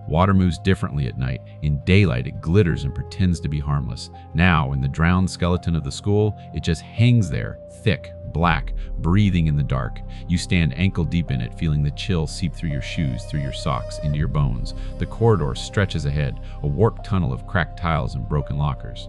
Water moves differently at night. In daylight, it glitters and pretends to be harmless. Now, in the drowned skeleton of the school, it just hangs there, thick, black, breathing in the dark. You stand ankle deep in it, feeling the chill seep through your shoes, through your socks, into your bones. The corridor stretches ahead, a warped tunnel of cracked tiles and broken lockers.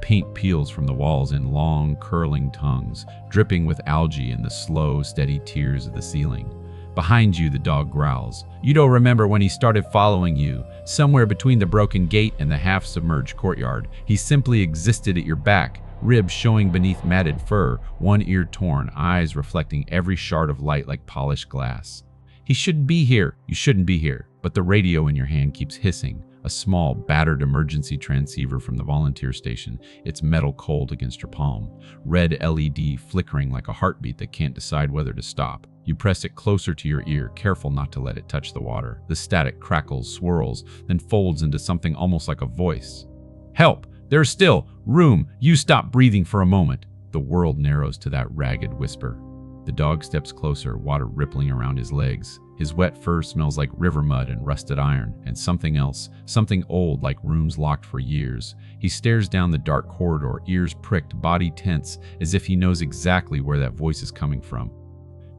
Paint peels from the walls in long, curling tongues, dripping with algae in the slow, steady tears of the ceiling. Behind you, the dog growls. You don't remember when he started following you. Somewhere between the broken gate and the half-submerged courtyard, he simply existed at your back, ribs showing beneath matted fur, one ear torn, eyes reflecting every shard of light like polished glass. He shouldn't be here. You shouldn't be here. But the radio in your hand keeps hissing, a small, battered emergency transceiver from the volunteer station, its metal cold against your palm, red LED flickering like a heartbeat that can't decide whether to stop. You press it closer to your ear, careful not to let it touch the water. The static crackles, swirls, then folds into something almost like a voice. Help! There's still room! You stop breathing for a moment. The world narrows to that ragged whisper. The dog steps closer, water rippling around his legs. His wet fur smells like river mud and rusted iron, and something else, something old like rooms locked for years. He stares down the dark corridor, ears pricked, body tense, as if he knows exactly where that voice is coming from.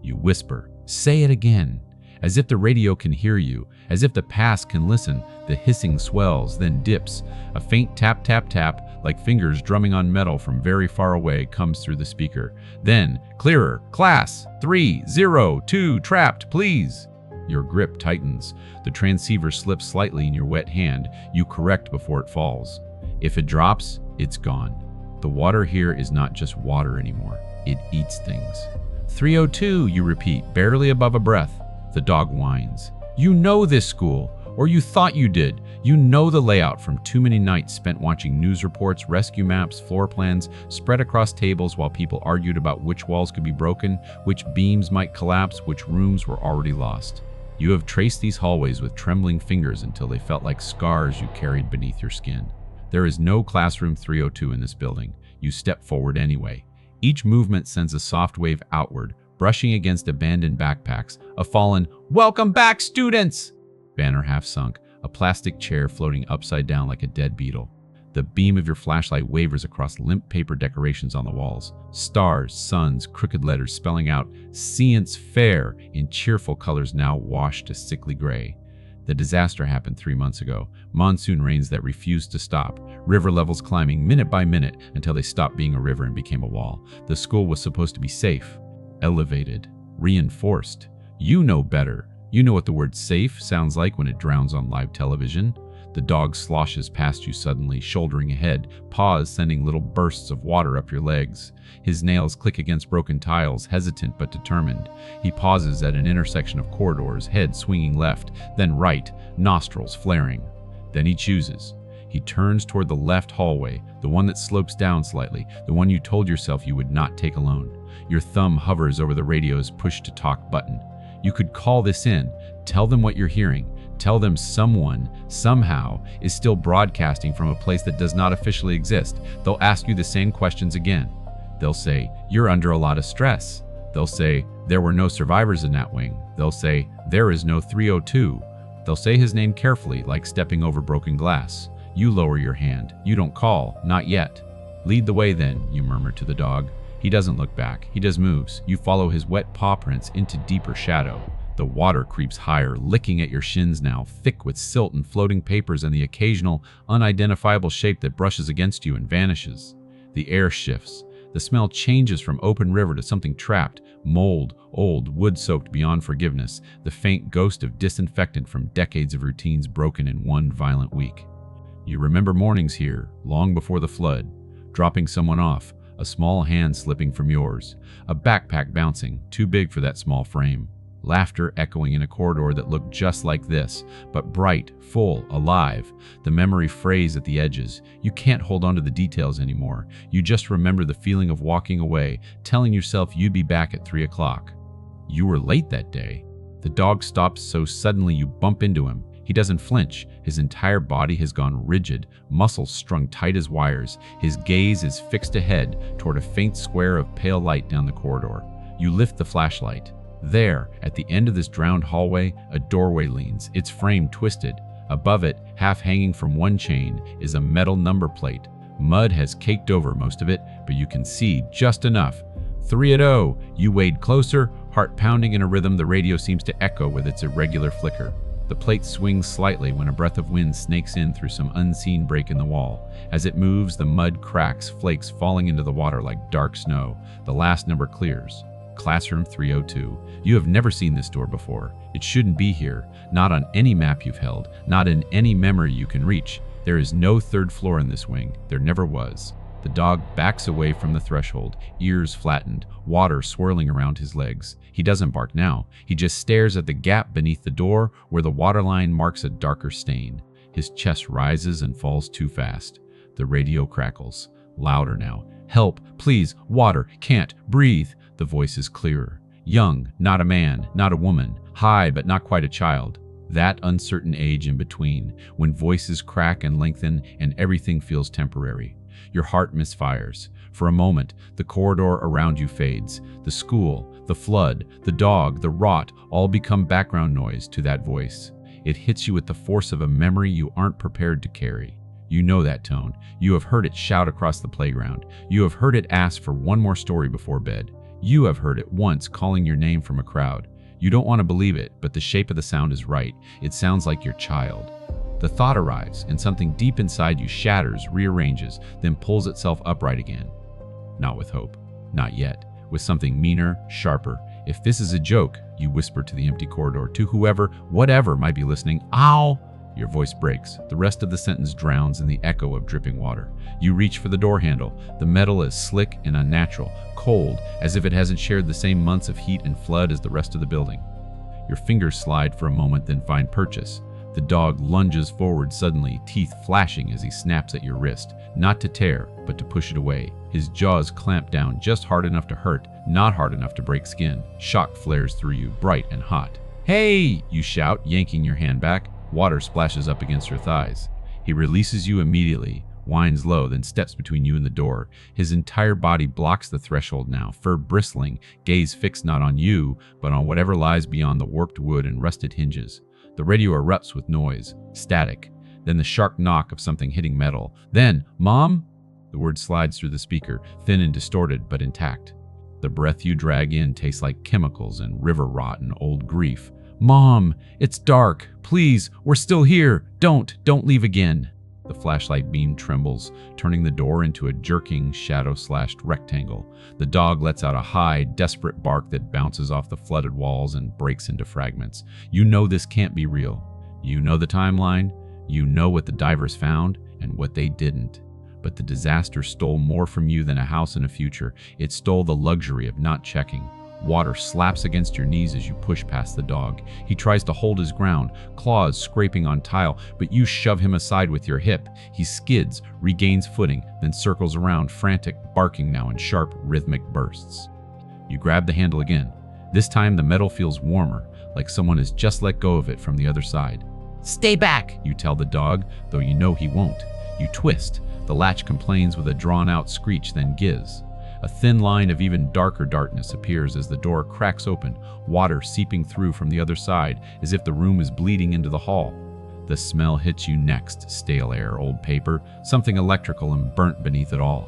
You whisper, "Say it again." As if the radio can hear you, as if the past can listen, the hissing swells, then dips. A faint tap, tap, tap, like fingers drumming on metal from very far away, comes through the speaker. Then, clearer, class, 302, trapped, please. Your grip tightens. The transceiver slips slightly in your wet hand. You correct before it falls. If it drops, it's gone. The water here is not just water anymore. It eats things. 302, you repeat, barely above a breath. The dog whines. You know this school, or you thought you did. You know the layout from too many nights spent watching news reports, rescue maps, floor plans spread across tables while people argued about which walls could be broken, which beams might collapse, which rooms were already lost. You have traced these hallways with trembling fingers until they felt like scars you carried beneath your skin. There is no classroom 302 in this building. You step forward anyway. Each movement sends a soft wave outward, brushing against abandoned backpacks, a fallen "Welcome back, students!" banner half sunk, a plastic chair floating upside down like a dead beetle. The beam of your flashlight wavers across limp paper decorations on the walls. Stars, suns, crooked letters spelling out "Science Fair" in cheerful colors now washed to sickly gray. The disaster happened 3 months ago. Monsoon rains that refused to stop. River levels climbing minute by minute until they stopped being a river and became a wall. The school was supposed to be safe, elevated, reinforced. You know better. You know what the word safe sounds like when it drowns on live television. The dog sloshes past you suddenly, shouldering ahead, paws sending little bursts of water up your legs. His nails click against broken tiles, hesitant but determined. He pauses at an intersection of corridors, head swinging left, then right, nostrils flaring. Then he chooses. He turns toward the left hallway, the one that slopes down slightly, the one you told yourself you would not take alone. Your thumb hovers over the radio's push-to-talk button. You could call this in, tell them what you're hearing. Tell them someone, somehow, is still broadcasting from a place that does not officially exist. They'll ask you the same questions again. They'll say, "You're under a lot of stress." They'll say, "There were no survivors in that wing." They'll say, "There is no 302." They'll say his name carefully, like stepping over broken glass. You lower your hand. You don't call, not yet. "Lead the way then," you murmur to the dog. He doesn't look back. He just moves. You follow his wet paw prints into deeper shadow. The water creeps higher, licking at your shins now, thick with silt and floating papers and the occasional, unidentifiable shape that brushes against you and vanishes. The air shifts. The smell changes from open river to something trapped, mold, old, wood-soaked beyond forgiveness, the faint ghost of disinfectant from decades of routines broken in one violent week. You remember mornings here, long before the flood, dropping someone off, a small hand slipping from yours, a backpack bouncing, too big for that small frame. Laughter echoing in a corridor that looked just like this, but bright, full, alive. The memory frays at the edges. You can't hold on to the details anymore. You just remember the feeling of walking away, telling yourself you'd be back at 3 o'clock. You were late that day. The dog stops so suddenly you bump into him. He doesn't flinch. His entire body has gone rigid, muscles strung tight as wires. His gaze is fixed ahead toward a faint square of pale light down the corridor. You lift the flashlight. There, at the end of this drowned hallway, a doorway leans, its frame twisted. Above it, half hanging from one chain, is a metal number plate. Mud has caked over most of it, but you can see just enough. 3-0. You wade closer, heart pounding in a rhythm the radio seems to echo with its irregular flicker. The plate swings slightly when a breath of wind snakes in through some unseen break in the wall. As it moves, the mud cracks, flakes falling into the water like dark snow. The last number clears. Classroom 302. You have never seen this door before. It shouldn't be here. Not on any map you've held. Not in any memory you can reach. There is no third floor in this wing. There never was. The dog backs away from the threshold, ears flattened, water swirling around his legs. He doesn't bark now. He just stares at the gap beneath the door where the waterline marks a darker stain. His chest rises and falls too fast. The radio crackles. Louder now. Help, please, water, can't, breathe. The voice is clearer. Young, not a man, not a woman. High, but not quite a child. That uncertain age in between, when voices crack and lengthen and everything feels temporary. Your heart misfires. For a moment, the corridor around you fades. The school, the flood, the dog, the rot all become background noise to that voice. It hits you with the force of a memory you aren't prepared to carry. You know that tone. You have heard it shout across the playground. You have heard it ask for one more story before bed. You have heard it once calling your name from a crowd. You don't want to believe it, but the shape of the sound is right. It sounds like your child. The thought arrives, and something deep inside you shatters, rearranges, then pulls itself upright again. Not with hope. Not yet. With something meaner, sharper. If this is a joke, you whisper to the empty corridor, to whoever, whatever might be listening. Ow! Your voice breaks. The rest of the sentence drowns in the echo of dripping water. You reach for the door handle. The metal is slick and unnatural, cold, as if it hasn't shared the same months of heat and flood as the rest of the building. Your fingers slide for a moment, then find purchase. The dog lunges forward suddenly, teeth flashing as he snaps at your wrist, not to tear, but to push it away. His jaws clamp down just hard enough to hurt, not hard enough to break skin. Shock flares through you, bright and hot. "Hey!" you shout, yanking your hand back. Water splashes up against your thighs. He releases you immediately, whines low, then steps between you and the door. His entire body blocks the threshold now, fur bristling, gaze fixed not on you, but on whatever lies beyond the warped wood and rusted hinges. The radio erupts with noise, static, then the sharp knock of something hitting metal. Then, "Mom?" The word slides through the speaker, thin and distorted, but intact. The breath you drag in tastes like chemicals and river rot and old grief. "Mom, it's dark. Please, we're still here. Don't leave again." The flashlight beam trembles, turning the door into a jerking, shadow-slashed rectangle. The dog lets out a high, desperate bark that bounces off the flooded walls and breaks into fragments. You know this can't be real. You know the timeline. You know what the divers found and what they didn't. But the disaster stole more from you than a house in a future. It stole the luxury of not checking. Water slaps against your knees as you push past the dog. He tries to hold his ground, claws scraping on tile, but you shove him aside with your hip. He skids, regains footing, then circles around, frantic, barking now in sharp, rhythmic bursts. You grab the handle again. This time the metal feels warmer, like someone has just let go of it from the other side. "Stay back," you tell the dog, though you know he won't. You twist. The latch complains with a drawn-out screech, then gives. A thin line of even darker darkness appears as the door cracks open, water seeping through from the other side as if the room is bleeding into the hall. The smell hits you next, stale air, old paper, something electrical and burnt beneath it all.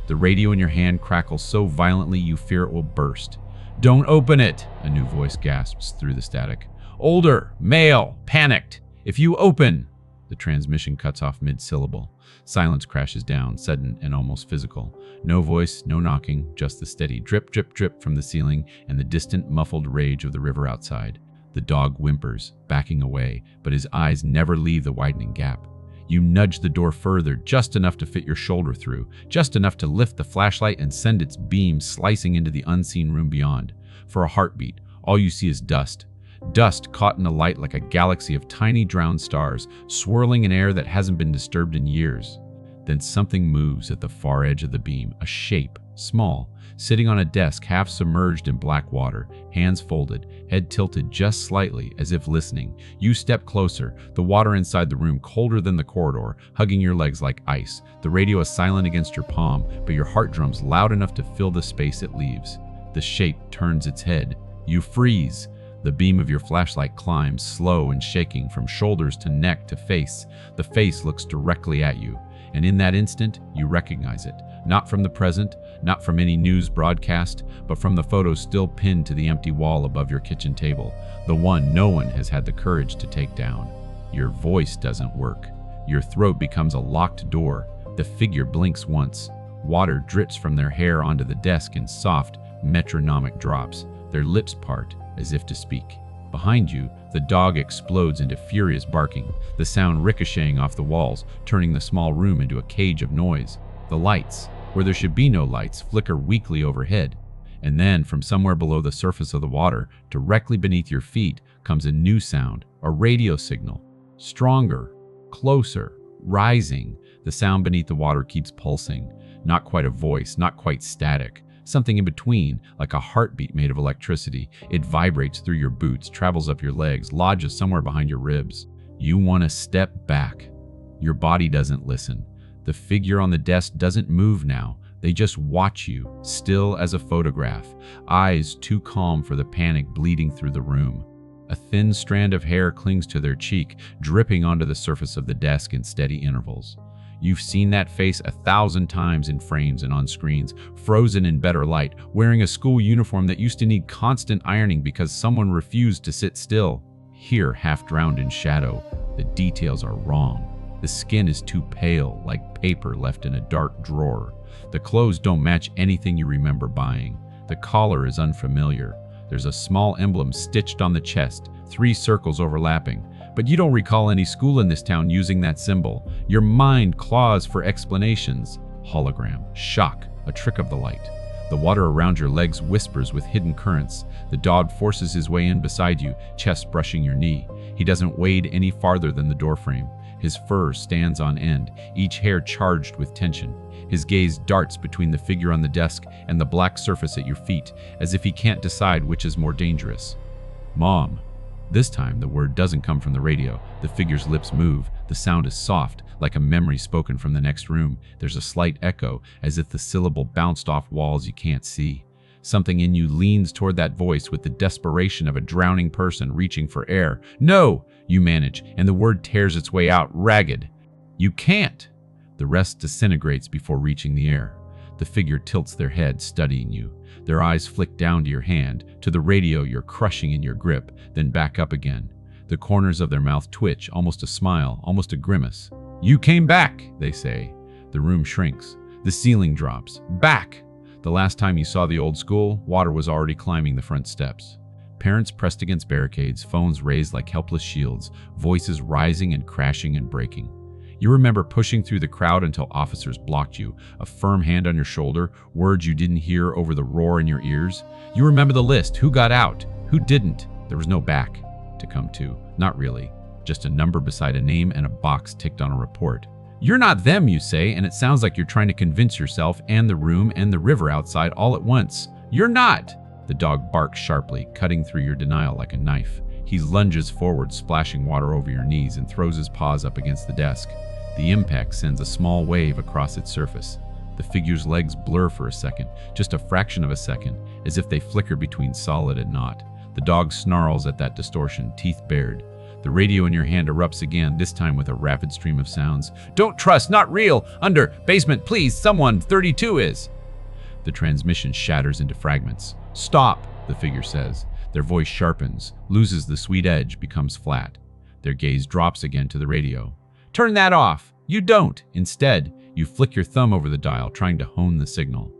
The radio in your hand crackles so violently you fear it will burst. "Don't open it," a new voice gasps through the static. "Older, male, panicked. If you open..." The transmission cuts off mid-syllable. Silence crashes down, sudden and almost physical. No voice, no knocking, just the steady drip, drip, drip from the ceiling and the distant, muffled rage of the river outside. The dog whimpers, backing away, but his eyes never leave the widening gap. You nudge the door further, just enough to fit your shoulder through, just enough to lift the flashlight and send its beam slicing into the unseen room beyond. For a heartbeat, all you see is dust. Dust caught in the light like a galaxy of tiny drowned stars, swirling in air that hasn't been disturbed in years. Then something moves at the far edge of the beam, a shape, small, sitting on a desk half submerged in black water, hands folded, head tilted just slightly as if listening. You step closer, the water inside the room colder than the corridor, hugging your legs like ice. The radio is silent against your palm, but your heart drums loud enough to fill the space it leaves. The shape turns its head. You freeze. The beam of your flashlight climbs, slow and shaking, from shoulders to neck to face. The face looks directly at you, and in that instant, you recognize it. Not from the present, not from any news broadcast, but from the photo still pinned to the empty wall above your kitchen table. The one no one has had the courage to take down. Your voice doesn't work. Your throat becomes a locked door. The figure blinks once. Water drips from their hair onto the desk in soft, metronomic drops. Their lips part, as if to speak. Behind you, the dog explodes into furious barking, the sound ricocheting off the walls, turning the small room into a cage of noise. The lights, where there should be no lights, flicker weakly overhead. And then, from somewhere below the surface of the water, directly beneath your feet, comes a new sound, a radio signal. Stronger, closer, rising. The sound beneath the water keeps pulsing. Not quite a voice, not quite static. Something in between, like a heartbeat made of electricity. It vibrates through your boots, travels up your legs, lodges somewhere behind your ribs. You want to step back. Your body doesn't listen. The figure on the desk doesn't move now. They just watch you, still as a photograph, eyes too calm for the panic bleeding through the room. A thin strand of hair clings to their cheek, dripping onto the surface of the desk in steady intervals. You've seen that face 1,000 times in frames and on screens, frozen in better light, wearing a school uniform that used to need constant ironing because someone refused to sit still. Here, half drowned in shadow, the details are wrong. The skin is too pale, like paper left in a dark drawer. The clothes don't match anything you remember buying. The collar is unfamiliar. There's a small emblem stitched on the chest, 3 circles overlapping. But you don't recall any school in this town using that symbol. Your mind claws for explanations. Hologram, shock, a trick of the light. The water around your legs whispers with hidden currents. The dog forces his way in beside you, chest brushing your knee. He doesn't wade any farther than the doorframe. His fur stands on end, each hair charged with tension. His gaze darts between the figure on the desk and the black surface at your feet, as if he can't decide which is more dangerous. Mom. This time, the word doesn't come from the radio. The figure's lips move. The sound is soft, like a memory spoken from the next room. There's a slight echo, as if the syllable bounced off walls you can't see. Something in you leans toward that voice with the desperation of a drowning person reaching for air. No, you manage, and the word tears its way out, ragged. You can't. The rest disintegrates before reaching the air. The figure tilts their head, studying you. Their eyes flick down to your hand, to the radio you're crushing in your grip, then back up again. The corners of their mouth twitch, almost a smile, almost a grimace. You came back, they say. The room shrinks. The ceiling drops. Back! The last time you saw the old school, water was already climbing the front steps. Parents pressed against barricades, phones raised like helpless shields, voices rising and crashing and breaking. You remember pushing through the crowd until officers blocked you, a firm hand on your shoulder, words you didn't hear over the roar in your ears. You remember the list, who got out, who didn't. There was no back to come to, not really, just a number beside a name and a box ticked on a report. You're not them, you say, and it sounds like you're trying to convince yourself and the room and the river outside all at once. You're not! The dog barks sharply, cutting through your denial like a knife. He lunges forward, splashing water over your knees, and throws his paws up against the desk. The impact sends a small wave across its surface. The figure's legs blur for a second, just a fraction of a second, as if they flicker between solid and not. The dog snarls at that distortion, teeth bared. The radio in your hand erupts again, this time with a rapid stream of sounds. Don't trust, not real! Under, basement, please, someone, 32 is! The transmission shatters into fragments. Stop, the figure says. Their voice sharpens, loses the sweet edge, becomes flat. Their gaze drops again to the radio. Turn that off! You don't! Instead, you flick your thumb over the dial, trying to hone the signal.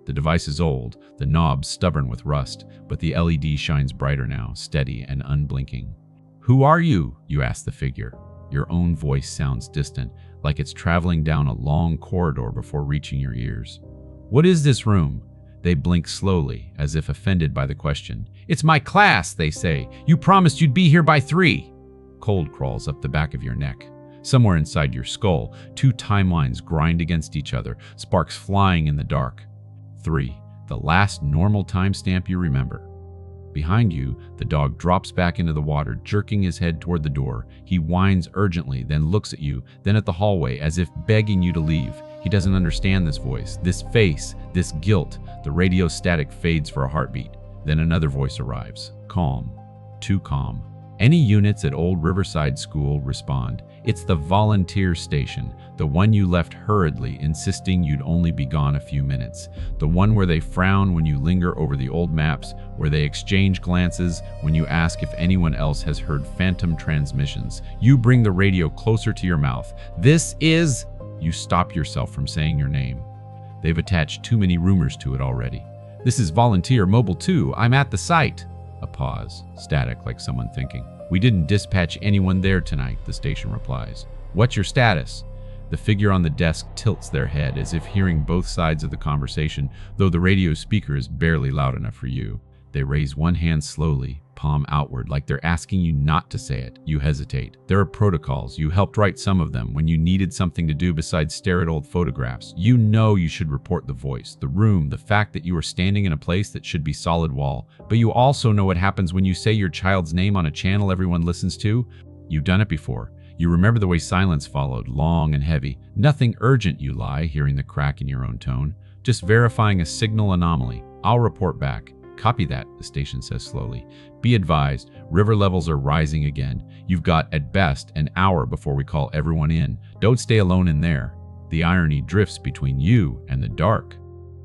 The device is old, the knob stubborn with rust, but the LED shines brighter now, steady and unblinking. Who are you? You ask the figure. Your own voice sounds distant, like it's traveling down a long corridor before reaching your ears. What is this room? They blink slowly, as if offended by the question. It's my class, they say. You promised you'd be here by 3. Cold crawls up the back of your neck. Somewhere inside your skull, 2 timelines grind against each other, sparks flying in the dark. 3. The last normal timestamp you remember. Behind you, the dog drops back into the water, jerking his head toward the door. He whines urgently, then looks at you, then at the hallway, as if begging you to leave. He doesn't understand this voice, this face, this guilt. The radio static fades for a heartbeat. Then another voice arrives, calm. too calm. Any units at Old Riverside School respond. It's the volunteer station, the one you left hurriedly, insisting you'd only be gone a few minutes. The one where they frown when you linger over the old maps, where they exchange glances when you ask if anyone else has heard phantom transmissions. You bring the radio closer to your mouth. This is... You stop yourself from saying your name. They've attached too many rumors to it already. This is Volunteer Mobile 2. I'm at the site. A pause, static like someone thinking. We didn't dispatch anyone there tonight, the station replies. What's your status? The figure on the desk tilts their head as if hearing both sides of the conversation, though the radio speaker is barely loud enough for you. They raise one hand slowly, palm outward, like they're asking you not to say it. You hesitate. There are protocols. You helped write some of them when you needed something to do besides stare at old photographs. You know you should report the voice, the room, the fact that you are standing in a place that should be solid wall. But you also know what happens when you say your child's name on a channel everyone listens to. You've done it before. You remember the way silence followed, long and heavy. Nothing urgent, you lie, hearing the crack in your own tone. Just verifying a signal anomaly. I'll report back. Copy that, the station says slowly. Be advised, river levels are rising again. You've got, at best, an hour before we call everyone in. Don't stay alone in there. The irony drifts between you and the dark.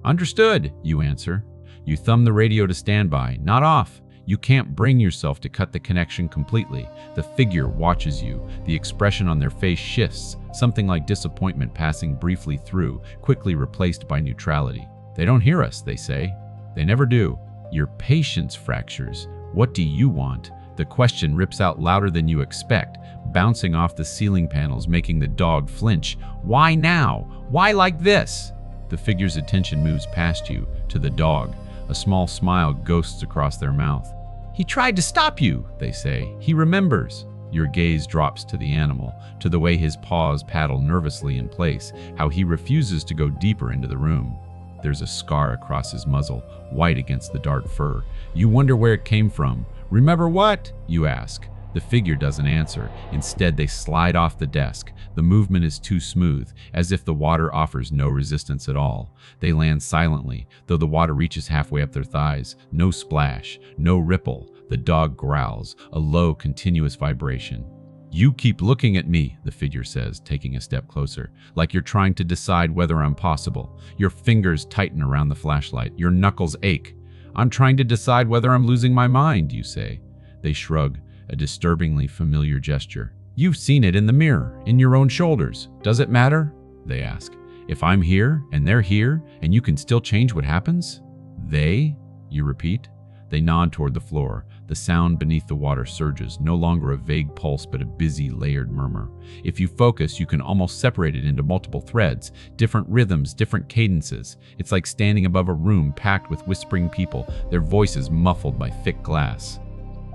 Understood, you answer. You thumb the radio to standby, not off. You can't bring yourself to cut the connection completely. The figure watches you. The expression on their face shifts, something like disappointment passing briefly through, quickly replaced by neutrality. They don't hear us, they say. They never do. Your patience fractures. What do you want? The question rips out louder than you expect, bouncing off the ceiling panels, making the dog flinch. Why now? Why like this? The figure's attention moves past you, to the dog. A small smile ghosts across their mouth. He tried to stop you, they say. He remembers. Your gaze drops to the animal, to the way his paws paddle nervously in place, how he refuses to go deeper into the room. There's a scar across his muzzle, white against the dark fur. You wonder where it came from. Remember what? You ask. The figure doesn't answer. Instead, they slide off the desk. The movement is too smooth, as if the water offers no resistance at all. They land silently, though the water reaches halfway up their thighs. No splash, no ripple. The dog growls, a low, continuous vibration. You keep looking at me, the figure says, taking a step closer, like you're trying to decide whether I'm possible. Your fingers tighten around the flashlight. Your knuckles ache. I'm trying to decide whether I'm losing my mind, you say. They shrug, a disturbingly familiar gesture. You've seen it in the mirror, in your own shoulders. Does it matter? They ask. If I'm here, and they're here, and you can still change what happens? They? You repeat. They nod toward the floor. The sound beneath the water surges, no longer a vague pulse but a busy, layered murmur. If you focus, you can almost separate it into multiple threads, different rhythms, different cadences. It's like standing above a room packed with whispering people, their voices muffled by thick glass.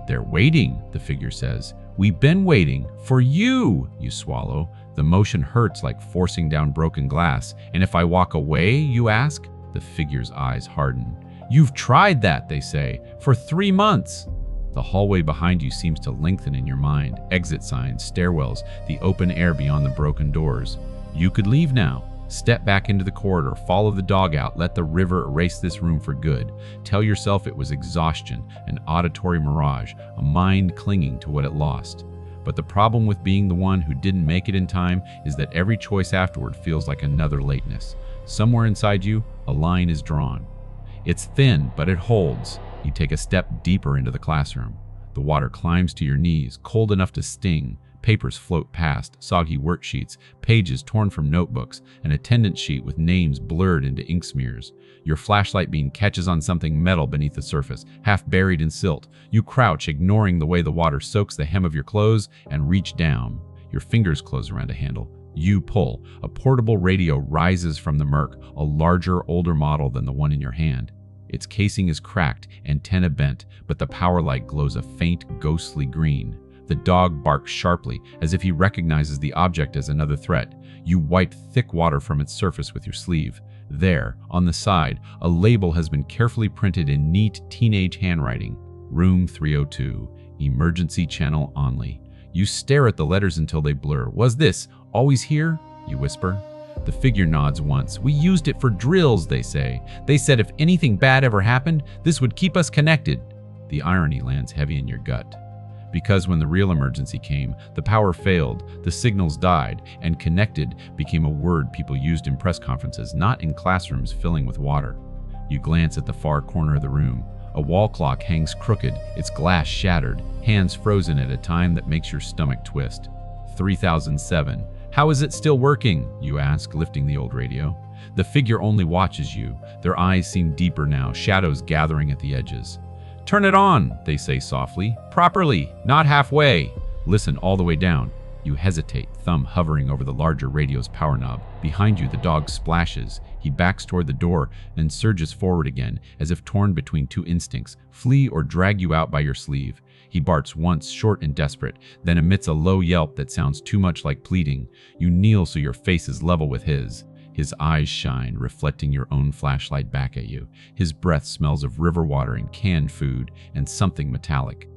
They're waiting, the figure says. We've been waiting for you, you swallow. The motion hurts like forcing down broken glass. And if I walk away, you ask? The figure's eyes harden. You've tried that, they say, for 3 months. The hallway behind you seems to lengthen in your mind. Exit signs, stairwells, the open air beyond the broken doors. You could leave now. Step back into the corridor, follow the dog out, let the river erase this room for good. Tell yourself it was exhaustion, an auditory mirage, a mind clinging to what it lost. But the problem with being the one who didn't make it in time is that every choice afterward feels like another lateness. Somewhere inside you, a line is drawn. It's thin, but it holds. You take a step deeper into the classroom. The water climbs to your knees, cold enough to sting. Papers float past, soggy worksheets, pages torn from notebooks, an attendance sheet with names blurred into ink smears. Your flashlight beam catches on something metal beneath the surface, half buried in silt. You crouch, ignoring the way the water soaks the hem of your clothes, and reach down. Your fingers close around a handle. You pull. A portable radio rises from the murk, a larger, older model than the one in your hand. Its casing is cracked, antenna bent, but the power light glows a faint, ghostly green. The dog barks sharply, as if he recognizes the object as another threat. You wipe thick water from its surface with your sleeve. There, on the side, a label has been carefully printed in neat teenage handwriting. Room 302, emergency channel only. You stare at the letters until they blur. Was this always here? You whisper. The figure nods once. We used it for drills, they say. They said if anything bad ever happened, this would keep us connected. The irony lands heavy in your gut. Because when the real emergency came, the power failed, the signals died, and connected became a word people used in press conferences, not in classrooms filling with water. You glance at the far corner of the room. A wall clock hangs crooked, its glass shattered, hands frozen at a time that makes your stomach twist. 3007. How is it still working? You ask, lifting the old radio. The figure only watches you. Their eyes seem deeper now, shadows gathering at the edges. Turn it on, they say softly. Properly, not halfway. Listen all the way down. You hesitate, thumb hovering over the larger radio's power knob. Behind you, the dog splashes. He backs toward the door and surges forward again, as if torn between two instincts, flee or drag you out by your sleeve. He barks once, short and desperate, then emits a low yelp that sounds too much like pleading. You kneel so your face is level with his. His eyes shine, reflecting your own flashlight back at you. His breath smells of river water and canned food and something metallic.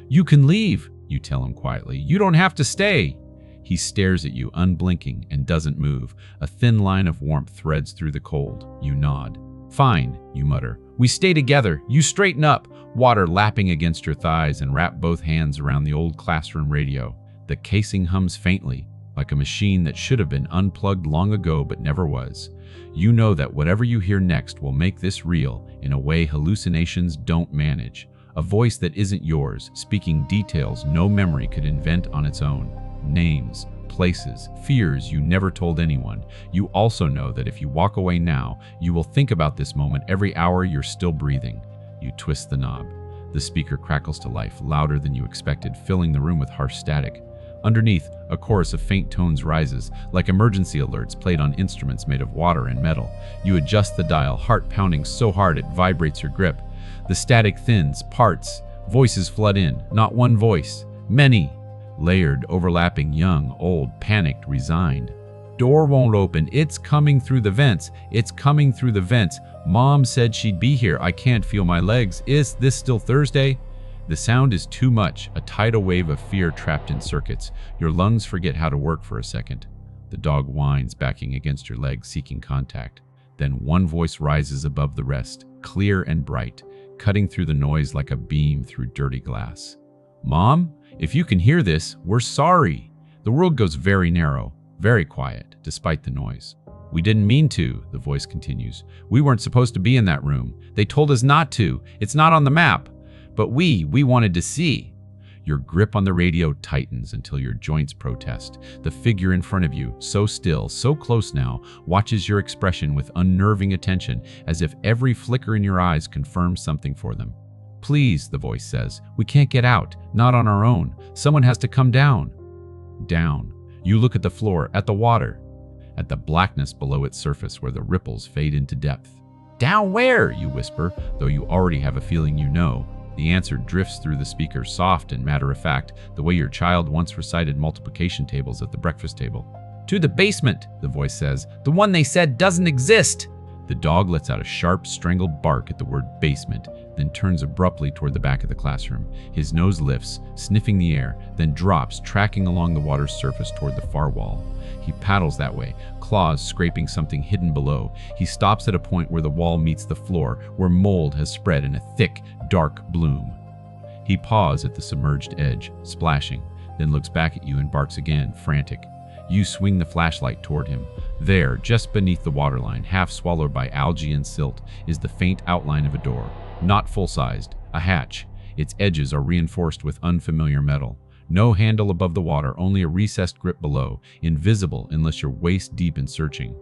You can leave, you tell him quietly. You don't have to stay. He stares at you, unblinking, and doesn't move. A thin line of warmth threads through the cold. You nod. Fine, you mutter. We stay together. You straighten up, water lapping against your thighs, and wrap both hands around the old classroom radio. The casing hums faintly, like a machine that should have been unplugged long ago but never was. You know that whatever you hear next will make this real in a way hallucinations don't manage. A voice that isn't yours, speaking details no memory could invent on its own. Names, places, fears you never told anyone. You also know that if you walk away now, you will think about this moment every hour you're still breathing. You twist the knob. The speaker crackles to life, louder than you expected, filling the room with harsh static. Underneath, a chorus of faint tones rises, like emergency alerts played on instruments made of water and metal. You adjust the dial, heart pounding so hard it vibrates your grip. The static thins, parts, voices flood in. Not one voice, many. Layered, overlapping, young, old, panicked, resigned. Door won't open. It's coming through the vents. It's coming through the vents. Mom said she'd be here. I can't feel my legs. Is this still Thursday? The sound is too much, a tidal wave of fear trapped in circuits. Your lungs forget how to work for a second. The dog whines, backing against your leg, seeking contact. Then one voice rises above the rest, clear and bright, cutting through the noise like a beam through dirty glass. Mom, if you can hear this, we're sorry. The world goes very narrow, very quiet, despite the noise. We didn't mean to, the voice continues. We weren't supposed to be in that room. They told us not to. It's not on the map. But we wanted to see. Your grip on the radio tightens until your joints protest. The figure in front of you, so still, so close now, watches your expression with unnerving attention, as if every flicker in your eyes confirms something for them. Please, the voice says, we can't get out, not on our own. Someone has to come down. Down. You look at the floor, at the water, at the blackness below its surface where the ripples fade into depth. Down where? You whisper, though you already have a feeling you know. The answer drifts through the speaker, soft and matter-of-fact, the way your child once recited multiplication tables at the breakfast table. To the basement, the voice says. The one they said doesn't exist. The dog lets out a sharp, strangled bark at the word basement, then turns abruptly toward the back of the classroom. His nose lifts, sniffing the air, then drops, tracking along the water's surface toward the far wall. He paddles that way, claws scraping something hidden below. He stops at a point where the wall meets the floor, where mold has spread in a thick, dark bloom. He paws at the submerged edge, splashing, then looks back at you and barks again, frantic. You swing the flashlight toward him. There, just beneath the waterline, half swallowed by algae and silt, is the faint outline of a door. Not full-sized, a hatch. Its edges are reinforced with unfamiliar metal. No handle above the water, only a recessed grip below, invisible unless you're waist-deep in searching.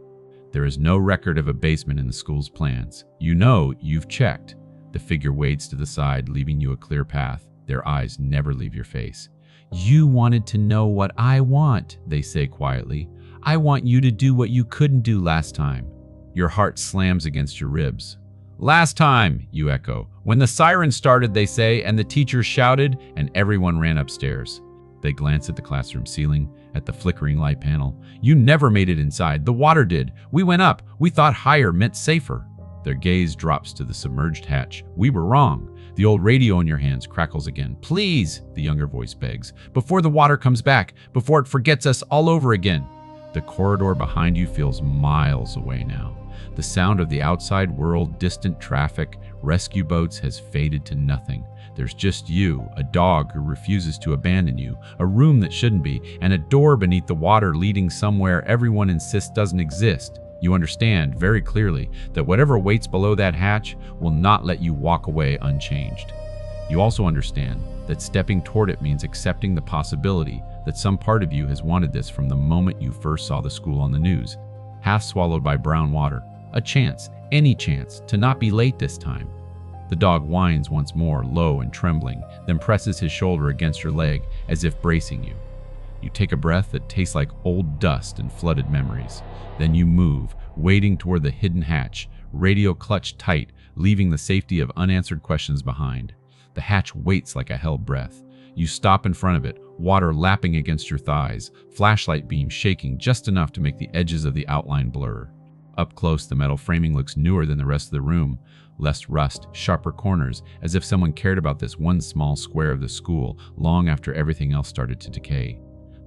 There is no record of a basement in the school's plans. You know you've checked. The figure wades to the side, leaving you a clear path. Their eyes never leave your face. You wanted to know what I want, they say quietly. I want you to do what you couldn't do last time. Your heart slams against your ribs. Last time, you echo. When the siren started, they say, and the teachers shouted, and everyone ran upstairs. They glance at the classroom ceiling, at the flickering light panel. You never made it inside. The water did. We went up. We thought higher meant safer. Their gaze drops to the submerged hatch. We were wrong. The old radio in your hands crackles again. Please, the younger voice begs, before the water comes back, before it forgets us all over again. The corridor behind you feels miles away now. The sound of the outside world, distant traffic, rescue boats has faded to nothing. There's just you, a dog who refuses to abandon you, a room that shouldn't be, and a door beneath the water leading somewhere everyone insists doesn't exist. You understand very clearly that whatever waits below that hatch will not let you walk away unchanged. You also understand that stepping toward it means accepting the possibility that some part of you has wanted this from the moment you first saw the school on the news, half swallowed by brown water. A chance, any chance, to not be late this time. The dog whines once more, low and trembling, then presses his shoulder against your leg as if bracing you. You take a breath that tastes like old dust and flooded memories. Then you move, wading toward the hidden hatch, radio clutched tight, leaving the safety of unanswered questions behind. The hatch waits like a held breath. You stop in front of it, water lapping against your thighs, flashlight beam shaking just enough to make the edges of the outline blur. Up close, the metal framing looks newer than the rest of the room. Less rust, sharper corners, as if someone cared about this one small square of the school long after everything else started to decay.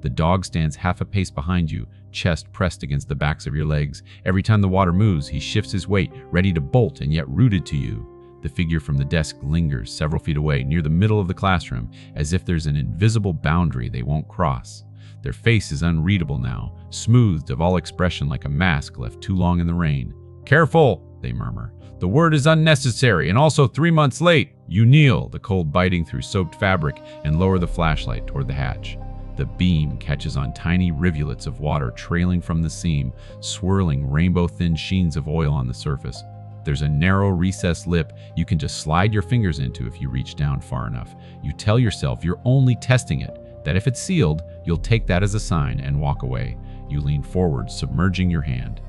The dog stands half a pace behind you, chest pressed against the backs of your legs. Every time the water moves, he shifts his weight, ready to bolt and yet rooted to you. The figure from the desk lingers several feet away, near the middle of the classroom, as if there's an invisible boundary they won't cross. Their face is unreadable now, smoothed of all expression like a mask left too long in the rain. "Careful," they murmur. "The word is unnecessary, and also 3 months late." You kneel, the cold biting through soaked fabric, and lower the flashlight toward the hatch. The beam catches on tiny rivulets of water trailing from the seam, swirling rainbow-thin sheens of oil on the surface. There's a narrow recessed lip you can just slide your fingers into if you reach down far enough. You tell yourself you're only testing it, that if it's sealed, you'll take that as a sign and walk away. You lean forward, submerging your hand.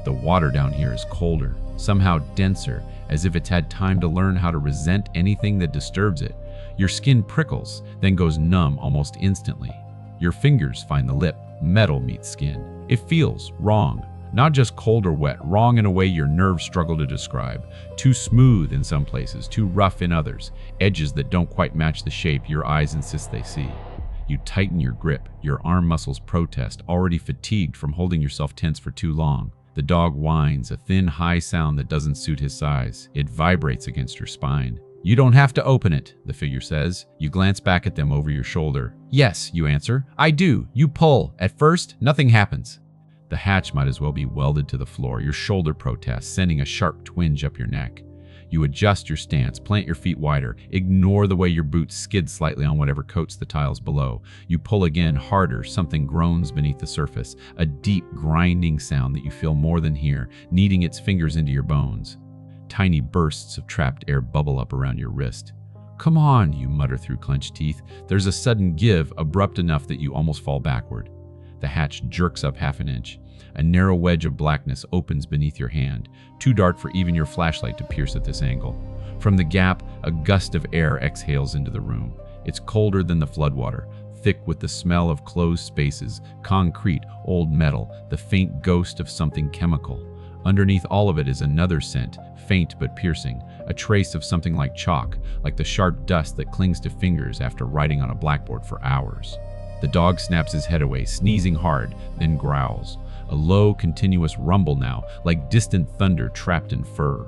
The water down here is colder, somehow denser, as if it's had time to learn how to resent anything that disturbs it. Your skin prickles, then goes numb almost instantly. Your fingers find the lip. Metal meets skin. It feels wrong. Not just cold or wet, wrong in a way your nerves struggle to describe. Too smooth in some places, too rough in others. Edges that don't quite match the shape your eyes insist they see. You tighten your grip, your arm muscles protest, already fatigued from holding yourself tense for too long. The dog whines, a thin, high sound that doesn't suit his size. It vibrates against your spine. "You don't have to open it," the figure says. You glance back at them over your shoulder. "Yes," you answer. "I do. You pull. At first, nothing happens." The hatch might as well be welded to the floor. Your shoulder protests, sending a sharp twinge up your neck. You adjust your stance, plant your feet wider, ignore the way your boots skid slightly on whatever coats the tiles below. You pull again, harder, something groans beneath the surface, a deep, grinding sound that you feel more than hear, kneading its fingers into your bones. Tiny bursts of trapped air bubble up around your wrist. "Come on," you mutter through clenched teeth. There's a sudden give, abrupt enough that you almost fall backward. The hatch jerks up half an inch. A narrow wedge of blackness opens beneath your hand, too dark for even your flashlight to pierce at this angle. From the gap, a gust of air exhales into the room. It's colder than the floodwater, thick with the smell of closed spaces, concrete, old metal, the faint ghost of something chemical. Underneath all of it is another scent, faint but piercing, a trace of something like chalk, like the sharp dust that clings to fingers after writing on a blackboard for hours. The dog snaps his head away, sneezing hard, then growls. A low, continuous rumble now, like distant thunder trapped in fur.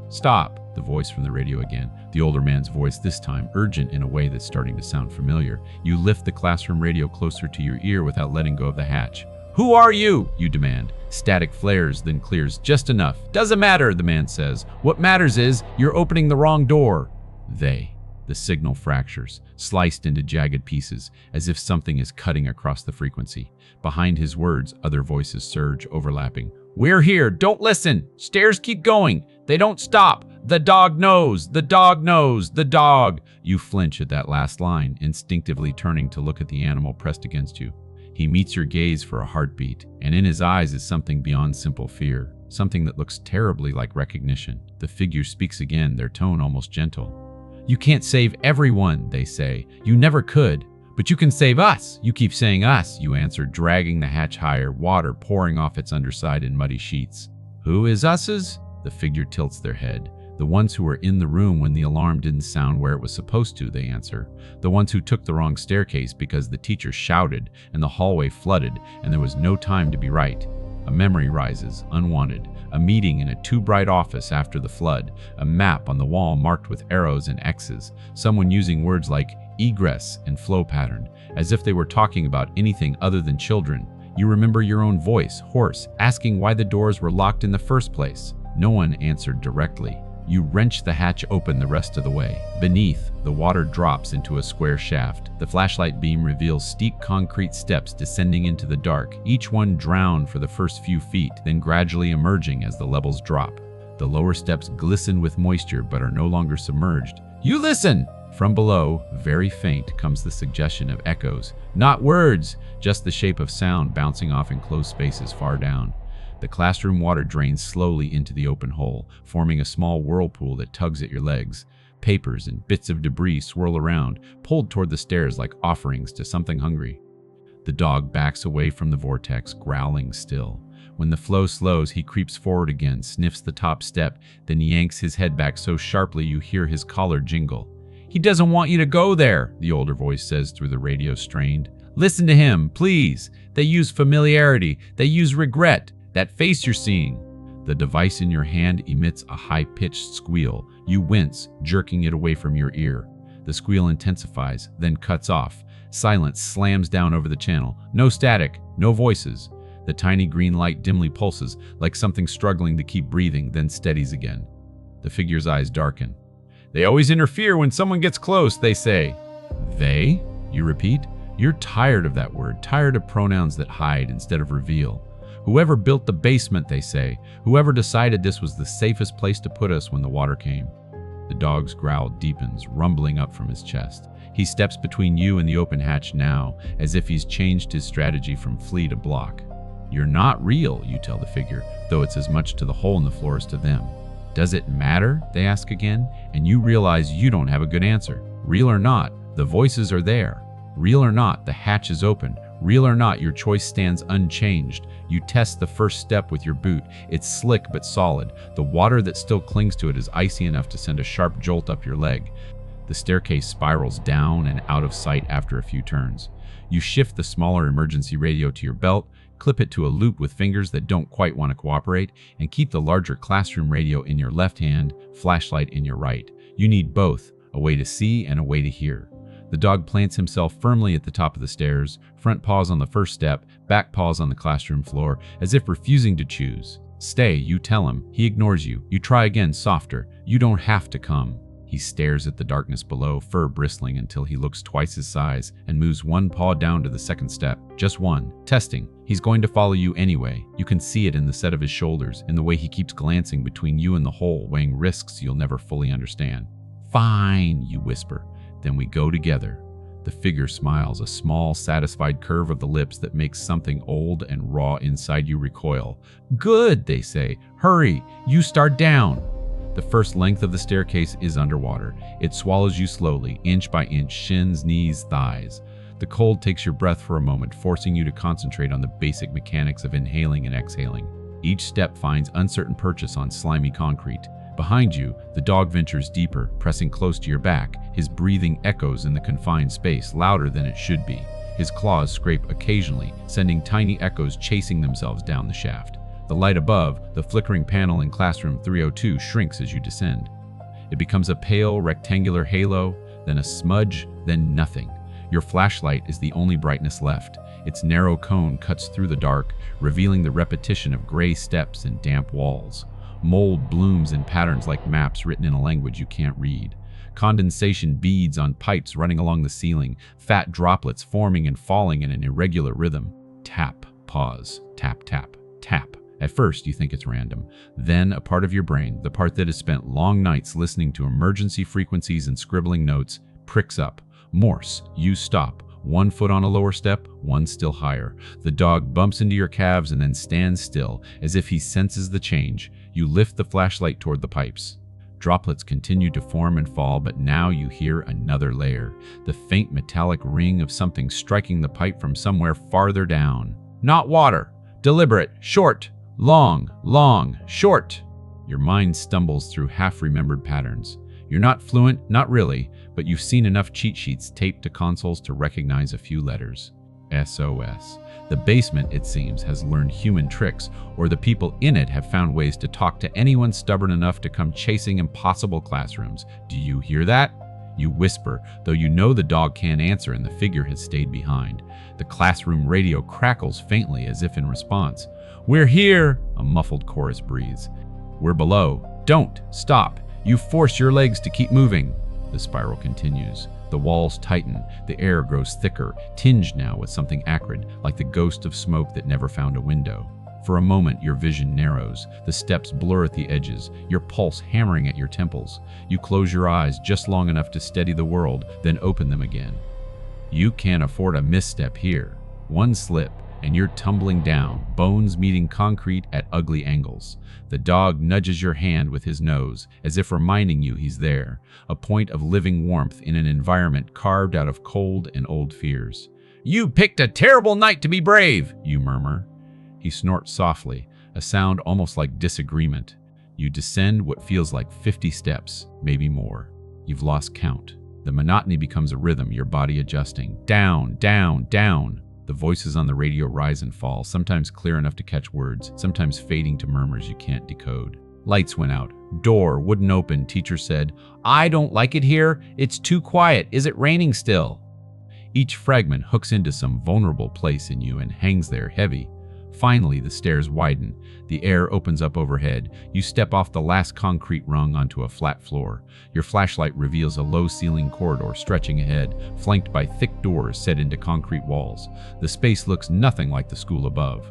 "Stop," the voice from the radio again, the older man's voice this time, urgent in a way that's starting to sound familiar. You lift the classroom radio closer to your ear without letting go of the hatch. "Who are you?" you demand. Static flares, then clears just enough. "Doesn't matter," the man says. "What matters is you're opening the wrong door." The signal fractures, sliced into jagged pieces, as if something is cutting across the frequency. Behind his words, other voices surge, overlapping. "We're here. Don't listen. Stairs keep going. They don't stop. The dog knows. The dog knows. The dog." You flinch at that last line, instinctively turning to look at the animal pressed against you. He meets your gaze for a heartbeat, and in his eyes is something beyond simple fear, something that looks terribly like recognition. The figure speaks again, their tone almost gentle. "You can't save everyone," they say. "You never could. But you can save us." "You keep saying us," you answer, dragging the hatch higher, water pouring off its underside in muddy sheets. "Who is us's?" The figure tilts their head. "The ones who were in the room when the alarm didn't sound where it was supposed to," they answer. "The ones who took the wrong staircase because the teacher shouted and the hallway flooded and there was no time to be right." A memory rises, unwanted, A meeting in a too-bright office after the flood. A map on the wall marked with arrows and X's. Someone using words like egress and flow pattern, as if they were talking about anything other than children. You remember your own voice, hoarse, asking why the doors were locked in the first place. No one answered directly. You wrench the hatch open the rest of the way. Beneath, the water drops into a square shaft. The flashlight beam reveals steep concrete steps descending into the dark, each one drowned for the first few feet, then gradually emerging as the levels drop. The lower steps glisten with moisture but are no longer submerged. You listen! From below, very faint, comes the suggestion of echoes. Not words, just the shape of sound bouncing off enclosed spaces far down. The classroom water drains slowly into the open hole, forming a small whirlpool that tugs at your legs. Papers and bits of debris swirl around, pulled toward the stairs like offerings to something hungry. The dog backs away from the vortex, growling still. When the flow slows, he creeps forward again, sniffs the top step, then yanks his head back so sharply you hear his collar jingle. "He doesn't want you to go there," the older voice says through the radio strained. "Listen to him, please. They use familiarity. They use regret. That face you're seeing." The device in your hand emits a high-pitched squeal. You wince, jerking it away from your ear. The squeal intensifies, then cuts off. Silence slams down over the channel. No static, no voices. The tiny green light dimly pulses, like something struggling to keep breathing, then steadies again. The figure's eyes darken. "They always interfere when someone gets close," they say. "They?" you repeat. You're tired of that word, tired of pronouns that hide instead of reveal. "Whoever built the basement," they say. "Whoever decided this was the safest place to put us when the water came." The dog's growl deepens, rumbling up from his chest. He steps between you and the open hatch now, as if he's changed his strategy from flee to block. "You're not real," you tell the figure, though it's as much to the hole in the floor as to them. "Does it matter?" they ask again, and you realize you don't have a good answer. Real or not, the voices are there. Real or not, the hatch is open. Real or not, your choice stands unchanged. You test the first step with your boot. It's slick but solid. The water that still clings to it is icy enough to send a sharp jolt up your leg. The staircase spirals down and out of sight after a few turns. You shift the smaller emergency radio to your belt, clip it to a loop with fingers that don't quite want to cooperate, and keep the larger classroom radio in your left hand, flashlight in your right. You need both, a way to see and a way to hear. The dog plants himself firmly at the top of the stairs, front paws on the first step, back paws on the classroom floor, as if refusing to choose. "Stay," you tell him. He ignores you. You try again, softer. "You don't have to come." He stares at the darkness below, fur bristling until he looks twice his size, and moves one paw down to the second step. Just one. Testing. He's going to follow you anyway. You can see it in the set of his shoulders, in the way he keeps glancing between you and the hole, weighing risks you'll never fully understand. "Fine," you whisper. "Then we go together." The figure smiles, a small, satisfied curve of the lips that makes something old and raw inside you recoil. "Good," they say. "Hurry, you start down." The first length of the staircase is underwater. It swallows you slowly, inch by inch, shins, knees, thighs. The cold takes your breath for a moment, forcing you to concentrate on the basic mechanics of inhaling and exhaling. Each step finds uncertain purchase on slimy concrete. Behind you, the dog ventures deeper, pressing close to your back. His breathing echoes in the confined space, louder than it should be. His claws scrape occasionally, sending tiny echoes chasing themselves down the shaft. The light above, the flickering panel in classroom 302, shrinks as you descend. It becomes a pale, rectangular halo, then a smudge, then nothing. Your flashlight is the only brightness left. Its narrow cone cuts through the dark, revealing the repetition of gray steps and damp walls. Mold blooms in patterns like maps written in a language you can't read. Condensation beads on pipes running along the ceiling, fat droplets forming and falling in an irregular rhythm. Tap, pause, tap, tap, tap. At first, you think it's random. Then, a part of your brain, the part that has spent long nights listening to emergency frequencies and scribbling notes, pricks up. Morse, you stop. One foot on a lower step, one still higher. The dog bumps into your calves and then stands still, as if he senses the change. You lift the flashlight toward the pipes. Droplets continue to form and fall, but now you hear another layer. The faint metallic ring of something striking the pipe from somewhere farther down. Not water. Deliberate. Short. Long. Long. Short. Your mind stumbles through half-remembered patterns. You're not fluent, not really, but you've seen enough cheat sheets taped to consoles to recognize a few letters. SOS. The basement, it seems, has learned human tricks, or the people in it have found ways to talk to anyone stubborn enough to come chasing impossible classrooms. Do you hear that? You whisper, though you know the dog can't answer and the figure has stayed behind. The classroom radio crackles faintly as if in response. "We're here!" a muffled chorus breathes. "We're below. Don't! Stop! You force your legs to keep moving!" The spiral continues. The walls tighten, the air grows thicker, tinged now with something acrid, like the ghost of smoke that never found a window. For a moment, your vision narrows, the steps blur at the edges, your pulse hammering at your temples. You close your eyes just long enough to steady the world, then open them again. You can't afford a misstep here. One slip, and you're tumbling down, bones meeting concrete at ugly angles. The dog nudges your hand with his nose, as if reminding you he's there, a point of living warmth in an environment carved out of cold and old fears. "You picked a terrible night to be brave," you murmur. He snorts softly, a sound almost like disagreement. You descend what feels like 50 steps, maybe more. You've lost count. The monotony becomes a rhythm, your body adjusting. Down, down, down. The voices on the radio rise and fall, sometimes clear enough to catch words, sometimes fading to murmurs you can't decode. Lights went out. Door wouldn't open, teacher said. "I don't like it here. It's too quiet. Is it raining still?" Each fragment hooks into some vulnerable place in you and hangs there heavy. Finally, the stairs widen. The air opens up overhead. You step off the last concrete rung onto a flat floor. Your flashlight reveals a low-ceiling corridor stretching ahead, flanked by thick doors set into concrete walls. The space looks nothing like the school above.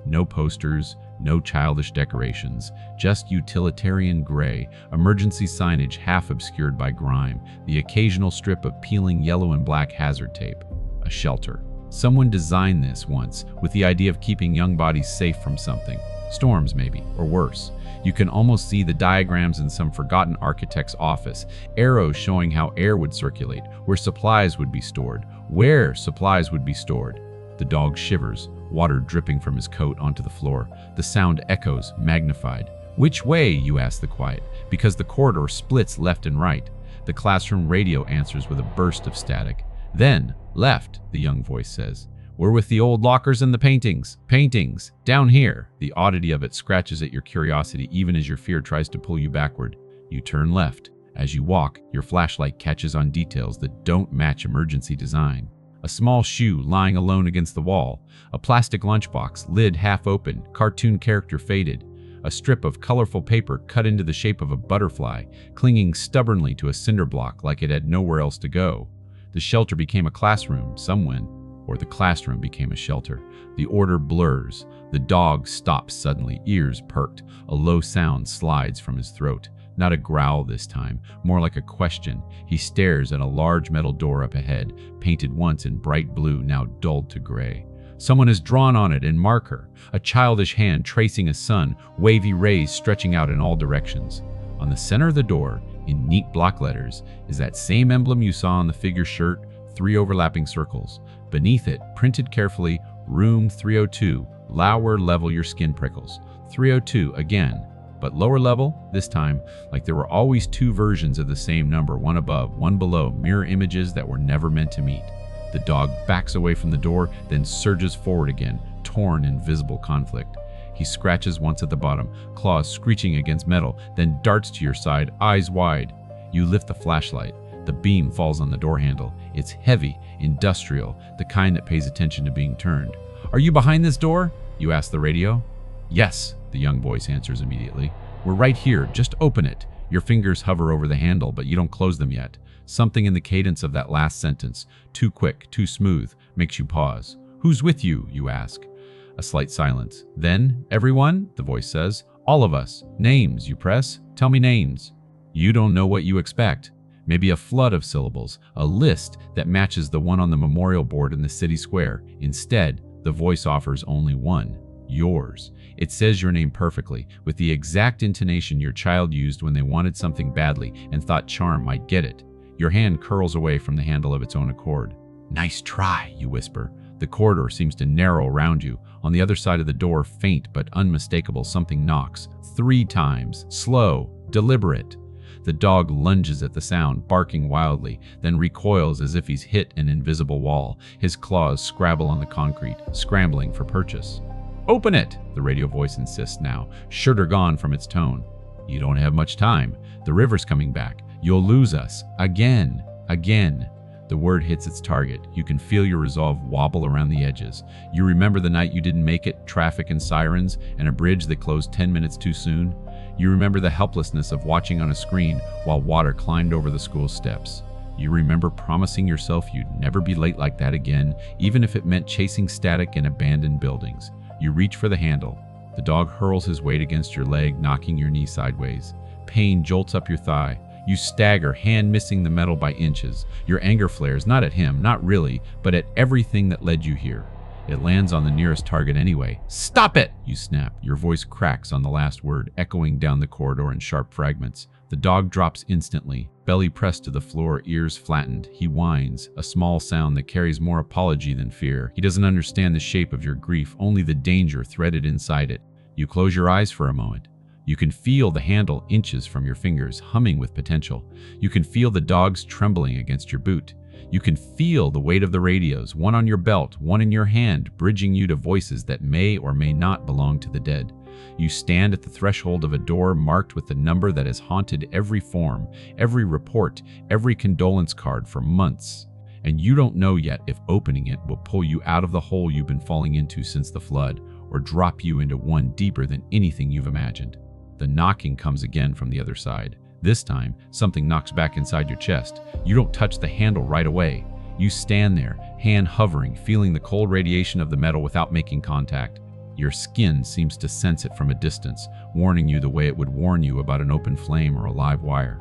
No posters, no childish decorations, just utilitarian gray, emergency signage half obscured by grime, the occasional strip of peeling yellow and black hazard tape. A shelter. Someone designed this once with the idea of keeping young bodies safe from something. Storms, maybe, or worse. You can almost see the diagrams in some forgotten architect's office, arrows showing how air would circulate, where supplies would be stored, where supplies would be stored. The dog shivers, water dripping from his coat onto the floor. The sound echoes, magnified. "Which way?" you ask the quiet, because the corridor splits left and right. The classroom radio answers with a burst of static. "Then, left," the young voice says. "We're with the old lockers and the paintings. Paintings. Down here." The oddity of it scratches at your curiosity even as your fear tries to pull you backward. You turn left. As you walk, your flashlight catches on details that don't match emergency design. A small shoe lying alone against the wall. A plastic lunchbox, lid half open, cartoon character faded. A strip of colorful paper cut into the shape of a butterfly, clinging stubbornly to a cinder block like it had nowhere else to go. The shelter became a classroom, someone, or the classroom became a shelter. The order blurs. The dog stops suddenly, ears perked. A low sound slides from his throat. Not a growl this time, more like a question. He stares at a large metal door up ahead, painted once in bright blue, now dulled to gray. Someone has drawn on it in marker, a childish hand tracing a sun, wavy rays stretching out in all directions. On the center of the door, in neat block letters, is that same emblem you saw on the figure's shirt, 3 overlapping circles. Beneath it, printed carefully, Room 302, lower level your skin prickles. 302 again, but lower level, this time, like there were always 2 versions of the same number, one above, one below, mirror images that were never meant to meet. The dog backs away from the door, then surges forward again, torn in visible conflict. He scratches once at the bottom, claws screeching against metal, then darts to your side, eyes wide. You lift the flashlight. The beam falls on the door handle. It's heavy, industrial, the kind that pays attention to being turned. "Are you behind this door?" you ask the radio. "Yes," the young voice answers immediately. "We're right here, just open it." Your fingers hover over the handle, but you don't close them yet. Something in the cadence of that last sentence, too quick, too smooth, makes you pause. "Who's with you?" you ask. A slight silence. "Then, everyone," the voice says. "All of us. Names," you press. "Tell me names." You don't know what you expect. Maybe a flood of syllables, a list that matches the one on the memorial board in the city square. Instead, the voice offers only one. Yours. It says your name perfectly, with the exact intonation your child used when they wanted something badly and thought charm might get it. Your hand curls away from the handle of its own accord. "Nice try," you whisper. The corridor seems to narrow around you. On the other side of the door, faint but unmistakable, something knocks. 3 times. Slow. Deliberate. The dog lunges at the sound, barking wildly, then recoils as if he's hit an invisible wall. His claws scrabble on the concrete, scrambling for purchase. "Open it!" the radio voice insists now, shudder gone from its tone. "You don't have much time. The river's coming back. You'll lose us. Again. Again." The word hits its target. You can feel your resolve wobble around the edges. You remember the night you didn't make it, traffic and sirens, and a bridge that closed 10 minutes too soon. You remember the helplessness of watching on a screen while water climbed over the school steps. You remember promising yourself you'd never be late like that again, even if it meant chasing static in abandoned buildings. You reach for the handle. The dog hurls his weight against your leg, knocking your knee sideways. Pain jolts up your thigh. You stagger, hand missing the metal by inches. Your anger flares, not at him, not really, but at everything that led you here. It lands on the nearest target anyway. "Stop it!" you snap. Your voice cracks on the last word, echoing down the corridor in sharp fragments. The dog drops instantly, belly pressed to the floor, ears flattened. He whines, a small sound that carries more apology than fear. He doesn't understand the shape of your grief, only the danger threaded inside it. You close your eyes for a moment. You can feel the handle inches from your fingers, humming with potential. You can feel the dogs trembling against your boot. You can feel the weight of the radios, one on your belt, one in your hand, bridging you to voices that may or may not belong to the dead. You stand at the threshold of a door marked with the number that has haunted every form, every report, every condolence card for months. And you don't know yet if opening it will pull you out of the hole you've been falling into since the flood, or drop you into one deeper than anything you've imagined. The knocking comes again from the other side. This time, something knocks back inside your chest. You don't touch the handle right away. You stand there, hand hovering, feeling the cold radiation of the metal without making contact. Your skin seems to sense it from a distance, warning you the way it would warn you about an open flame or a live wire.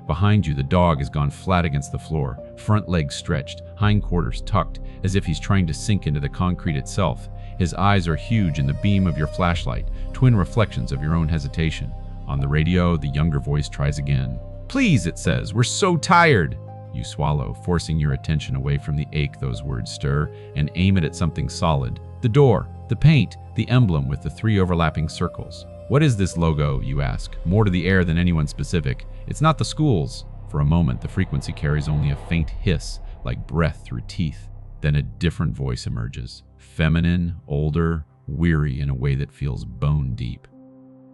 Behind you, the dog has gone flat against the floor, front legs stretched, hindquarters tucked, as if he's trying to sink into the concrete itself. His eyes are huge in the beam of your flashlight, twin reflections of your own hesitation. On the radio, the younger voice tries again. "Please," it says, "we're so tired." You swallow, forcing your attention away from the ache those words stir, and aim it at something solid. The door, the paint, the emblem with the 3 overlapping circles. "What is this logo?" you ask, more to the air than anyone specific. "It's not the school's." For a moment, the frequency carries only a faint hiss, like breath through teeth. Then a different voice emerges. Feminine, older, weary in a way that feels bone deep.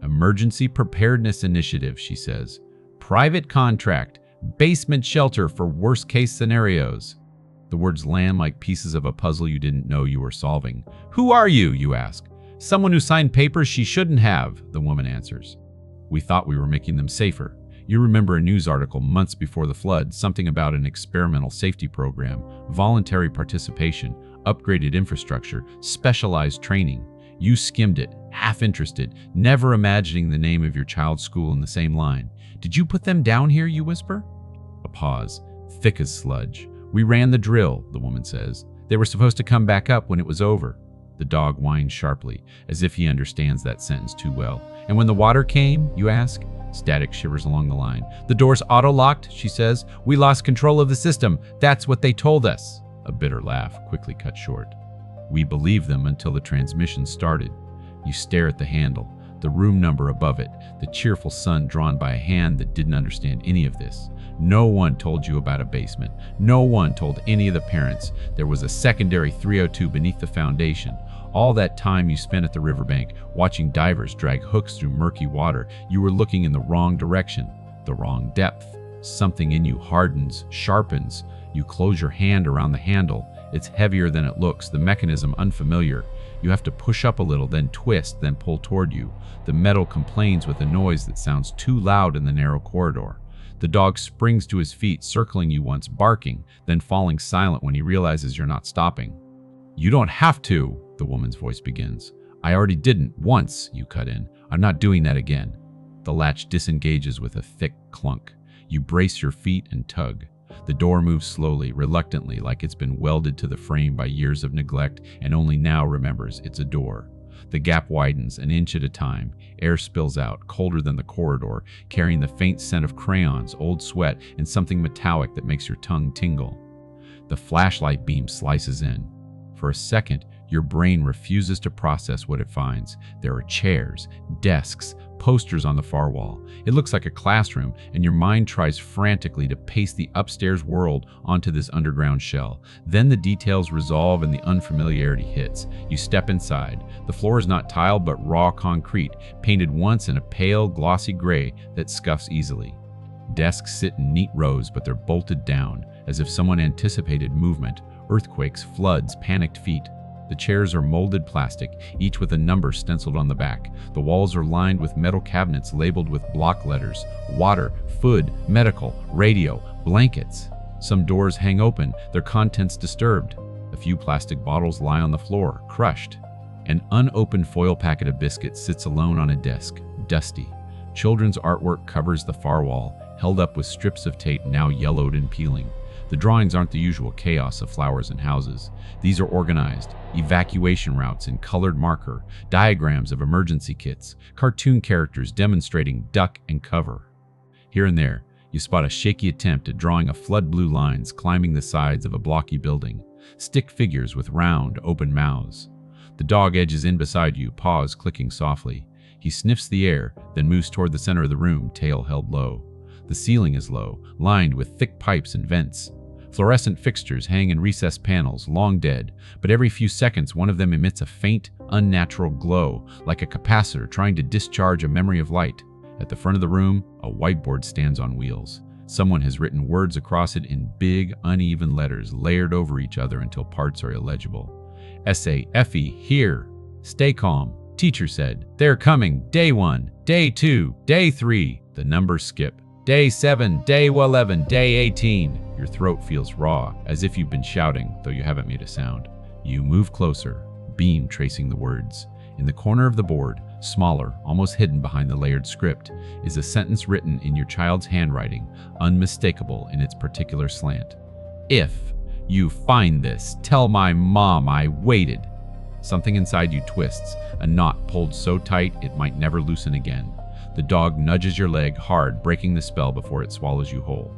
"Emergency Preparedness Initiative," she says. "Private contract, basement shelter for worst-case scenarios." The words land like pieces of a puzzle you didn't know you were solving. "Who are you?" you ask. "Someone who signed papers she shouldn't have," the woman answers. "We thought we were making them safer." You remember a news article months before the flood, something about an experimental safety program, voluntary participation, upgraded infrastructure, specialized training. You skimmed it, half interested, never imagining the name of your child's school in the same line. "Did you put them down here?" you whisper. A pause, thick as sludge. "We ran the drill," the woman says. "They were supposed to come back up when it was over." The dog whines sharply, as if he understands that sentence too well. "And when the water came?" you ask. Static shivers along the line. "The door's auto-locked," she says. "We lost control of the system. That's what they told us." A bitter laugh, quickly cut short. "We believed them until the transmission started." You stare at the handle, the room number above it, the cheerful sun drawn by a hand that didn't understand any of this. No one told you about a basement. No one told any of the parents there was a secondary 302 beneath the foundation. All that time you spent at the riverbank, watching divers drag hooks through murky water, you were looking in the wrong direction, the wrong depth. Something in you hardens, sharpens. You close your hand around the handle. It's heavier than it looks, the mechanism unfamiliar. You have to push up a little, then twist, then pull toward you. The metal complains with a noise that sounds too loud in the narrow corridor. The dog springs to his feet, circling you once, barking, then falling silent when he realizes you're not stopping. "You don't have to," the woman's voice begins. "I already didn't, once," you cut in. "I'm not doing that again." The latch disengages with a thick clunk. You brace your feet and tug. The door moves slowly, reluctantly, like it's been welded to the frame by years of neglect and only now remembers it's a door. The gap widens an inch at a time. Air spills out, colder than the corridor, carrying the faint scent of crayons, old sweat, and something metallic that makes your tongue tingle. The flashlight beam slices in. For a second, your brain refuses to process what it finds. There are chairs, desks, posters on the far wall. It looks like a classroom, and your mind tries frantically to paste the upstairs world onto this underground shell. Then the details resolve and the unfamiliarity hits. You step inside. The floor is not tile but raw concrete, painted once in a pale, glossy gray that scuffs easily. Desks sit in neat rows, but they're bolted down, as if someone anticipated movement, earthquakes, floods, panicked feet. The chairs are molded plastic, each with a number stenciled on the back. The walls are lined with metal cabinets labeled with block letters: water, food, medical, radio, blankets. Some doors hang open, their contents disturbed. A few plastic bottles lie on the floor, crushed. An unopened foil packet of biscuits sits alone on a desk, dusty. Children's artwork covers the far wall, held up with strips of tape now yellowed and peeling. The drawings aren't the usual chaos of flowers and houses. These are organized, evacuation routes in colored marker, diagrams of emergency kits, cartoon characters demonstrating duck and cover. Here and there, you spot a shaky attempt at drawing a flood blue lines climbing the sides of a blocky building, stick figures with round, open mouths. The dog edges in beside you, paws clicking softly. He sniffs the air, then moves toward the center of the room, tail held low. The ceiling is low, lined with thick pipes and vents. Fluorescent fixtures hang in recessed panels, long dead, but every few seconds one of them emits a faint, unnatural glow, like a capacitor trying to discharge a memory of light. At the front of the room, a whiteboard stands on wheels. Someone has written words across it in big, uneven letters layered over each other until parts are illegible. S.A.F.E. here. Stay calm. Teacher said. They're coming. Day 1, Day 2, Day 3. The numbers skip. Day 7, Day 11, Day 18. Your throat feels raw, as if you've been shouting, though you haven't made a sound. You move closer, beam tracing the words. In the corner of the board, smaller, almost hidden behind the layered script, is a sentence written in your child's handwriting, unmistakable in its particular slant. If you find this, tell my mom I waited. Something inside you twists, a knot pulled so tight it might never loosen again. The dog nudges your leg hard, breaking the spell before it swallows you whole.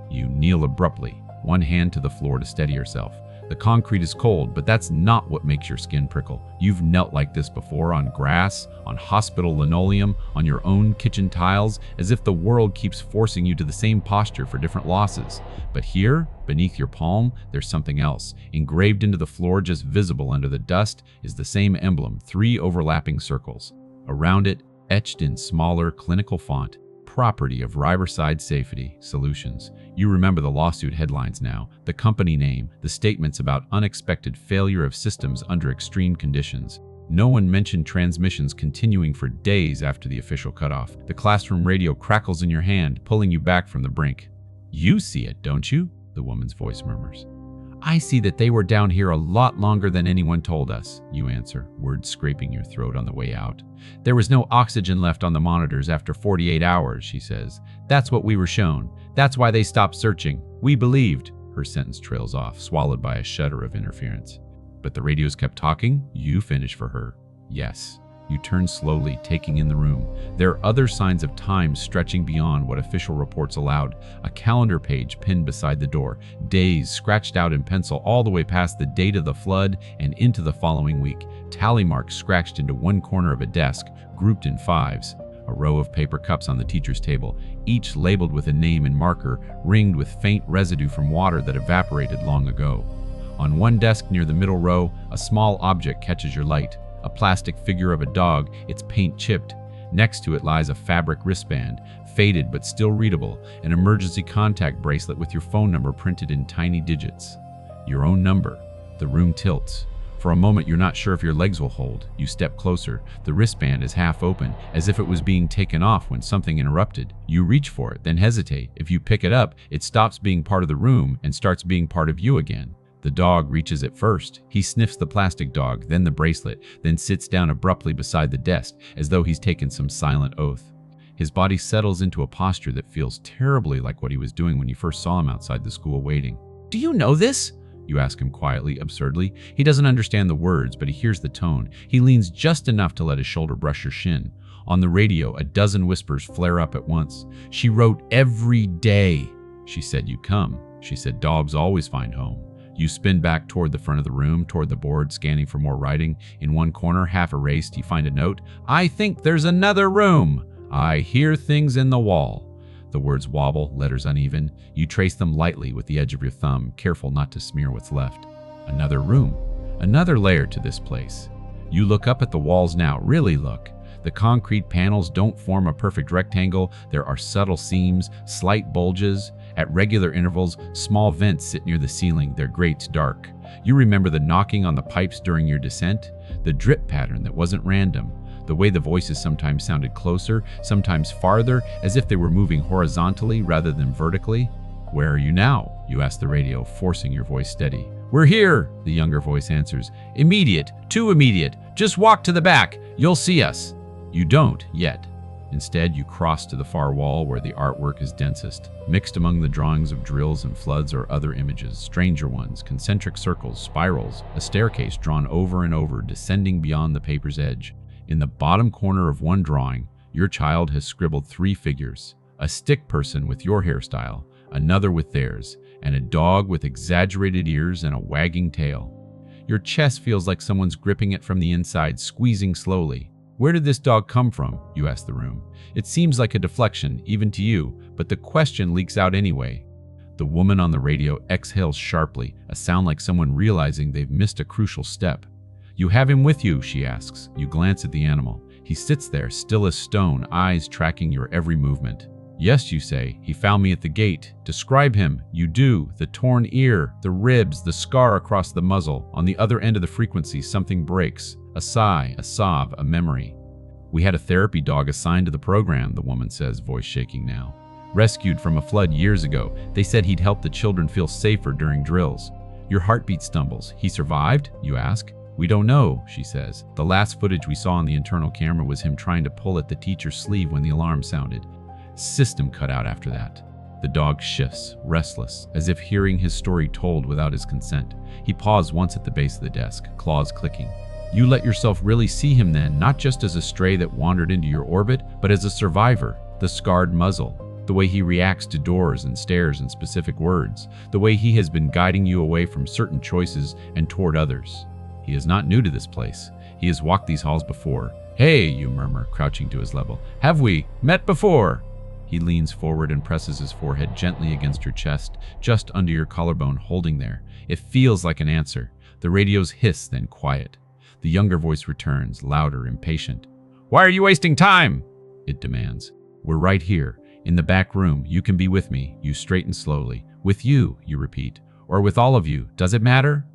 You kneel abruptly, one hand to the floor to steady yourself. The concrete is cold, but that's not what makes your skin prickle. You've knelt like this before, on grass, on hospital linoleum, on your own kitchen tiles, as if the world keeps forcing you to the same posture for different losses. But here, beneath your palm, there's something else. Engraved into the floor, just visible under the dust, is the same emblem, 3 overlapping circles. Around it, etched in smaller, clinical font, property of Riverside Safety Solutions. You remember the lawsuit headlines now, the company name, the statements about unexpected failure of systems under extreme conditions. No one mentioned transmissions continuing for days after the official cutoff. The classroom radio crackles in your hand, pulling you back from the brink. You see it, don't you? The woman's voice murmurs. I see that they were down here a lot longer than anyone told us, you answer, words scraping your throat on the way out. There was no oxygen left on the monitors after 48 hours, she says. That's what we were shown. That's why they stopped searching. We believed. Her sentence trails off, swallowed by a shudder of interference. But the radios kept talking? You finish for her. Yes. You turn slowly, taking in the room. There are other signs of time stretching beyond what official reports allowed. A calendar page pinned beside the door, days scratched out in pencil all the way past the date of the flood and into the following week. Tally marks scratched into one corner of a desk, grouped in 5s. A row of paper cups on the teacher's table, each labeled with a name and marker, ringed with faint residue from water that evaporated long ago. On one desk near the middle row, a small object catches your light. A plastic figure of a dog, its paint chipped. Next to it lies a fabric wristband, faded but still readable, an emergency contact bracelet with your phone number printed in tiny digits. Your own number. The room tilts. For a moment, you're not sure if your legs will hold. You step closer. The wristband is half open, as if it was being taken off when something interrupted. You reach for it, then hesitate. If you pick it up, it stops being part of the room and starts being part of you again. The dog reaches it first. He sniffs the plastic dog, then the bracelet, then sits down abruptly beside the desk, as though he's taken some silent oath. His body settles into a posture that feels terribly like what he was doing when you first saw him outside the school waiting. Do you know this? You ask him quietly, absurdly. He doesn't understand the words, but he hears the tone. He leans just enough to let his shoulder brush your shin. On the radio, a dozen whispers flare up at once. She wrote every day. She said you'd come. She said dogs always find home. You spin back toward the front of the room, toward the board, scanning for more writing. In one corner, half erased, you find a note. I think there's another room. I hear things in the wall. The words wobble, letters uneven. You trace them lightly with the edge of your thumb, careful not to smear what's left. Another room. Another layer to this place. You look up at the walls now, really look. The concrete panels don't form a perfect rectangle. There are subtle seams, slight bulges. At regular intervals, small vents sit near the ceiling, their grates dark. You remember the knocking on the pipes during your descent? The drip pattern that wasn't random. The way the voices sometimes sounded closer, sometimes farther, as if they were moving horizontally rather than vertically. Where are you now? You ask the radio, forcing your voice steady. We're here, the younger voice answers. Immediate, too immediate. Just walk to the back. You'll see us. You don't, yet. Instead, you cross to the far wall where the artwork is densest, mixed among the drawings of drills and floods or other images, stranger ones, concentric circles, spirals, a staircase drawn over and over, descending beyond the paper's edge. In the bottom corner of one drawing, your child has scribbled 3 figures, a stick person with your hairstyle, another with theirs, and a dog with exaggerated ears and a wagging tail. Your chest feels like someone's gripping it from the inside, squeezing slowly. Where did this dog come from? You ask the room. It seems like a deflection, even to you, but the question leaks out anyway. The woman on the radio exhales sharply, a sound like someone realizing they've missed a crucial step. You have him with you, she asks. You glance at the animal. He sits there, still as stone, eyes tracking your every movement. Yes, you say. He found me at the gate. Describe him. You do. The torn ear, the ribs, the scar across the muzzle. On the other end of the frequency, something breaks. A sigh, a sob, a memory. We had a therapy dog assigned to the program, the woman says, voice shaking now. Rescued from a flood years ago. They said he'd help the children feel safer during drills. Your heartbeat stumbles. He survived? You ask. We don't know, she says. The last footage we saw on the internal camera was him trying to pull at the teacher's sleeve when the alarm sounded. System cut out after that. The dog shifts, restless, as if hearing his story told without his consent. He paused once at the base of the desk, claws clicking. You let yourself really see him then, not just as a stray that wandered into your orbit, but as a survivor, the scarred muzzle, the way he reacts to doors and stares and specific words, the way he has been guiding you away from certain choices and toward others. He is not new to this place. He has walked these halls before. Hey, you murmur, crouching to his level. Have we met before? He leans forward and presses his forehead gently against your chest, just under your collarbone, holding there. It feels like an answer. The radio's hiss, then quiet. The younger voice returns, louder, impatient. Why are you wasting time? It demands. We're right here, in the back room. You can be with me. You straighten slowly. With you, you repeat. Or with all of you. Does it matter?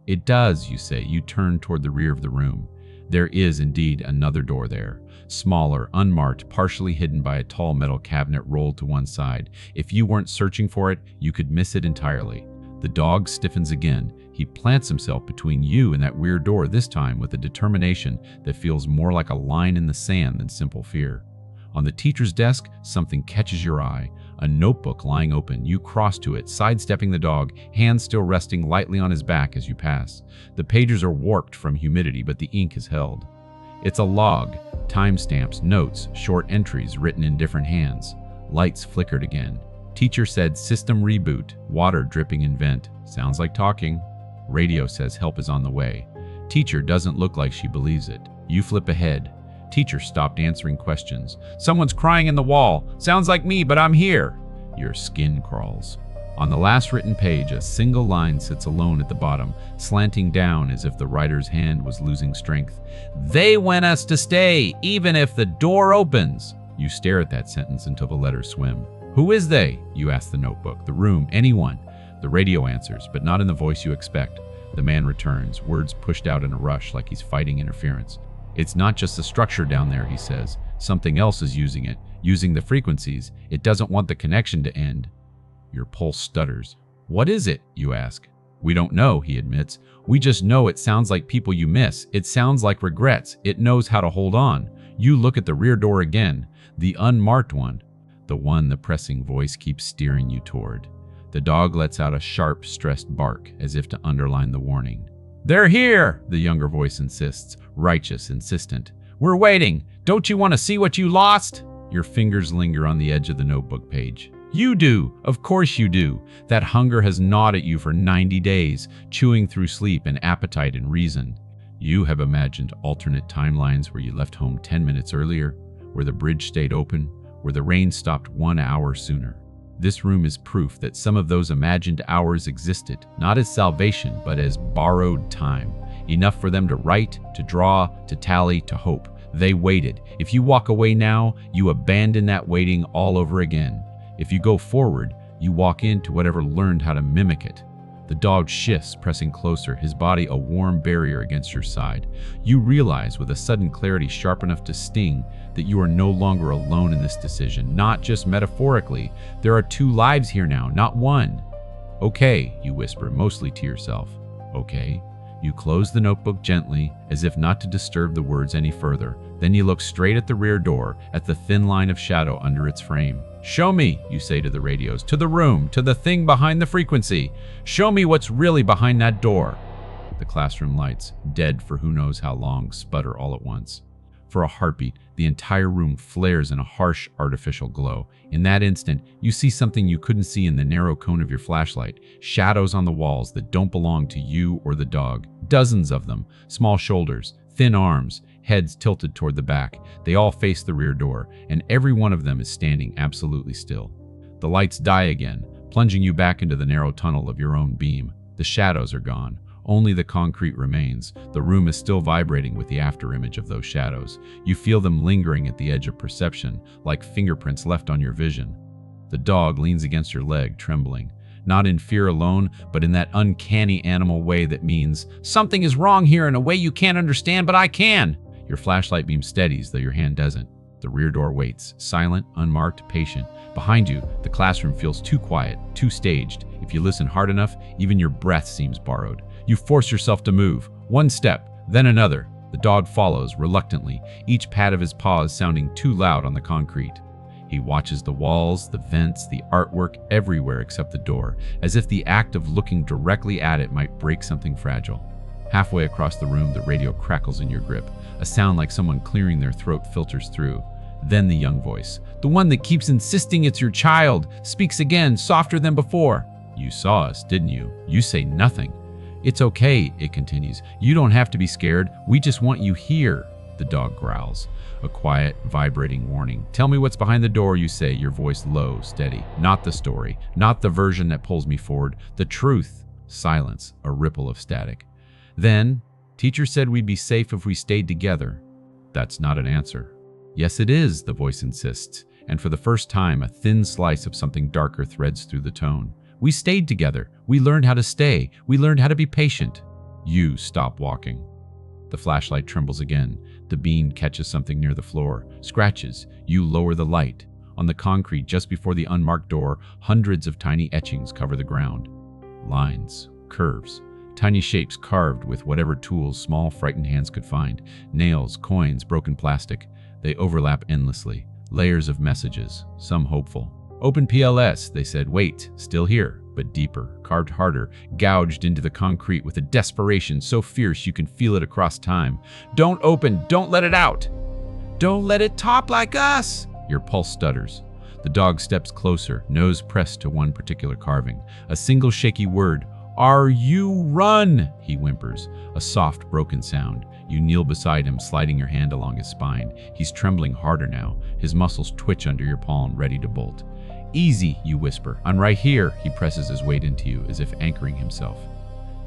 It does, you say. You turn toward the rear of the room. There is indeed another door there. Smaller, unmarked, partially hidden by a tall metal cabinet rolled to one side. If you weren't searching for it, you could miss it entirely. The dog stiffens again. He plants himself between you and that weird door, this time with a determination that feels more like a line in the sand than simple fear. On the teacher's desk, something catches your eye. A notebook lying open. You cross to it, sidestepping the dog, hands still resting lightly on his back as you pass. The pages are warped from humidity, but the ink is held. It's a log, timestamps, notes, short entries written in different hands. Lights flickered again. Teacher said system reboot, water dripping in vent. Sounds like talking. Radio says help is on the way. Teacher doesn't look like she believes it. You flip ahead. Teacher stopped answering questions. Someone's crying in the wall. Sounds like me, but I'm here. Your skin crawls. On the last written page, a single line sits alone at the bottom, slanting down as if the writer's hand was losing strength. They want us to stay, even if the door opens. You stare at that sentence until the letters swim. Who is they? You ask the notebook, the room, anyone. The radio answers, but not in the voice you expect. The man returns, words pushed out in a rush like he's fighting interference. It's not just the structure down there, he says. Something else is using it, using the frequencies. It doesn't want the connection to end. Your pulse stutters. What is it? You ask. We don't know, he admits. We just know it sounds like people you miss. It sounds like regrets. It knows how to hold on. You look at the rear door again, the unmarked one, the one the pressing voice keeps steering you toward. The dog lets out a sharp, stressed bark, as if to underline the warning. They're here, the younger voice insists, righteous, insistent. We're waiting. Don't you want to see what you lost? Your fingers linger on the edge of the notebook page. You do. Of course you do. That hunger has gnawed at you for 90 days, chewing through sleep and appetite and reason. You have imagined alternate timelines where you left home 10 minutes earlier, where the bridge stayed open, where the rain stopped 1 hour sooner. This room is proof that some of those imagined hours existed, not as salvation, but as borrowed time. Enough for them to write, to draw, to tally, to hope. They waited. If you walk away now, you abandon that waiting all over again. If you go forward, you walk into whatever learned how to mimic it. The dog shifts, pressing closer, his body a warm barrier against your side. You realize with a sudden clarity sharp enough to sting that you are no longer alone in this decision, not just metaphorically. There are 2 lives here now, not one. Okay, you whisper, mostly to yourself. Okay. You close the notebook gently, as if not to disturb the words any further. Then you look straight at the rear door, at the thin line of shadow under its frame. Show me, you say to the radios, to the room, to the thing behind the frequency. Show me what's really behind that door. The classroom lights, dead for who knows how long, sputter all at once. For a heartbeat, the entire room flares in a harsh, artificial glow. In that instant, you see something you couldn't see in the narrow cone of your flashlight. Shadows on the walls that don't belong to you or the dog. Dozens of them, small shoulders, thin arms, heads tilted toward the back. They all face the rear door, and every one of them is standing absolutely still. The lights die again, plunging you back into the narrow tunnel of your own beam. The shadows are gone. Only the concrete remains. The room is still vibrating with the afterimage of those shadows. You feel them lingering at the edge of perception, like fingerprints left on your vision. The dog leans against your leg, trembling. Not in fear alone, but in that uncanny animal way that means, something is wrong here in a way you can't understand, but I can. Your flashlight beam steadies, though your hand doesn't. The rear door waits, silent, unmarked, patient. Behind you, the classroom feels too quiet, too staged. If you listen hard enough, even your breath seems borrowed. You force yourself to move. One step, then another. The dog follows, reluctantly, each pat of his paws sounding too loud on the concrete. He watches the walls, the vents, the artwork everywhere except the door, as if the act of looking directly at it might break something fragile. Halfway across the room, the radio crackles in your grip. A sound like someone clearing their throat filters through. Then the young voice, the one that keeps insisting it's your child, speaks again, softer than before. You saw us, didn't you? You say nothing. It's okay, it continues. You don't have to be scared. We just want you here, the dog growls. A quiet, vibrating warning. Tell me what's behind the door, you say, your voice low, steady. Not the story, not the version that pulls me forward. The truth. Silence, a ripple of static. Then, teacher said we'd be safe if we stayed together. That's not an answer. Yes, it is, the voice insists. And for the first time, a thin slice of something darker threads through the tone. We stayed together. We learned how to stay. We learned how to be patient. You stop walking. The flashlight trembles again. The beam catches something near the floor, scratches. You lower the light. On the concrete just before the unmarked door, hundreds of tiny etchings cover the ground. Lines, curves, tiny shapes carved with whatever tools small, frightened hands could find. Nails, coins, broken plastic. They overlap endlessly. Layers of messages, some hopeful. Open PLS, they said. Wait, still here, but deeper, carved harder, gouged into the concrete with a desperation so fierce you can feel it across time. Don't open, don't let it out. Don't let it top like us. Your pulse stutters. The dog steps closer, nose pressed to one particular carving. A single shaky word. Are you run? He whimpers, a soft, broken sound. You kneel beside him, sliding your hand along his spine. He's trembling harder now. His muscles twitch under your palm, ready to bolt. Easy, you whisper. I'm right here. He presses his weight into you, as if anchoring himself.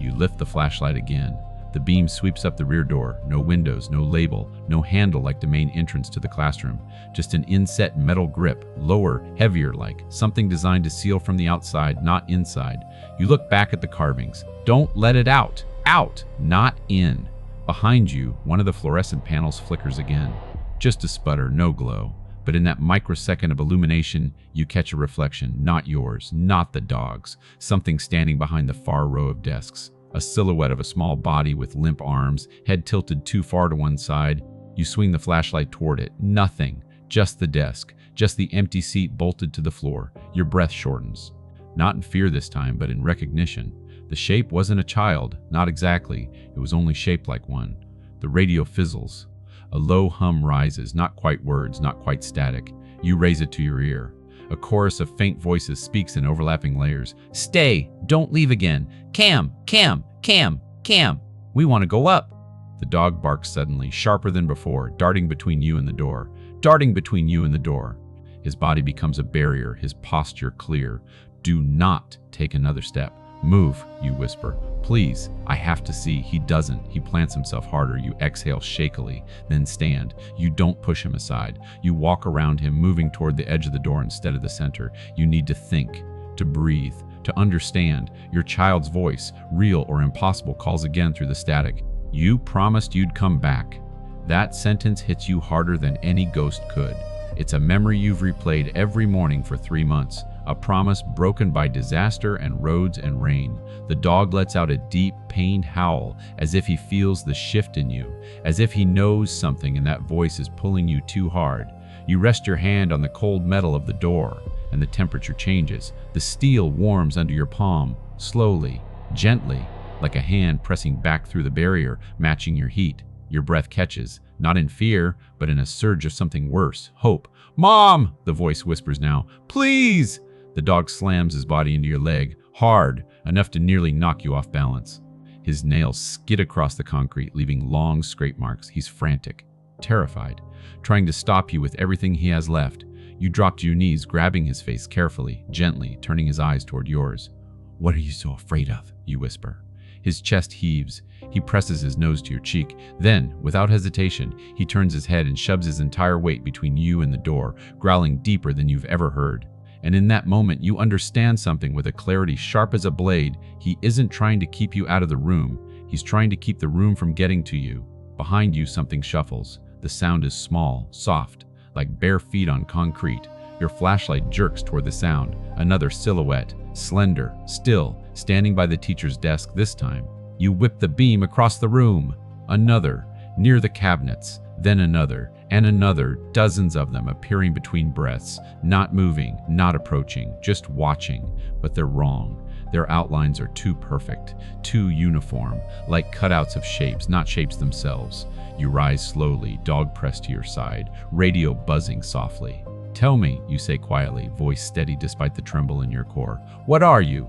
You lift the flashlight again. The beam sweeps up the rear door. No windows, no label, no handle like the main entrance to the classroom. Just an inset metal grip, lower, heavier like, something designed to seal from the outside, not inside. You look back at the carvings. Don't let it out. Out, not in. Behind you, one of the fluorescent panels flickers again. Just a sputter, no glow. But in that microsecond of illumination, you catch a reflection, not yours, not the dog's. Something standing behind the far row of desks. A silhouette of a small body with limp arms, head tilted too far to one side. You swing the flashlight toward it. Nothing. Just the desk. Just the empty seat bolted to the floor. Your breath shortens. Not in fear this time, but in recognition. The shape wasn't a child. Not exactly. It was only shaped like one. The radio fizzles. A low hum rises, not quite words, not quite static. You raise it to your ear. A chorus of faint voices speaks in overlapping layers. Stay! Don't leave again! Cam! Cam! Cam! Cam! We want to go up! The dog barks suddenly, sharper than before, darting between you and the door. Darting between you and the door. His body becomes a barrier, his posture clear. Do not take another step. Move, you whisper. Please, I have to see. He doesn't. He plants himself harder. You exhale shakily, then stand. You don't push him aside. You walk around him, moving toward the edge of the door instead of the center. You need to think, to breathe, to understand. Your child's voice, real or impossible, calls again through the static. You promised you'd come back. That sentence hits you harder than any ghost could. It's a memory you've replayed every morning for 3 months. A promise broken by disaster and roads and rain. The dog lets out a deep, pained howl, as if he feels the shift in you, as if he knows something and that voice is pulling you too hard. You rest your hand on the cold metal of the door, and the temperature changes. The steel warms under your palm, slowly, gently, like a hand pressing back through the barrier, matching your heat. Your breath catches, not in fear, but in a surge of something worse, hope. "Mom!" the voice whispers now. "Please!" The dog slams his body into your leg, hard, enough to nearly knock you off balance. His nails skid across the concrete, leaving long scrape marks. He's frantic, terrified, trying to stop you with everything he has left. You drop to your knees, grabbing his face carefully, gently, turning his eyes toward yours. "What are you so afraid of?" you whisper. His chest heaves. He presses his nose to your cheek. Then, without hesitation, he turns his head and shoves his entire weight between you and the door, growling deeper than you've ever heard. And in that moment, you understand something with a clarity sharp as a blade. He isn't trying to keep you out of the room. He's trying to keep the room from getting to you. Behind you, something shuffles. The sound is small, soft, like bare feet on concrete. Your flashlight jerks toward the sound. Another silhouette, slender, still, standing by the teacher's desk this time. You whip the beam across the room. Another, near the cabinets, then another, and another, dozens of them appearing between breaths, not moving, not approaching, just watching. But they're wrong. Their outlines are too perfect, too uniform, like cutouts of shapes, not shapes themselves. You rise slowly, dog pressed to your side, radio buzzing softly. "Tell me," you say quietly, voice steady despite the tremble in your core. "What are you?"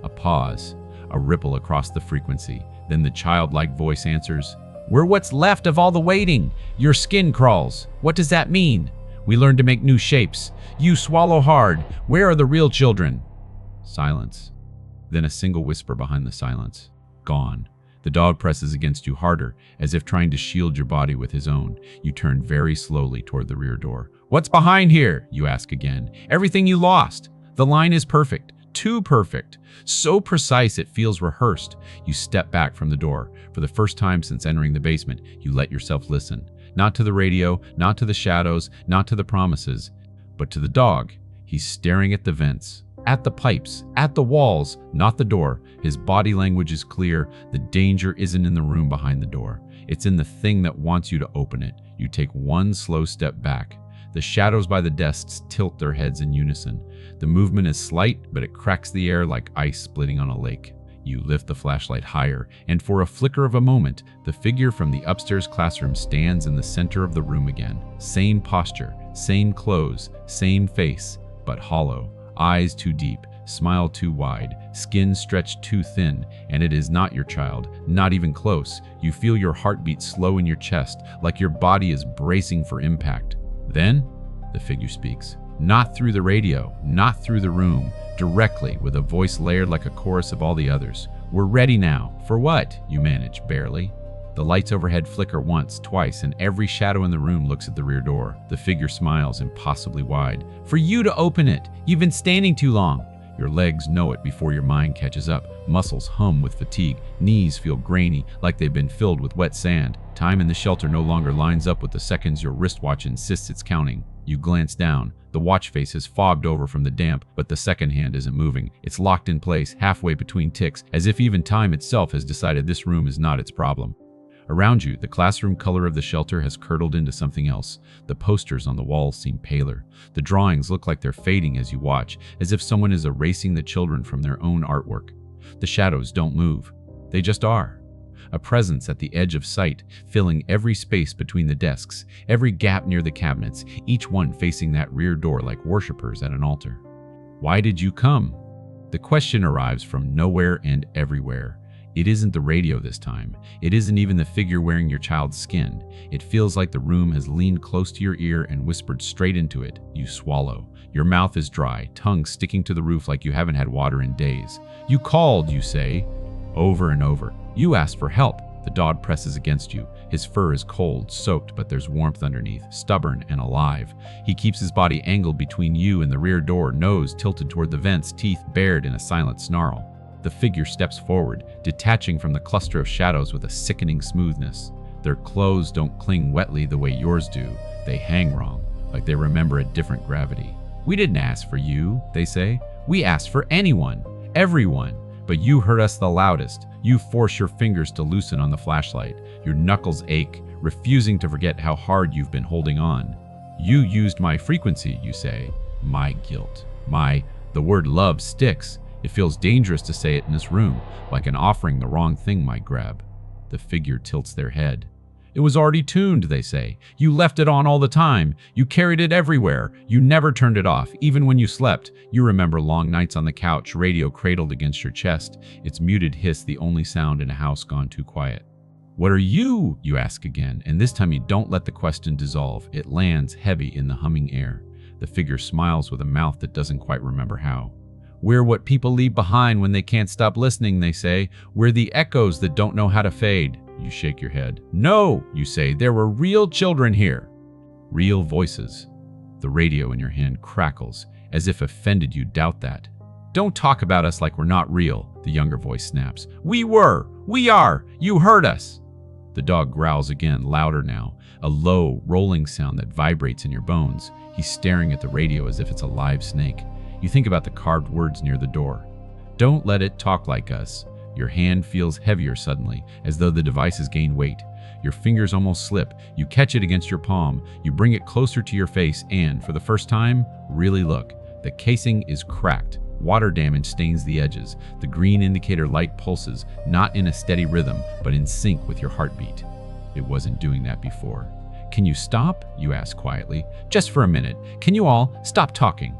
A pause, a ripple across the frequency. Then the childlike voice answers, "We're what's left of all the waiting. Your skin crawls. What does that mean? We learn to make new shapes. You swallow hard. Where are the real children?" Silence. Then a single whisper behind the silence. "Gone." The dog presses against you harder, as if trying to shield your body with his own. You turn very slowly toward the rear door. "What's behind here?" you ask again. "Everything you lost." The line is perfect. Too perfect. So precise it feels rehearsed. You step back from the door. For the first time since entering the basement, you let yourself listen. Not to the radio, not to the shadows, not to the promises, but to the dog. He's staring at the vents, at the pipes, at the walls, not the door. His body language is clear. The danger isn't in the room behind the door. It's in the thing that wants you to open it. You take one slow step back. The shadows by the desks tilt their heads in unison. The movement is slight, but it cracks the air like ice splitting on a lake. You lift the flashlight higher, and for a flicker of a moment, the figure from the upstairs classroom stands in the center of the room again. Same posture, same clothes, same face, but hollow. Eyes too deep, smile too wide, skin stretched too thin, and it is not your child, not even close. You feel your heartbeat slow in your chest, like your body is bracing for impact. Then, the figure speaks. Not through the radio, not through the room, directly, with a voice layered like a chorus of all the others. "We're ready now." "For what?" you manage, barely. The lights overhead flicker once, twice, and every shadow in the room looks at the rear door. The figure smiles impossibly wide. "For you to open it. You've been standing too long." Your legs know it before your mind catches up. Muscles hum with fatigue. Knees feel grainy, like they've been filled with wet sand. Time in the shelter no longer lines up with the seconds your wristwatch insists it's counting. You glance down. The watch face is fogged over from the damp, but the second hand isn't moving. It's locked in place, halfway between ticks, as if even time itself has decided this room is not its problem. Around you, the classroom color of the shelter has curdled into something else. The posters on the walls seem paler. The drawings look like they're fading as you watch, as if someone is erasing the children from their own artwork. The shadows don't move. They just are. A presence at the edge of sight, filling every space between the desks, every gap near the cabinets, each one facing that rear door like worshippers at an altar. Why did you come? The question arrives from nowhere and everywhere. It isn't the radio this time. It isn't even the figure wearing your child's skin. It feels like the room has leaned close to your ear and whispered straight into it. You swallow. Your mouth is dry, tongue sticking to the roof like you haven't had water in days. You called, you say, over and over. You asked for help. The dog presses against you. His fur is cold, soaked, but there's warmth underneath, stubborn and alive. He keeps his body angled between you and the rear door, nose tilted toward the vents, teeth bared in a silent snarl. The figure steps forward, detaching from the cluster of shadows with a sickening smoothness. Their clothes don't cling wetly the way yours do. They hang wrong, like they remember a different gravity. We didn't ask for you, they say. We asked for anyone, everyone. But you hurt us the loudest. You force your fingers to loosen on the flashlight. Your knuckles ache, refusing to forget how hard you've been holding on. You used my frequency, you say. My guilt. The word love sticks. It feels dangerous to say it in this room, like an offering the wrong thing might grab. The figure tilts their head. It was already tuned, they say. You left it on all the time. You carried it everywhere. You never turned it off, even when you slept. You remember long nights on the couch, radio cradled against your chest, its muted hiss the only sound in a house gone too quiet. What are you? You ask again, and this time you don't let the question dissolve. It lands heavy in the humming air. The figure smiles with a mouth that doesn't quite remember how. We're what people leave behind when they can't stop listening, they say. We're the echoes that don't know how to fade. You shake your head. No, you say, there were real children here. Real voices. The radio in your hand crackles, as if offended you doubt that. Don't talk about us like we're not real, the younger voice snaps. We were. We are. You heard us. The dog growls again, louder now, a low, rolling sound that vibrates in your bones. He's staring at the radio as if it's a live snake. You think about the carved words near the door. Don't let it talk like us. Your hand feels heavier suddenly, as though the device has gained weight. Your fingers almost slip. You catch it against your palm. You bring it closer to your face and, for the first time, really look. The casing is cracked. Water damage stains the edges. The green indicator light pulses, not in a steady rhythm, but in sync with your heartbeat. It wasn't doing that before. Can you stop? You ask quietly. Just for a minute. Can you all stop talking?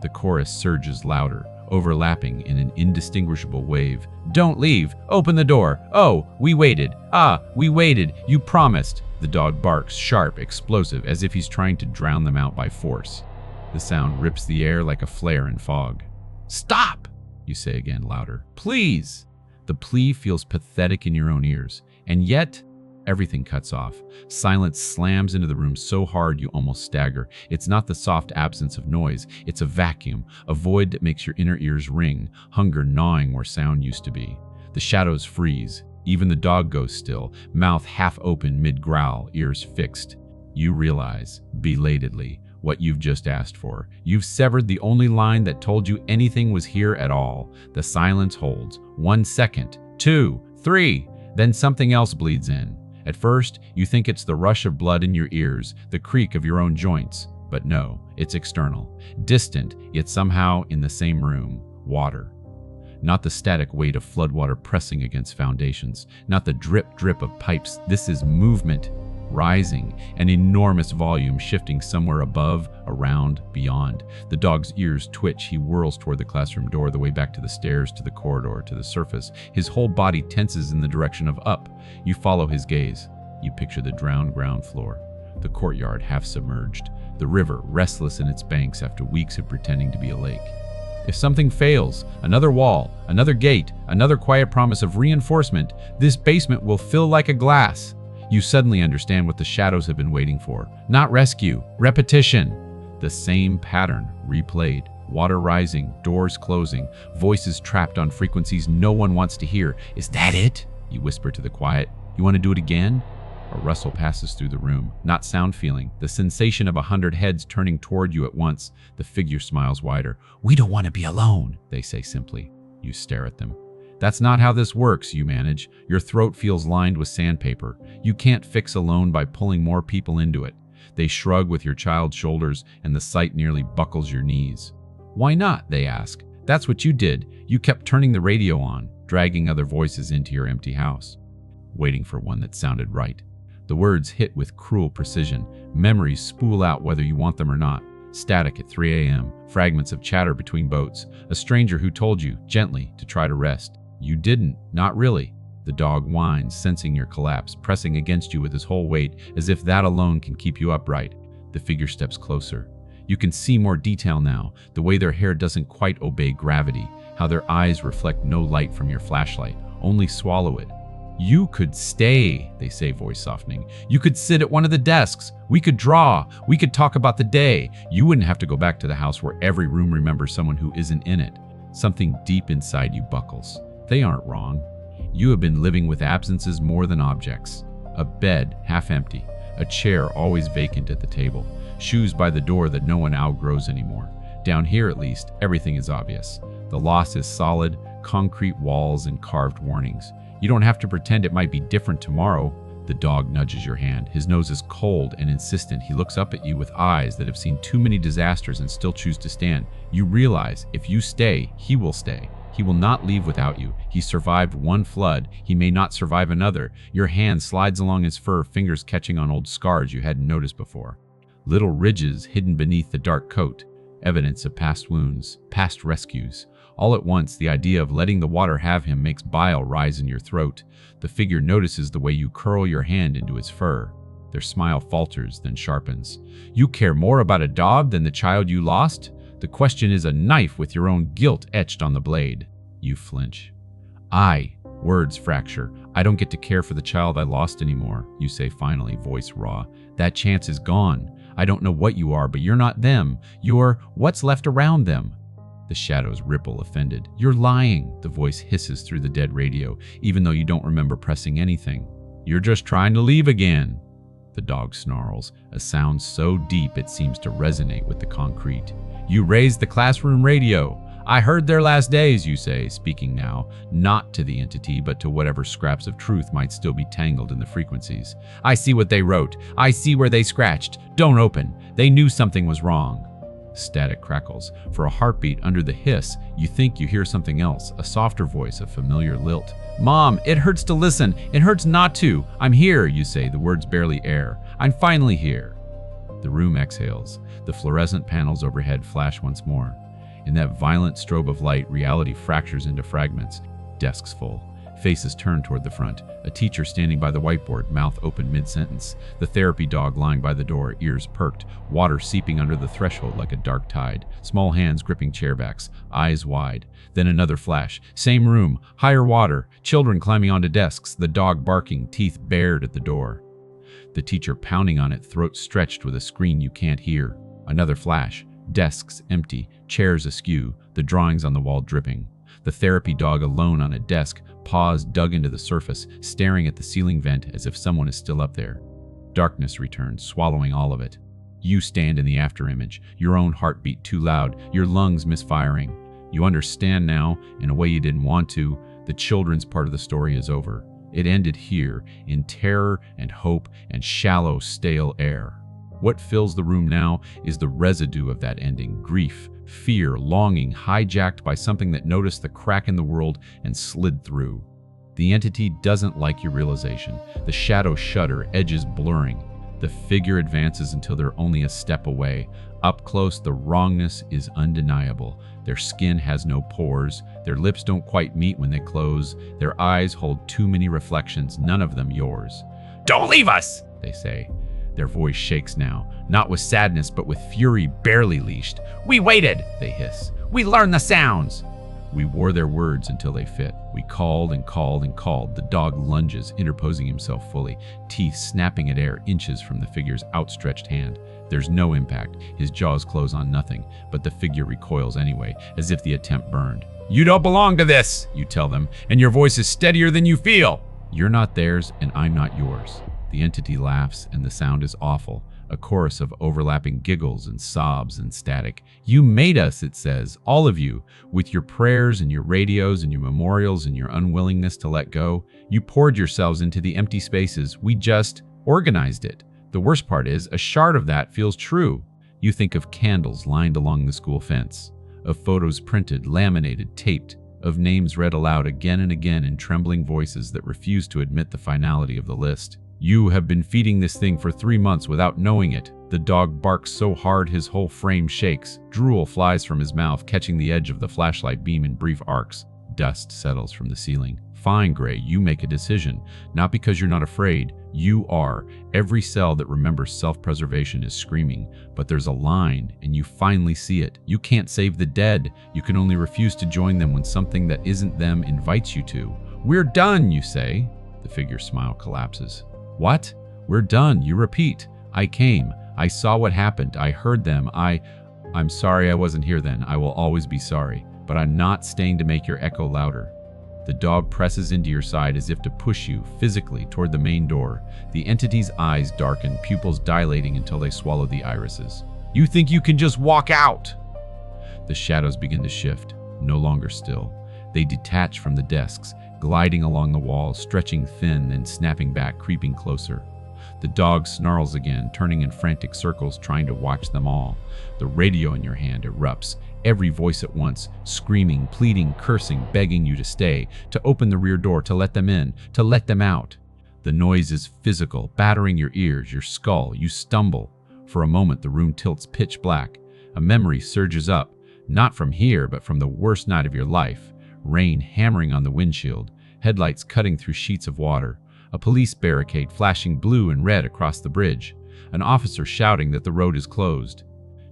The chorus surges louder, overlapping in an indistinguishable wave. Don't leave. Open the door. Oh, we waited. We waited. You promised. The dog barks, sharp, explosive, as if he's trying to drown them out by force. The sound rips the air like a flare in fog. Stop, you say again, louder. Please. The plea feels pathetic in your own ears, and yet everything cuts off. Silence slams into the room so hard you almost stagger. It's not the soft absence of noise. It's a vacuum, a void that makes your inner ears ring, hunger gnawing where sound used to be. The shadows freeze. Even the dog goes still, mouth half open mid-growl, ears fixed. You realize, belatedly, what you've just asked for. You've severed the only line that told you anything was here at all. The silence holds. 1 second, 2, 3, then something else bleeds in. At first, you think it's the rush of blood in your ears, the creak of your own joints. But no, it's external. Distant, yet somehow in the same room. Water. Not the static weight of floodwater pressing against foundations. Not the drip-drip of pipes. This is movement. Rising, an enormous volume shifting somewhere above, around, beyond. The dog's ears twitch. He whirls toward the classroom door, the way back to the stairs, to the corridor, to the surface. His whole body tenses in the direction of up. You follow his gaze. You picture the drowned ground floor. The courtyard half submerged. The river restless in its banks after weeks of pretending to be a lake. If something fails, another wall, another gate, another quiet promise of reinforcement, this basement will fill like a glass. You suddenly understand what the shadows have been waiting for. Not rescue, repetition. The same pattern, replayed. Water rising, doors closing, voices trapped on frequencies no one wants to hear. Is that it? You whisper to the quiet. You want to do it again? A rustle passes through the room, not sound feeling, the sensation of 100 heads turning toward you at once. The figure smiles wider. We don't want to be alone, they say simply. You stare at them. That's not how this works, you manage. Your throat feels lined with sandpaper. You can't fix alone by pulling more people into it. They shrug with your child's shoulders, and the sight nearly buckles your knees. Why not, they ask. That's what you did. You kept turning the radio on, dragging other voices into your empty house, waiting for one that sounded right. The words hit with cruel precision. Memories spool out whether you want them or not. Static at 3 a.m., fragments of chatter between boats, a stranger who told you, gently, to try to rest. You didn't, not really. The dog whines, sensing your collapse, pressing against you with his whole weight, as if that alone can keep you upright. The figure steps closer. You can see more detail now, the way their hair doesn't quite obey gravity, how their eyes reflect no light from your flashlight, only swallow it. "You could stay," they say, voice softening. "You could sit at one of the desks. We could draw. We could talk about the day. You wouldn't have to go back to the house where every room remembers someone who isn't in it." Something deep inside you buckles. They aren't wrong. You have been living with absences more than objects. A bed, half empty. A chair always vacant at the table. Shoes by the door that no one outgrows anymore. Down here, at least, everything is obvious. The loss is solid, concrete walls and carved warnings. You don't have to pretend it might be different tomorrow. The dog nudges your hand. His nose is cold and insistent. He looks up at you with eyes that have seen too many disasters and still choose to stand. You realize if you stay, he will stay. He will not leave without you. He survived one flood. He may not survive another. Your hand slides along his fur, fingers catching on old scars you hadn't noticed before. Little ridges hidden beneath the dark coat. Evidence of past wounds, past rescues. All at once, the idea of letting the water have him makes bile rise in your throat. The figure notices the way you curl your hand into his fur. Their smile falters, then sharpens. "You care more about a dog than the child you lost? The question is a knife with your own guilt etched on the blade." You flinch. Words fracture. "I don't get to care for the child I lost anymore," you say finally, voice raw. "That chance is gone. I don't know what you are, but you're not them. You're what's left around them." The shadows ripple, offended. "You're lying," the voice hisses through the dead radio, even though you don't remember pressing anything. "You're just trying to leave again." The dog snarls, a sound so deep it seems to resonate with the concrete. "You raised the classroom radio. I heard their last days," you say, speaking now, not to the entity, but to whatever scraps of truth might still be tangled in the frequencies. "I see what they wrote. I see where they scratched. Don't open. They knew something was wrong." Static crackles. For a heartbeat under the hiss, you think you hear something else, a softer voice, a familiar lilt. "Mom, it hurts to listen. It hurts not to. I'm here," you say, the words barely air. "I'm finally here." The room exhales. The fluorescent panels overhead flash once more. In that violent strobe of light, reality fractures into fragments. Desks full. Faces turned toward the front. A teacher standing by the whiteboard, mouth open mid-sentence. The therapy dog lying by the door, ears perked. Water seeping under the threshold like a dark tide. Small hands gripping chairbacks, eyes wide. Then another flash. Same room, higher water. Children climbing onto desks, the dog barking, teeth bared at the door. The teacher pounding on it, throat stretched with a scream you can't hear. Another flash. Desks empty, chairs askew, the drawings on the wall dripping. The therapy dog alone on a desk, paws dug into the surface, staring at the ceiling vent as if someone is still up there. Darkness returns, swallowing all of it. You stand in the afterimage, your own heartbeat too loud, your lungs misfiring. You understand now, in a way you didn't want to, the children's part of the story is over. It ended here, in terror and hope and shallow, stale air. What fills the room now is the residue of that ending, grief, fear, longing, hijacked by something that noticed the crack in the world and slid through. The entity doesn't like your realization. The shadows shudder, edges blurring. The figure advances until they're only a step away. Up close, the wrongness is undeniable. Their skin has no pores. Their lips don't quite meet when they close. Their eyes hold too many reflections, none of them yours. "Don't leave us," they say. Their voice shakes now, not with sadness, but with fury barely leashed. "We waited," they hiss. "We learned the sounds." We wore their words until they fit. We called and called and called. The dog lunges, interposing himself fully, teeth snapping at air inches from the figure's outstretched hand. There's no impact. His jaws close on nothing, but the figure recoils anyway, as if the attempt burned. "You don't belong to this," you tell them, "and your voice is steadier than you feel." You're not theirs, and I'm not yours. The entity laughs, and the sound is awful, a chorus of overlapping giggles and sobs and static. "You made us," it says, "all of you, with your prayers and your radios and your memorials and your unwillingness to let go. You poured yourselves into the empty spaces. We just organized it. The worst part is, a shard of that feels true." You think of candles lined along the school fence, of photos printed, laminated, taped, of names read aloud again and again in trembling voices that refuse to admit the finality of the list. "You have been feeding this thing for 3 months without knowing it." The dog barks so hard his whole frame shakes. Drool flies from his mouth, catching the edge of the flashlight beam in brief arcs. Dust settles from the ceiling. Fine, Gray, you make a decision. Not because you're not afraid. You are. Every cell that remembers self-preservation is screaming. But there's a line, and you finally see it. You can't save the dead. You can only refuse to join them when something that isn't them invites you to. We're done, you say. The figure's smile collapses. What? We're done, you repeat. I came. I saw what happened. I heard them. I'm sorry I wasn't here then. I will always be sorry. But I'm not staying to make your echo louder. The dog presses into your side as if to push you, physically, toward the main door. The entity's eyes darken, pupils dilating until they swallow the irises. You think you can just walk out? The shadows begin to shift, no longer still. They detach from the desks, gliding along the walls, stretching thin, then snapping back, creeping closer. The dog snarls again, turning in frantic circles, trying to watch them all. The radio in your hand erupts, every voice at once, screaming, pleading, cursing, begging you to stay, to open the rear door, to let them in, to let them out. The noise is physical, battering your ears, your skull. You stumble. For a moment, the room tilts pitch black. A memory surges up, not from here, but from the worst night of your life. Rain hammering on the windshield, headlights cutting through sheets of water, a police barricade flashing blue and red across the bridge, an officer shouting that the road is closed.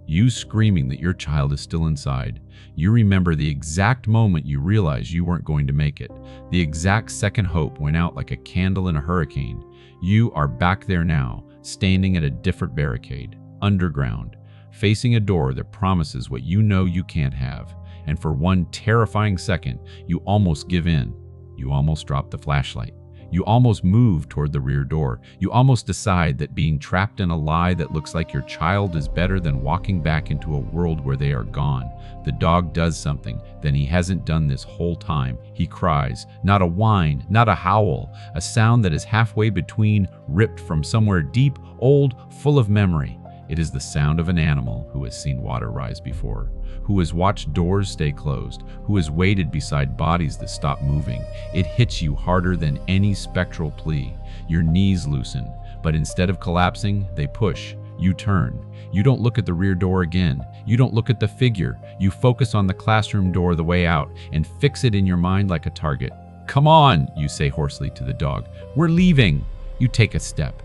You screaming that your child is still inside. You remember the exact moment you realized you weren't going to make it. The exact second hope went out like a candle in a hurricane. You are back there now, standing at a different barricade, underground, facing a door that promises what you know you can't have. And for one terrifying second, you almost give in. You almost drop the flashlight. You almost move toward the rear door. You almost decide that being trapped in a lie that looks like your child is better than walking back into a world where they are gone. The dog does something that he hasn't done this whole time. He cries, not a whine, not a howl, a sound that is halfway between, ripped from somewhere deep, old, full of memory. It is the sound of an animal who has seen water rise before, who has watched doors stay closed, who has waited beside bodies that stop moving. It hits you harder than any spectral plea. Your knees loosen, but instead of collapsing, they push. You turn. You don't look at the rear door again. You don't look at the figure. You focus on the classroom door, the way out, and fix it in your mind like a target. Come on, you say hoarsely to the dog. We're leaving. You take a step.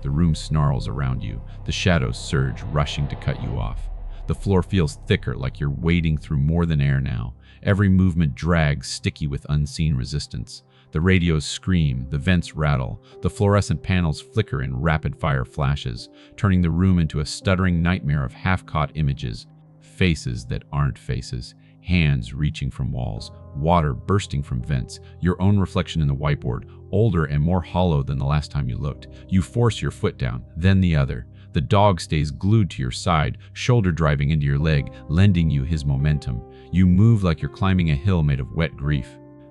The room snarls around you. The shadows surge, rushing to cut you off. The floor feels thicker, like you're wading through more than air now. Every movement drags, sticky with unseen resistance. The radios scream, the vents rattle, the fluorescent panels flicker in rapid-fire flashes, turning the room into a stuttering nightmare of half-caught images. Faces that aren't faces, hands reaching from walls, water bursting from vents, your own reflection in the whiteboard, older and more hollow than the last time you looked. You force your foot down, then the other. The dog stays glued to your side, shoulder driving into your leg, lending you his momentum. You move like you're climbing a hill made of wet grief.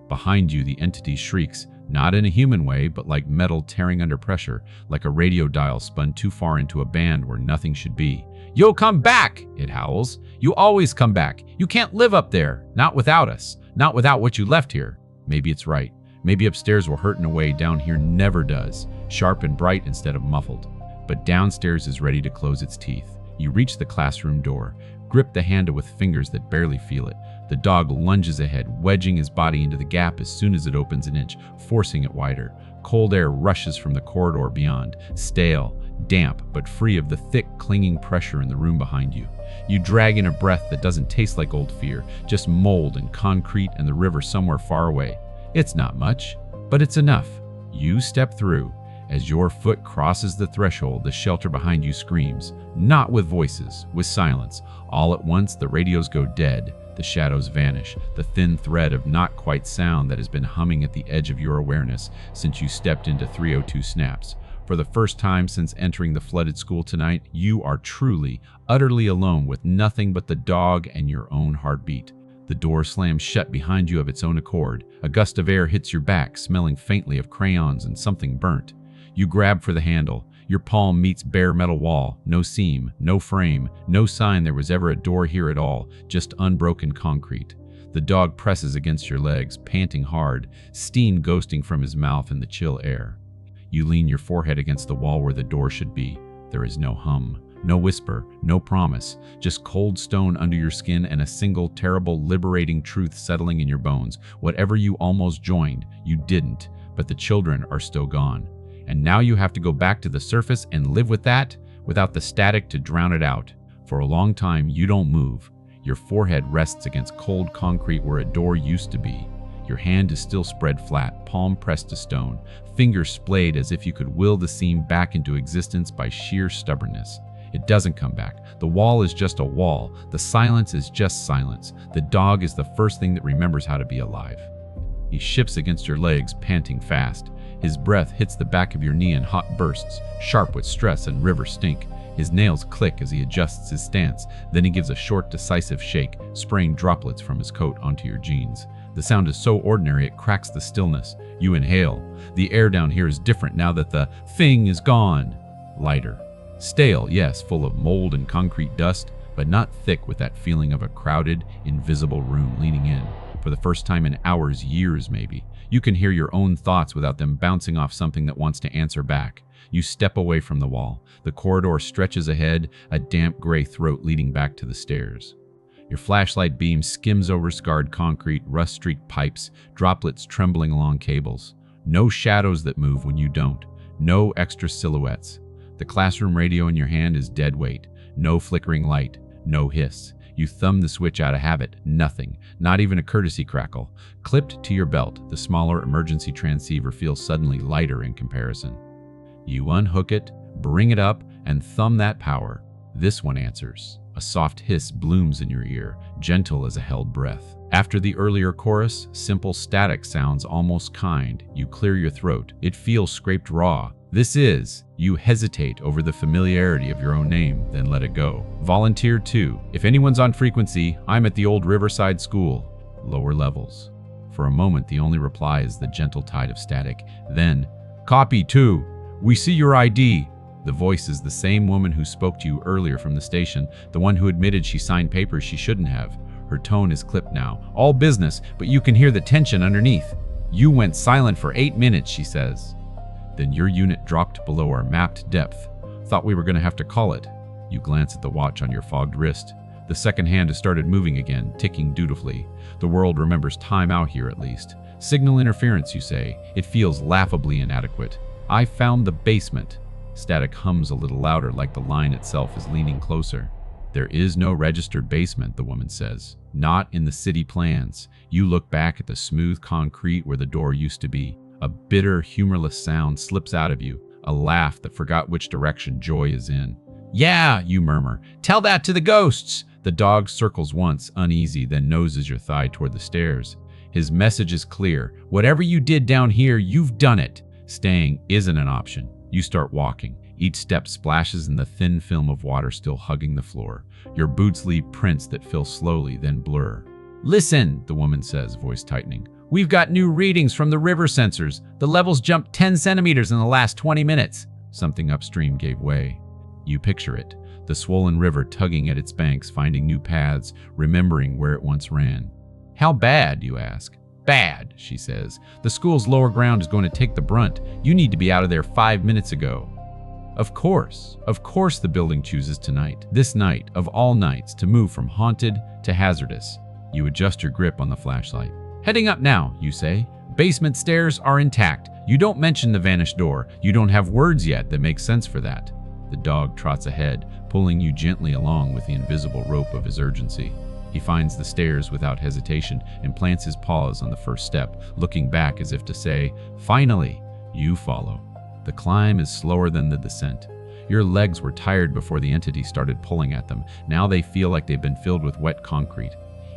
Behind you, the entity shrieks, not in a human way, but like metal tearing under pressure, like a radio dial spun too far into a band where nothing should be. You'll come back, it howls. You always come back. You can't live up there, not without us, not without what you left here. Maybe it's right. Maybe upstairs will hurt in a way down here never does, sharp and bright instead of muffled. But downstairs is ready to close its teeth. You reach the classroom door, grip the handle with fingers that barely feel it. The dog lunges ahead, wedging his body into the gap as soon as it opens an inch, forcing it wider. Cold air rushes from the corridor beyond, stale, damp, but free of the thick, clinging pressure in the room behind you. You drag in a breath that doesn't taste like old fear, just mold and concrete and the river somewhere far away. It's not much, but it's enough. You step through. As your foot crosses the threshold, the shelter behind you screams, not with voices, with silence. All at once, the radios go dead. The shadows vanish, the thin thread of not quite sound that has been humming at the edge of your awareness since you stepped into 302 snaps. For the first time since entering the flooded school tonight, you are truly, utterly alone with nothing but the dog and your own heartbeat. The door slams shut behind you of its own accord. A gust of air hits your back, smelling faintly of crayons and something burnt. You grab for the handle. Your palm meets bare metal wall. No seam, no frame, no sign there was ever a door here at all, just unbroken concrete. The dog presses against your legs, panting hard, steam ghosting from his mouth in the chill air. You lean your forehead against the wall where the door should be. There is no hum, No whisper, no promise, just cold stone under your skin and a single terrible liberating truth settling in your bones. Whatever you almost joined, you didn't, but the children are still gone. And now you have to go back to the surface and live with that, without the static to drown it out. For a long time, you don't move. Your forehead rests against cold concrete where a door used to be. Your hand is still spread flat, palm pressed to stone, fingers splayed as if you could will the seam back into existence by sheer stubbornness. It doesn't come back. The wall is just a wall. The silence is just silence. The dog is the first thing that remembers how to be alive. He shifts against your legs, panting fast. His breath hits the back of your knee in hot bursts, sharp with stress and river stink. His nails click as he adjusts his stance. Then he gives a short, decisive shake, spraying droplets from his coat onto your jeans. The sound is so ordinary it cracks the stillness. You inhale. The air down here is different now that the thing is gone. Lighter. Stale, yes, full of mold and concrete dust, but not thick with that feeling of a crowded, invisible room leaning in. For the first time in hours, years maybe, you can hear your own thoughts without them bouncing off something that wants to answer back. You step away from the wall. The corridor stretches ahead, a damp gray throat leading back to the stairs. Your flashlight beam skims over scarred concrete, rust-streaked pipes, droplets trembling along cables. No shadows that move when you don't. No extra silhouettes. The classroom radio in your hand is dead weight. No flickering light. No hiss. You thumb the switch out of habit. Nothing. Not even a courtesy crackle. Clipped to your belt, the smaller emergency transceiver feels suddenly lighter in comparison. You unhook it, bring it up, and thumb that power. This one answers. A soft hiss blooms in your ear, gentle as a held breath. After the earlier chorus, simple static sounds almost kind. You clear your throat. It feels scraped raw. This is. You hesitate over the familiarity of your own name, then let it go. Volunteer 2. If anyone's on frequency, I'm at the Old Riverside School. Lower levels. For a moment, the only reply is the gentle tide of static. Then, copy 2. We see your ID. The voice is the same woman who spoke to you earlier from the station, the one who admitted she signed papers she shouldn't have. Her tone is clipped now. All business, but you can hear the tension underneath. You went silent for 8 minutes, she says. Then your unit dropped below our mapped depth. Thought we were going to have to call it. You glance at the watch on your fogged wrist. The second hand has started moving again, ticking dutifully. The world remembers time out here at least. Signal interference, you say. It feels laughably inadequate. I found the basement. Static hums a little louder, like the line itself is leaning closer. There is no registered basement, the woman says. Not in the city plans. You look back at the smooth concrete where the door used to be. A bitter, humorless sound slips out of you, a laugh that forgot which direction joy is in. Yeah, you murmur. Tell that to the ghosts! The dog circles once, uneasy, then noses your thigh toward the stairs. His message is clear. Whatever you did down here, you've done it. Staying isn't an option. You start walking. Each step splashes in the thin film of water still hugging the floor. Your boots leave prints that fill slowly, then blur. Listen, the woman says, voice tightening. We've got new readings from the river sensors. The levels jumped 10 centimeters in the last 20 minutes. Something upstream gave way. You picture it. The swollen river tugging at its banks, finding new paths, remembering where it once ran. How bad, you ask? Bad, she says. The school's lower ground is going to take the brunt. You need to be out of there 5 minutes ago. Of course the building chooses tonight, this night of all nights, to move from haunted to hazardous. You adjust your grip on the flashlight. Heading up now, you say. Basement stairs are intact. You don't mention the vanished door. You don't have words yet that make sense for that. The dog trots ahead, pulling you gently along with the invisible rope of his urgency. He finds the stairs without hesitation and plants his paws on the first step, looking back as if to say, finally, you follow. The climb is slower than the descent. Your legs were tired before the entity started pulling at them. Now they feel like they've been filled with wet concrete.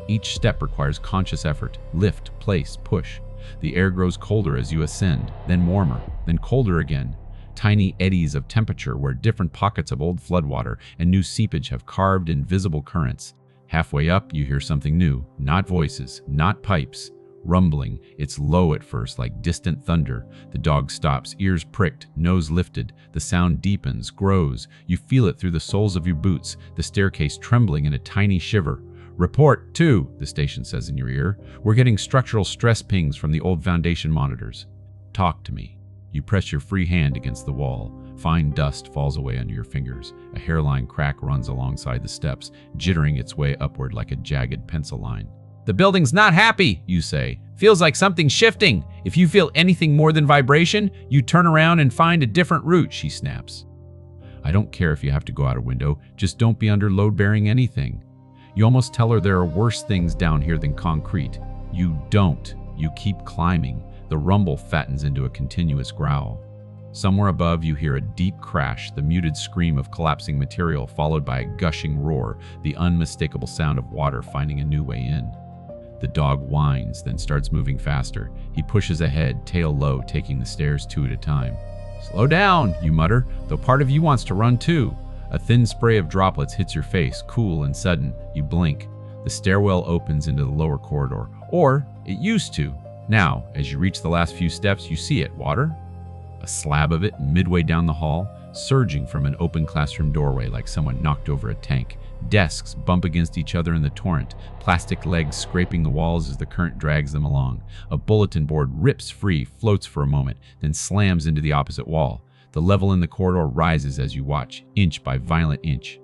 Each step requires conscious effort. Lift, place, push. The air grows colder as you ascend, then warmer, then colder again. Tiny eddies of temperature where different pockets of old floodwater and new seepage have carved invisible currents. Halfway up, you hear something new. Not voices, not pipes. Rumbling. It's low at first, like distant thunder. The dog stops, ears pricked, nose lifted. The sound deepens, grows. You feel it through the soles of your boots, the staircase trembling in a tiny shiver. Report 2, the station says in your ear. We're getting structural stress pings from the old foundation monitors. Talk to me. You press your free hand against the wall. Fine dust falls away under your fingers. A hairline crack runs alongside the steps, jittering its way upward like a jagged pencil line. "The building's not happy," you say. "Feels like something's shifting. If you feel anything more than vibration, you turn around and find a different route," she snaps. "I don't care if you have to go out a window, just don't be under load-bearing anything." You almost tell her there are worse things down here than concrete. You don't. You keep climbing. The rumble fattens into a continuous growl. Somewhere above, you hear a deep crash, the muted scream of collapsing material followed by a gushing roar, the unmistakable sound of water finding a new way in. The dog whines, then starts moving faster. He pushes ahead, tail low, taking the stairs 2 at a time. "Slow down," you mutter, though part of you wants to run too. A thin spray of droplets hits your face, cool and sudden. You blink. The stairwell opens into the lower corridor. Or it used to. Now, as you reach the last few steps, you see it. Water? A slab of it midway down the hall, surging from an open classroom doorway like someone knocked over a tank. Desks bump against each other in the torrent, plastic legs scraping the walls as the current drags them along. A bulletin board rips free, floats for a moment, then slams into the opposite wall. The level in the corridor rises as you watch, inch by violent inch.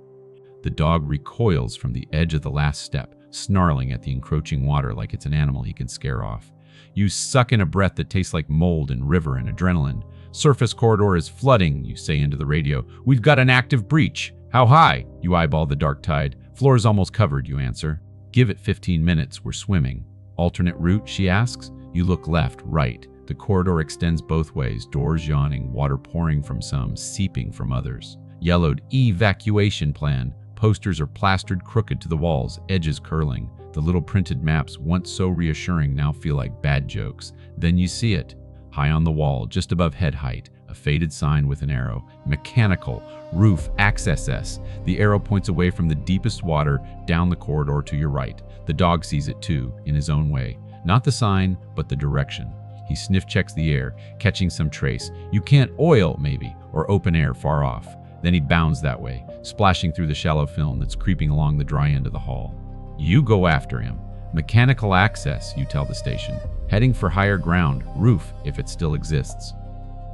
The dog recoils from the edge of the last step, snarling at the encroaching water like it's an animal he can scare off. You suck in a breath that tastes like mold and river and adrenaline. "Surface corridor is flooding," you say into the radio. "We've got an active breach." "How high?" You eyeball the dark tide. "Floor's almost covered," you answer. "Give it 15 minutes, we're swimming." "Alternate route?" she asks. You look left, right. The corridor extends both ways, doors yawning, water pouring from some, seeping from others. Yellowed evacuation plan. Posters are plastered crooked to the walls, edges curling. The little printed maps, once so reassuring, now feel like bad jokes. Then you see it. High on the wall, just above head height, a faded sign with an arrow. "Mechanical, roof, access S." The arrow points away from the deepest water, down the corridor to your right. The dog sees it too, in his own way. Not the sign, but the direction. He sniff checks the air, catching some trace. You can't oil, maybe, or open air far off. Then he bounds that way, splashing through the shallow film that's creeping along the dry end of the hall. You go after him. "Mechanical access," you tell the station. "Heading for higher ground, roof, if it still exists."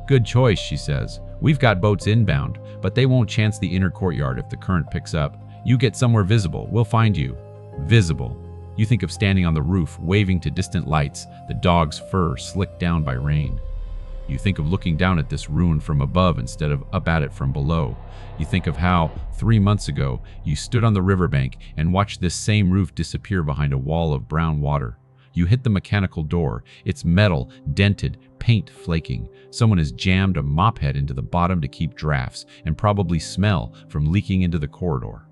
"Good choice," she says. "We've got boats inbound, but they won't chance the inner courtyard if the current picks up. You get somewhere visible, we'll find you." Visible. You think of standing on the roof, waving to distant lights, the dog's fur slicked down by rain. You think of looking down at this ruin from above instead of up at it from below. You think of how, 3 months ago, you stood on the riverbank and watched this same roof disappear behind a wall of brown water. You hit the mechanical door. It's metal, dented, paint flaking. Someone has jammed a mop head into the bottom to keep drafts and probably smell from leaking into the corridor.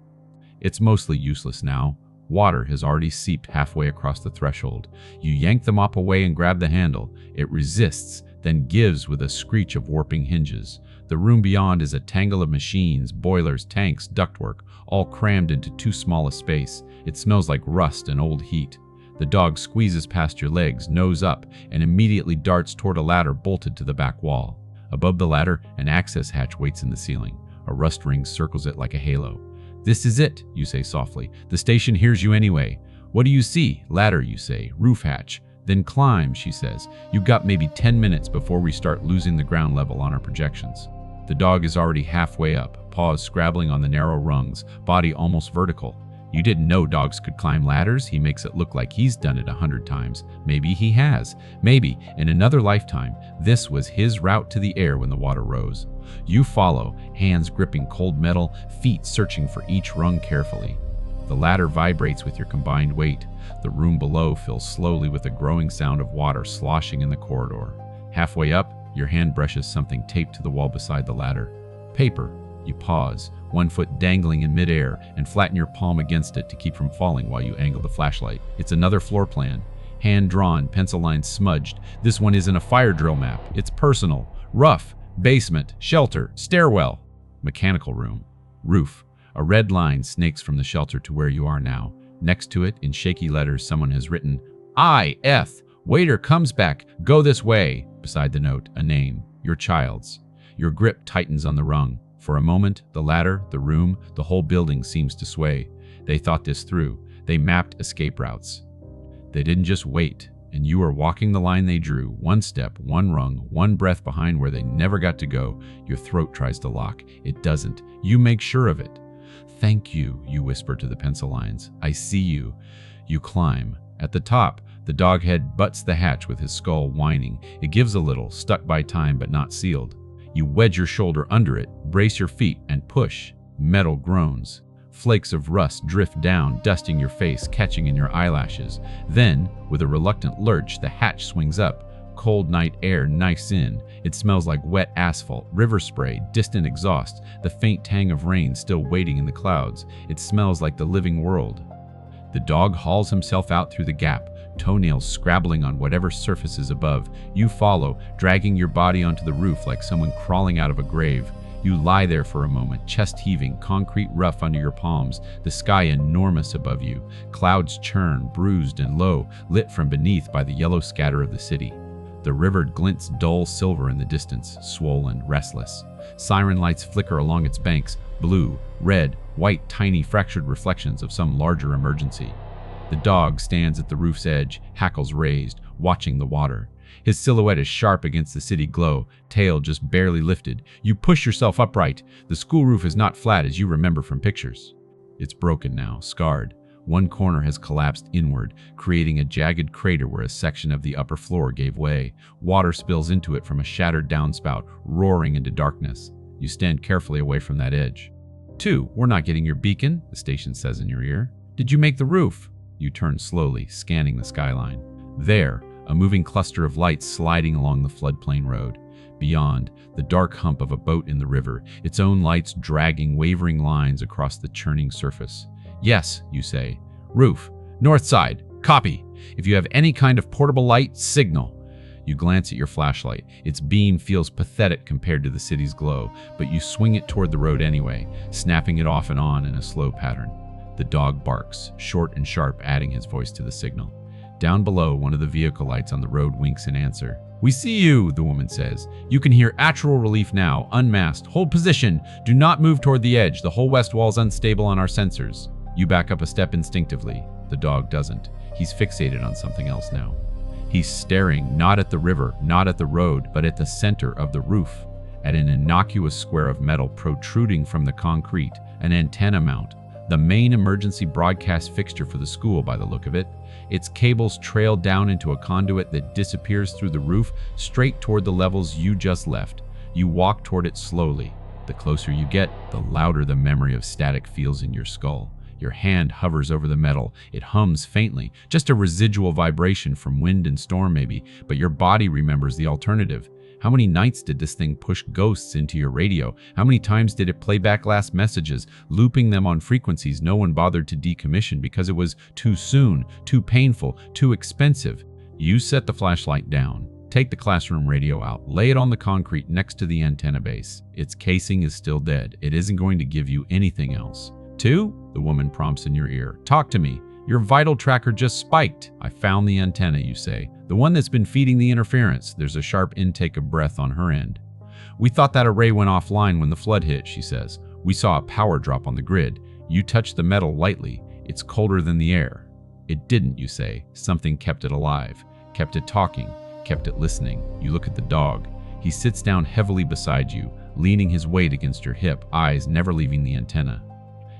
It's mostly useless now. Water has already seeped halfway across the threshold. You yank the mop away and grab the handle. It resists, then gives with a screech of warping hinges. The room beyond is a tangle of machines, boilers, tanks, ductwork, all crammed into too small a space. It smells like rust and old heat. The dog squeezes past your legs, nose up, and immediately darts toward a ladder bolted to the back wall. Above the ladder, an access hatch waits in the ceiling. A rust ring circles it like a halo. "This is it," you say softly. "The station hears you anyway." "What do you see?" "Ladder," you say. "Roof hatch." "Then climb," she says. "You've got maybe 10 minutes before we start losing the ground level on our projections." The dog is already halfway up, paws scrabbling on the narrow rungs, body almost vertical. You didn't know dogs could climb ladders. He makes it look like he's done it 100 times. Maybe he has. Maybe, in another lifetime, this was his route to the air when the water rose. You follow, hands gripping cold metal, feet searching for each rung carefully. The ladder vibrates with your combined weight. The room below fills slowly with a growing sound of water sloshing in the corridor. Halfway up, your hand brushes something taped to the wall beside the ladder. Paper. You pause, one foot dangling in midair, and flatten your palm against it to keep from falling while you angle the flashlight. It's another floor plan. Hand-drawn, pencil lines smudged. This one isn't a fire drill map. It's personal. Rough. Basement. Shelter. Stairwell. Mechanical room. Roof. A red line snakes from the shelter to where you are now. Next to it, in shaky letters, someone has written, "I.F. Waiter comes back. Go this way." Beside the note, a name. Your child's. Your grip tightens on the rung. For a moment, the ladder, the room, the whole building seems to sway. They thought this through. They mapped escape routes. They didn't just wait. and you are walking the line they drew, one step, one rung, one breath behind where they never got to go. Your throat tries to lock. It doesn't. You make sure of it. Thank you, you whisper to the pencil lines. I see you. You climb. At the top, the dog head butts the hatch with his skull whining. It gives a little, stuck by time but not sealed. You wedge your shoulder under it, brace your feet, and push. Metal groans. Flakes of rust drift down, dusting your face, catching in your eyelashes. Then, with a reluctant lurch, the hatch swings up. Cold night air knifes in. It smells like wet asphalt, river spray, distant exhaust, the faint tang of rain still waiting in the clouds. It smells like the living world. The dog hauls himself out through the gap, toenails scrabbling on whatever surface is above. You follow, dragging your body onto the roof like someone crawling out of a grave. You lie there for a moment, chest heaving, concrete rough under your palms, the sky enormous above you. Clouds churn, bruised and low, lit from beneath by the yellow scatter of the city. The river glints dull silver in the distance, swollen, restless. Siren lights flicker along its banks, blue, red, white, tiny fractured reflections of some larger emergency. The dog stands at the roof's edge, hackles raised, watching the water. His silhouette is sharp against the city glow, tail just barely lifted. You push yourself upright. The school roof is not flat as you remember from pictures. It's broken now, scarred. One corner has collapsed inward, creating a jagged crater where a section of the upper floor gave way. Water spills into it from a shattered downspout, roaring into darkness. You stand carefully away from that edge. 2, we're not getting your beacon, the station says in your ear. Did you make the roof? You turn slowly, scanning the skyline. There, a moving cluster of lights sliding along the floodplain road. Beyond, the dark hump of a boat in the river, its own lights dragging wavering lines across the churning surface. Yes, you say. Roof. North side. Copy. If you have any kind of portable light, signal. You glance at your flashlight. Its beam feels pathetic compared to the city's glow, but you swing it toward the road anyway, snapping it off and on in a slow pattern. The dog barks, short and sharp, adding his voice to the signal. Down below, one of the vehicle lights on the road winks in answer. We see you, the woman says. You can hear actual relief now, unmasked. Hold position. Do not move toward the edge. The whole west wall's unstable on our sensors. You back up a step instinctively. The dog doesn't. He's fixated on something else now. He's staring not at the river, not at the road, but at the center of the roof, at an innocuous square of metal protruding from the concrete, an antenna mount, the main emergency broadcast fixture for the school by the look of it. Its cables trail down into a conduit that disappears through the roof straight toward the levels you just left. You walk toward it slowly. The closer you get, the louder the memory of static feels in your skull. Your hand hovers over the metal. It hums faintly, just a residual vibration from wind and storm maybe, but your body remembers the alternative. How many nights did this thing push ghosts into your radio? How many times did it play back last messages, looping them on frequencies no one bothered to decommission because it was too soon, too painful, too expensive? You set the flashlight down. Take the classroom radio out. Lay it on the concrete next to the antenna base. Its casing is still dead. It isn't going to give you anything else. 2, the woman prompts in your ear. Talk to me. Your vital tracker just spiked. I found the antenna, you say. The one that's been feeding the interference. There's a sharp intake of breath on her end. We thought that array went offline when the flood hit, she says. We saw a power drop on the grid. You touch the metal lightly. It's colder than the air. It didn't, you say. Something kept it alive, kept it talking, kept it listening. You look at the dog. He sits down heavily beside you, leaning his weight against your hip, eyes never leaving the antenna.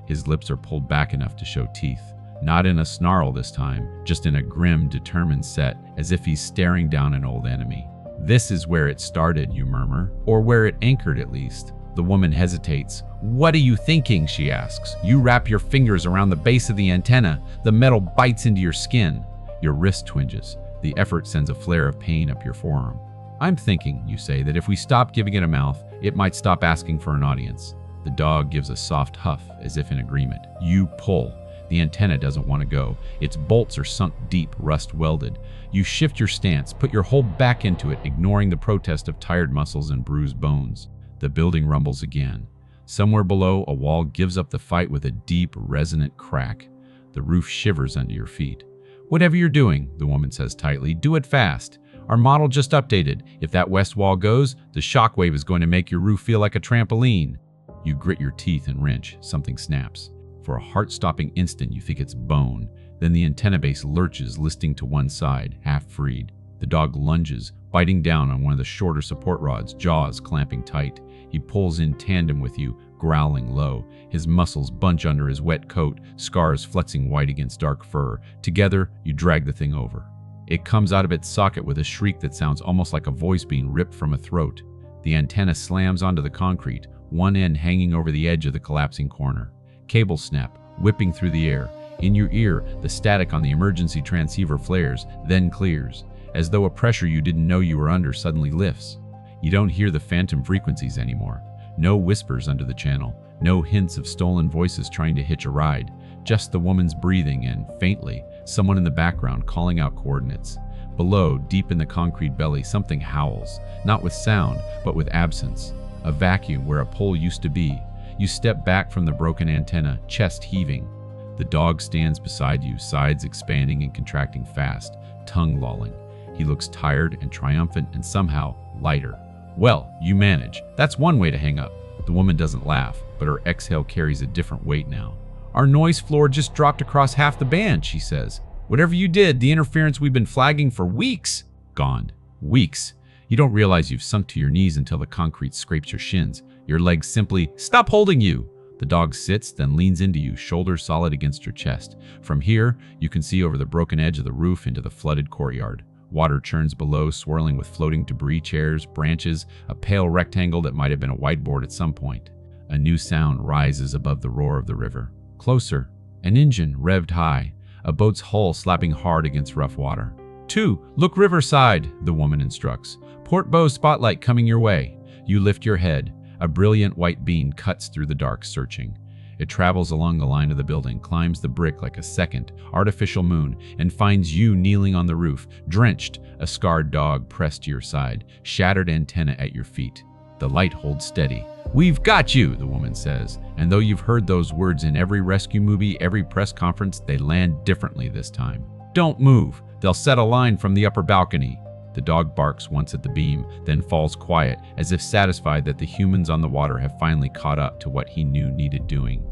His lips are pulled back enough to show teeth. Not in a snarl this time, just in a grim, determined set, as if he's staring down an old enemy. This is where it started, you murmur, or where it anchored at least. The woman hesitates. What are you thinking, she asks. You wrap your fingers around the base of the antenna. The metal bites into your skin. Your wrist twinges. The effort sends a flare of pain up your forearm. I'm thinking, you say, that if we stop giving it a mouth, it might stop asking for an audience. The dog gives a soft huff, as if in agreement. You pull. The antenna doesn't want to go. Its bolts are sunk deep, rust welded. You shift your stance, put your whole back into it, ignoring the protest of tired muscles and bruised bones. The building rumbles again. Somewhere below, a wall gives up the fight with a deep, resonant crack. The roof shivers under your feet. Whatever you're doing, the woman says tightly, do it fast. Our model just updated. If that west wall goes, the shockwave is going to make your roof feel like a trampoline. You grit your teeth and wrench. Something snaps. For a heart-stopping instant, you think it's bone. Then the antenna base lurches, listing to one side, half freed. The dog lunges, biting down on one of the shorter support rods, jaws clamping tight. He pulls in tandem with you, growling low. His muscles bunch under his wet coat, scars flexing white against dark fur. Together, you drag the thing over. It comes out of its socket with a shriek that sounds almost like a voice being ripped from a throat. The antenna slams onto the concrete, one end hanging over the edge of the collapsing corner. Cables snap, whipping through the air. In your ear, the static on the emergency transceiver flares, then clears, as though a pressure you didn't know you were under suddenly lifts. You don't hear the phantom frequencies anymore. No whispers under the channel, no hints of stolen voices trying to hitch a ride, just the woman's breathing and, faintly, someone in the background calling out coordinates. Below, deep in the concrete belly, something howls, not with sound, but with absence. A vacuum where a pole used to be. You step back from the broken antenna, chest heaving. The dog stands beside you, sides expanding and contracting fast, tongue lolling. He looks tired and triumphant and somehow lighter. Well, you manage. That's one way to hang up. The woman doesn't laugh, but her exhale carries a different weight now. Our noise floor just dropped across half the band, she says. Whatever you did, the interference we've been flagging for weeks, gone. Weeks. You don't realize you've sunk to your knees until the concrete scrapes your shins. Your legs simply stop holding you. The dog sits, then leans into you, shoulders solid against your chest. From here, you can see over the broken edge of the roof into the flooded courtyard. Water churns below, swirling with floating debris, chairs, branches, a pale rectangle that might have been a whiteboard at some point. A new sound rises above the roar of the river. Closer. An engine revved high, a boat's hull slapping hard against rough water. 2, look riverside, the woman instructs. Port Bow spotlight coming your way. You lift your head. A brilliant white beam cuts through the dark, searching. It travels along the line of the building, climbs the brick like a second, artificial moon, and finds you kneeling on the roof, drenched, a scarred dog pressed to your side, shattered antenna at your feet. The light holds steady. We've got you, the woman says, and though you've heard those words in every rescue movie, every press conference, they land differently this time. Don't move. They'll set a line from the upper balcony. The dog barks once at the beam, then falls quiet, as if satisfied that the humans on the water have finally caught up to what he knew needed doing.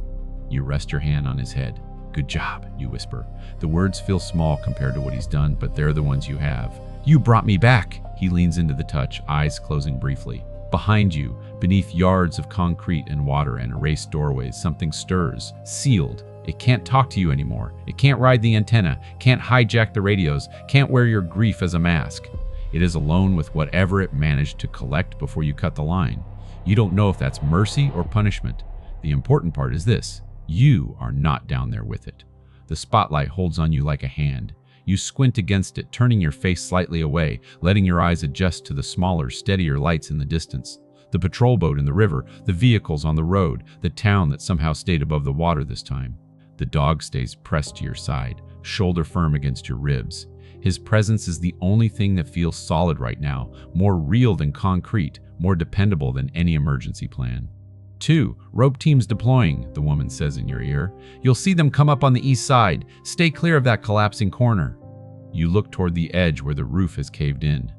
You rest your hand on his head. Good job, you whisper. The words feel small compared to what he's done, but they're the ones you have. You brought me back. He leans into the touch, eyes closing briefly. Behind you, beneath yards of concrete and water and erased doorways, something stirs, sealed. It can't talk to you anymore. It can't ride the antenna, can't hijack the radios, can't wear your grief as a mask. It is alone with whatever it managed to collect before you cut the line. You don't know if that's mercy or punishment. The important part is this: you are not down there with it. The spotlight holds on you like a hand. You squint against it, turning your face slightly away, letting your eyes adjust to the smaller, steadier lights in the distance. The patrol boat in the river, the vehicles on the road, the town that somehow stayed above the water this time. The dog stays pressed to your side, shoulder firm against your ribs. His presence is the only thing that feels solid right now, more real than concrete, more dependable than any emergency plan. 2, rope teams deploying, the woman says in your ear. You'll see them come up on the east side. Stay clear of that collapsing corner. You look toward the edge where the roof has caved in.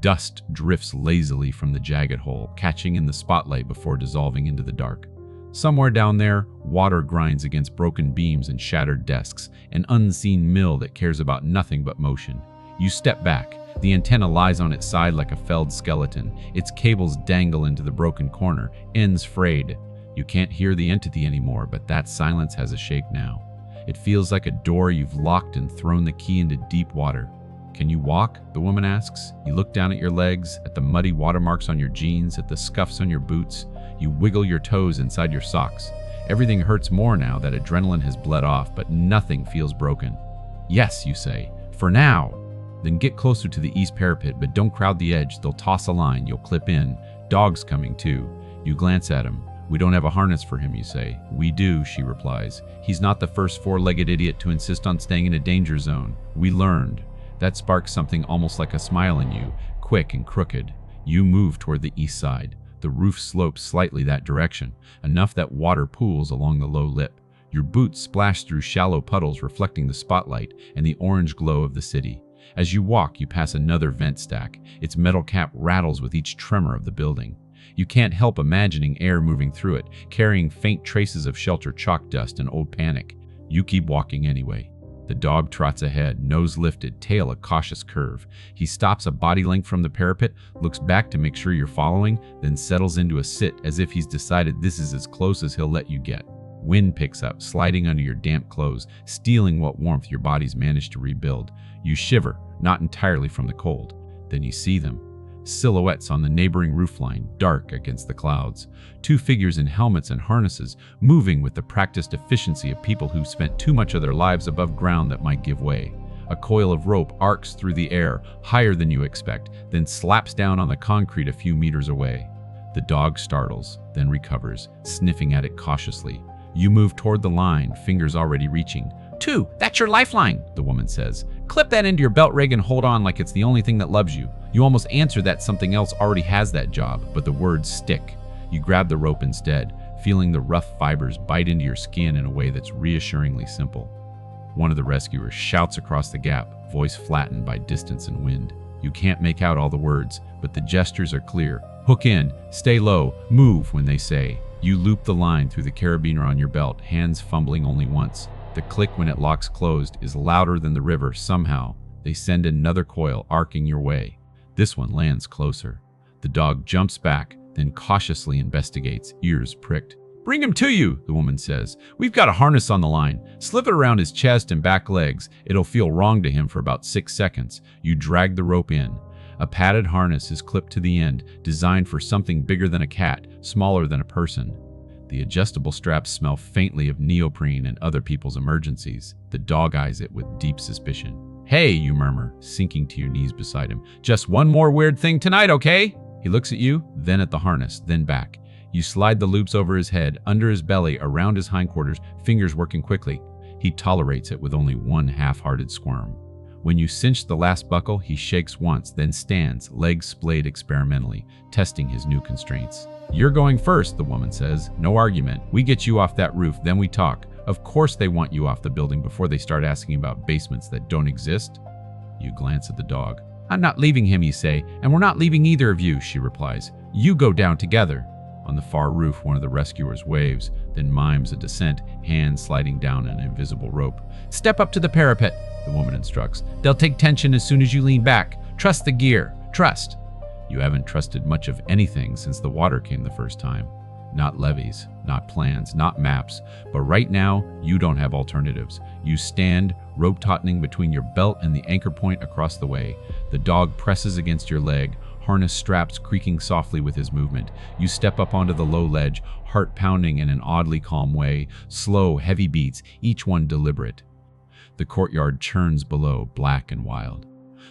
Dust drifts lazily from the jagged hole, catching in the spotlight before dissolving into the dark. Somewhere down there, water grinds against broken beams and shattered desks, an unseen mill that cares about nothing but motion. You step back. The antenna lies on its side like a felled skeleton. Its cables dangle into the broken corner, ends frayed. You can't hear the entity anymore, but that silence has a shape now. It feels like a door you've locked and thrown the key into deep water. Can you walk? The woman asks. You look down at your legs, at the muddy watermarks on your jeans, at the scuffs on your boots. You wiggle your toes inside your socks. Everything hurts more now that adrenaline has bled off, but nothing feels broken. Yes, you say. For now. Then get closer to the east parapet, but don't crowd the edge. They'll toss a line. You'll clip in. Dog's coming too. You glance at him. We don't have a harness for him, you say. We do, she replies. He's not the first four-legged idiot to insist on staying in a danger zone. We learned. That sparks something almost like a smile in you, quick and crooked. You move toward the east side. The roof slopes slightly that direction, enough that water pools along the low lip. Your boots splash through shallow puddles reflecting the spotlight and the orange glow of the city. As you walk, you pass another vent stack. Its metal cap rattles with each tremor of the building. You can't help imagining air moving through it, carrying faint traces of shelter chalk dust and old panic. You keep walking anyway. The dog trots ahead, nose lifted, tail a cautious curve. He stops a body length from the parapet, looks back to make sure you're following, then settles into a sit as if he's decided this is as close as he'll let you get. Wind picks up, sliding under your damp clothes, stealing what warmth your body's managed to rebuild. You shiver, not entirely from the cold. Then you see them. Silhouettes on the neighboring roofline, dark against the clouds. Two figures in helmets and harnesses, moving with the practiced efficiency of people who've spent too much of their lives above ground that might give way. A coil of rope arcs through the air, higher than you expect, then slaps down on the concrete a few meters away. The dog startles, then recovers, sniffing at it cautiously. You move toward the line, fingers already reaching. "Two, that's your lifeline," the woman says. "Clip that into your belt rig and hold on like it's the only thing that loves you." You almost answer that something else already has that job, but the words stick. You grab the rope instead, feeling the rough fibers bite into your skin in a way that's reassuringly simple. One of the rescuers shouts across the gap, voice flattened by distance and wind. You can't make out all the words, but the gestures are clear. Hook in, stay low, move when they say. You loop the line through the carabiner on your belt, hands fumbling only once. The click when it locks closed is louder than the river somehow. They send another coil arcing your way. This one lands closer. The dog jumps back, then cautiously investigates, ears pricked. "Bring him to you," the woman says. "We've got a harness on the line. Slip it around his chest and back legs. It'll feel wrong to him for about 6 seconds. You drag the rope in. A padded harness is clipped to the end, designed for something bigger than a cat, smaller than a person. The adjustable straps smell faintly of neoprene and other people's emergencies. The dog eyes it with deep suspicion. "Hey," you murmur, sinking to your knees beside him. "Just one more weird thing tonight, okay?" He looks at you, then at the harness, then back. You slide the loops over his head, under his belly, around his hindquarters, fingers working quickly. He tolerates it with only one half-hearted squirm. When you cinch the last buckle, he shakes once, then stands, legs splayed experimentally, testing his new constraints. "You're going first," the woman says. "No argument. We get you off that roof, then we talk. Of course they want you off the building before they start asking about basements that don't exist." You glance at the dog. "I'm not leaving him," you say, "and we're not leaving either of you," she replies. "You go down together." On the far roof, one of the rescuers waves, then mimes a descent, hands sliding down an invisible rope. "Step up to the parapet," the woman instructs. "They'll take tension as soon as you lean back. Trust the gear. Trust." You haven't trusted much of anything since the water came the first time. Not levees, not plans, not maps, but right now, you don't have alternatives. You stand, rope tautening between your belt and the anchor point across the way. The dog presses against your leg, harness straps creaking softly with his movement. You step up onto the low ledge, heart pounding in an oddly calm way, slow, heavy beats, each one deliberate. The courtyard churns below, black and wild.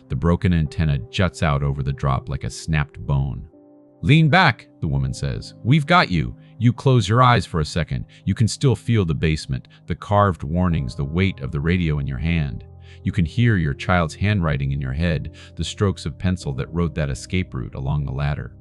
The broken antenna juts out over the drop like a snapped bone. "Lean back," the woman says. "We've got you." You close your eyes for a second. You can still feel the basement, the carved warnings, the weight of the radio in your hand. You can hear your child's handwriting in your head, the strokes of pencil that wrote that escape route along the ladder.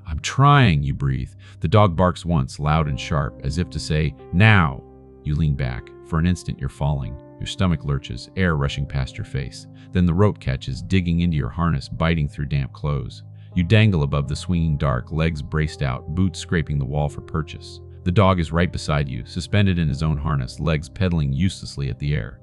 "I'm trying," you breathe. The dog barks once, loud and sharp, as if to say, "Now." You lean back. For an instant, you're falling. Your stomach lurches, air rushing past your face. Then the rope catches, digging into your harness, biting through damp clothes. You dangle above the swinging dark, legs braced out, boots scraping the wall for purchase. The dog is right beside you, suspended in his own harness, legs pedaling uselessly at the air.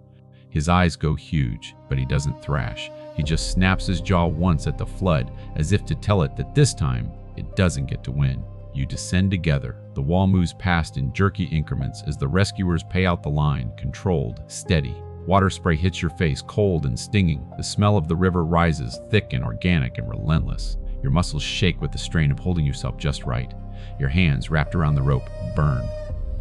His eyes go huge, but he doesn't thrash. He just snaps his jaw once at the flood, as if to tell it that this time, it doesn't get to win. You descend together. The wall moves past in jerky increments as the rescuers pay out the line, controlled, steady. Water spray hits your face, cold and stinging. The smell of the river rises, thick and organic and relentless. Your muscles shake with the strain of holding yourself just right. Your hands, wrapped around the rope, burn.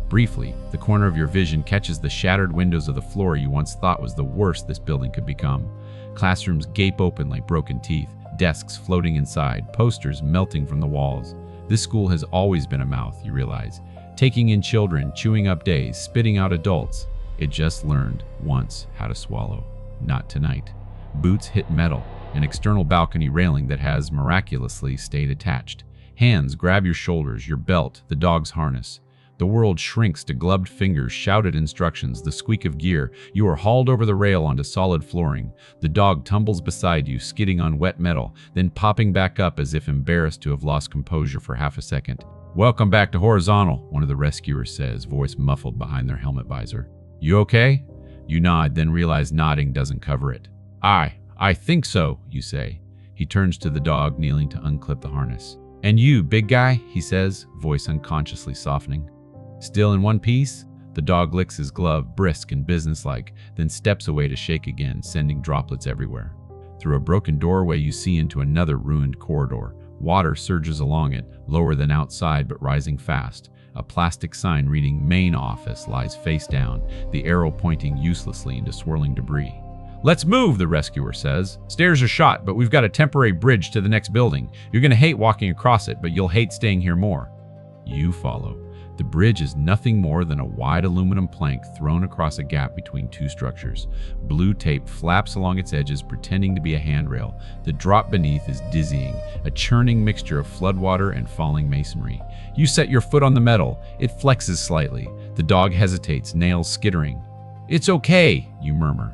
Briefly, the corner of your vision catches the shattered windows of the floor you once thought was the worst this building could become. Classrooms gape open like broken teeth, desks floating inside, posters melting from the walls. This school has always been a mouth, you realize, taking in children, chewing up days, spitting out adults. It just learned, once, how to swallow. Not tonight. Boots hit metal, an external balcony railing that has miraculously stayed attached. Hands grab your shoulders, your belt, the dog's harness. The world shrinks to gloved fingers, shouted instructions, the squeak of gear. You are hauled over the rail onto solid flooring. The dog tumbles beside you, skidding on wet metal, then popping back up as if embarrassed to have lost composure for half a second. "Welcome back to horizontal," one of the rescuers says, voice muffled behind their helmet visor. "You okay?" You nod, then realize nodding doesn't cover it. I think so, you say. He turns to the dog, kneeling to unclip the harness. And you, big guy, he says, voice unconsciously softening. Still in one piece? The dog licks his glove, brisk and businesslike, then steps away to shake again, sending droplets everywhere. Through a broken doorway, you see into another ruined corridor. Water surges along it, lower than outside but rising fast. A plastic sign reading Main Office lies face down, the arrow pointing uselessly into swirling debris. Let's move, the rescuer says. Stairs are shot, but we've got a temporary bridge to the next building. You're going to hate walking across it, but you'll hate staying here more. You follow. The bridge is nothing more than a wide aluminum plank thrown across a gap between two structures. Blue tape flaps along its edges, pretending to be a handrail. The drop beneath is dizzying, a churning mixture of floodwater and falling masonry. You set your foot on the metal. It flexes slightly. The dog hesitates, nails skittering. It's okay, you murmur.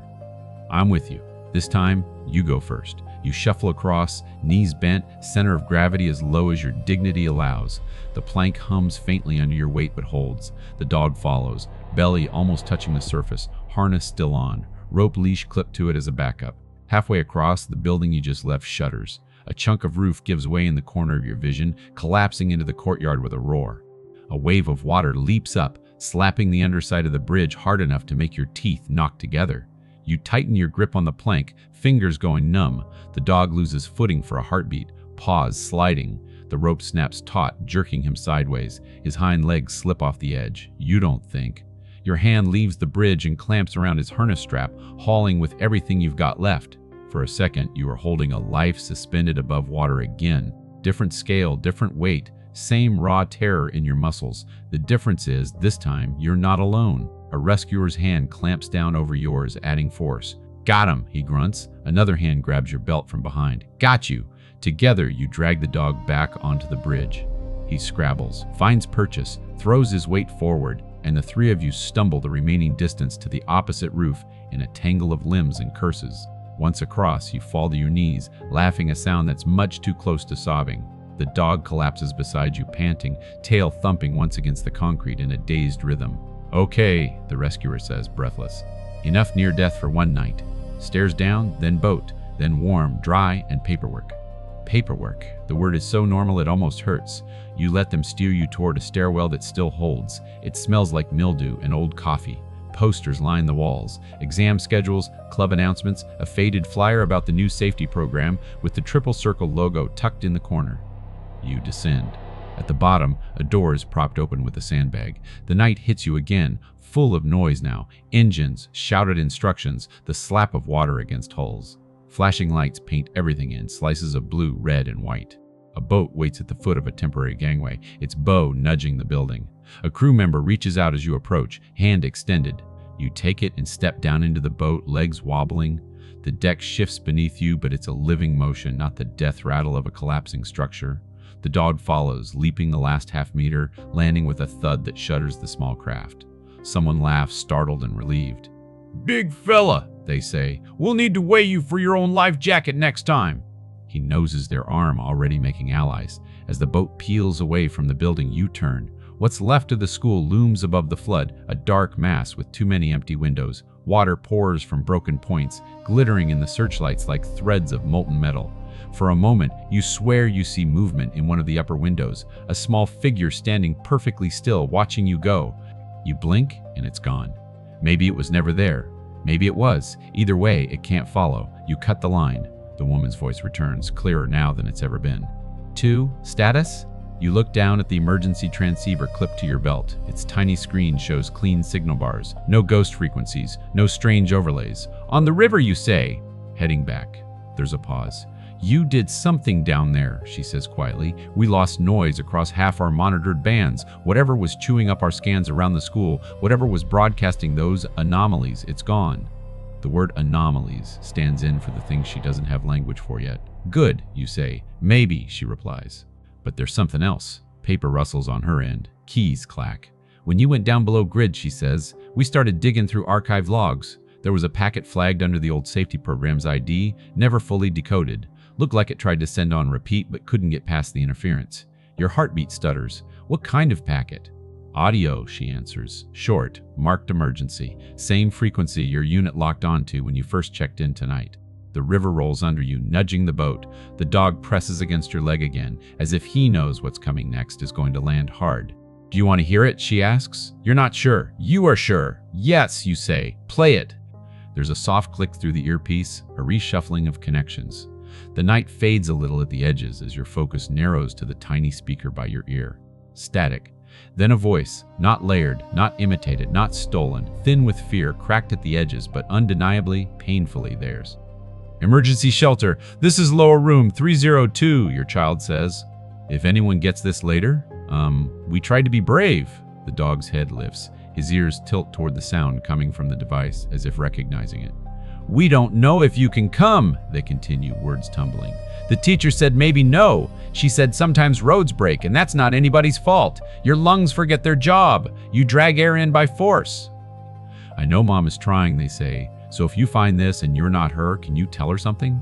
I'm with you. This time, you go first. You shuffle across, knees bent, center of gravity as low as your dignity allows. The plank hums faintly under your weight but holds. The dog follows, belly almost touching the surface, harness still on, rope leash clipped to it as a backup. Halfway across, the building you just left shudders. A chunk of roof gives way in the corner of your vision, collapsing into the courtyard with a roar. A wave of water leaps up, slapping the underside of the bridge hard enough to make your teeth knock together. You tighten your grip on the plank, fingers going numb. The dog loses footing for a heartbeat, paws sliding. The rope snaps taut, jerking him sideways. His hind legs slip off the edge. You don't think. Your hand leaves the bridge and clamps around his harness strap, hauling with everything you've got left. For a second, you are holding a life suspended above water again. Different scale, different weight, same raw terror in your muscles. The difference is, this time, you're not alone. A rescuer's hand clamps down over yours, adding force. Got him, he grunts. Another hand grabs your belt from behind. Got you. Together, you drag the dog back onto the bridge. He scrabbles, finds purchase, throws his weight forward, and the three of you stumble the remaining distance to the opposite roof in a tangle of limbs and curses. Once across, you fall to your knees, laughing a sound that's much too close to sobbing. The dog collapses beside you, panting, tail thumping once against the concrete in a dazed rhythm. Okay, the rescuer says, breathless. Enough near death for one night. Stairs down, then boat, then warm, dry, and paperwork. Paperwork. The word is so normal it almost hurts. You let them steer you toward a stairwell that still holds. It smells like mildew and old coffee. Posters line the walls. Exam schedules, club announcements, a faded flyer about the new safety program with the triple circle logo tucked in the corner. You descend. At the bottom, a door is propped open with a sandbag. The night hits you again, full of noise now. Engines, shouted instructions, the slap of water against hulls. Flashing lights paint everything in slices of blue, red, and white. A boat waits at the foot of a temporary gangway, its bow nudging the building. A crew member reaches out as you approach, hand extended. You take it and step down into the boat, legs wobbling. The deck shifts beneath you, but it's a living motion, not the death rattle of a collapsing structure. The dog follows, leaping the last half-meter, landing with a thud that shudders the small craft. Someone laughs, startled and relieved. Big fella, they say. We'll need to weigh you for your own life jacket next time. He noses their arm, already making allies. As the boat peels away from the building, you turn. What's left of the school looms above the flood, a dark mass with too many empty windows. Water pours from broken points, glittering in the searchlights like threads of molten metal. For a moment, you swear you see movement in one of the upper windows, a small figure standing perfectly still, watching you go. You blink, and it's gone. Maybe it was never there. Maybe it was. Either way, it can't follow. You cut the line. The woman's voice returns, clearer now than it's ever been. 2, status? You look down at the emergency transceiver clipped to your belt. Its tiny screen shows clean signal bars. No ghost frequencies, no strange overlays. On the river, you say. Heading back. There's a pause. You did something down there, she says quietly. We lost noise across half our monitored bands. Whatever was chewing up our scans around the school, whatever was broadcasting those anomalies, it's gone. The word anomalies stands in for the things she doesn't have language for yet. Good, you say. Maybe, she replies. But there's something else. Paper rustles on her end. Keys clack. When you went down below grid, she says, we started digging through archived logs. There was a packet flagged under the old safety program's ID, never fully decoded. Looked like it tried to send on repeat but couldn't get past the interference. Your heartbeat stutters. What kind of packet? Audio, she answers. Short, marked emergency. Same frequency your unit locked onto when you first checked in tonight. The river rolls under you, nudging the boat. The dog presses against your leg again, as if he knows what's coming next is going to land hard. Do you want to hear it? She asks. You're not sure. You are sure. Yes, you say. Play it. There's a soft click through the earpiece, a reshuffling of connections. The night fades a little at the edges as your focus narrows to the tiny speaker by your ear. Static. Then a voice, not layered, not imitated, not stolen, thin with fear, cracked at the edges, but undeniably, painfully theirs. Emergency shelter. This is lower room 302, your child says. If anyone gets this later, we tried to be brave. The dog's head lifts. His ears tilt toward the sound coming from the device, as if recognizing it. We don't know if you can come, they continue, words tumbling. The teacher said maybe no. She said sometimes roads break, and that's not anybody's fault. Your lungs forget their job. You drag air in by force. I know Mom is trying, they say. So if you find this and you're not her, can you tell her something?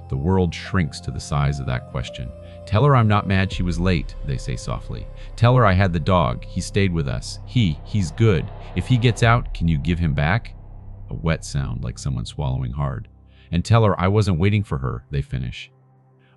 The world shrinks to the size of that question. Tell her I'm not mad she was late, they say softly. Tell her I had the dog. He stayed with us. He's good. If he gets out, can you give him back? A wet sound like someone swallowing hard. And tell her I wasn't waiting for her, they finish.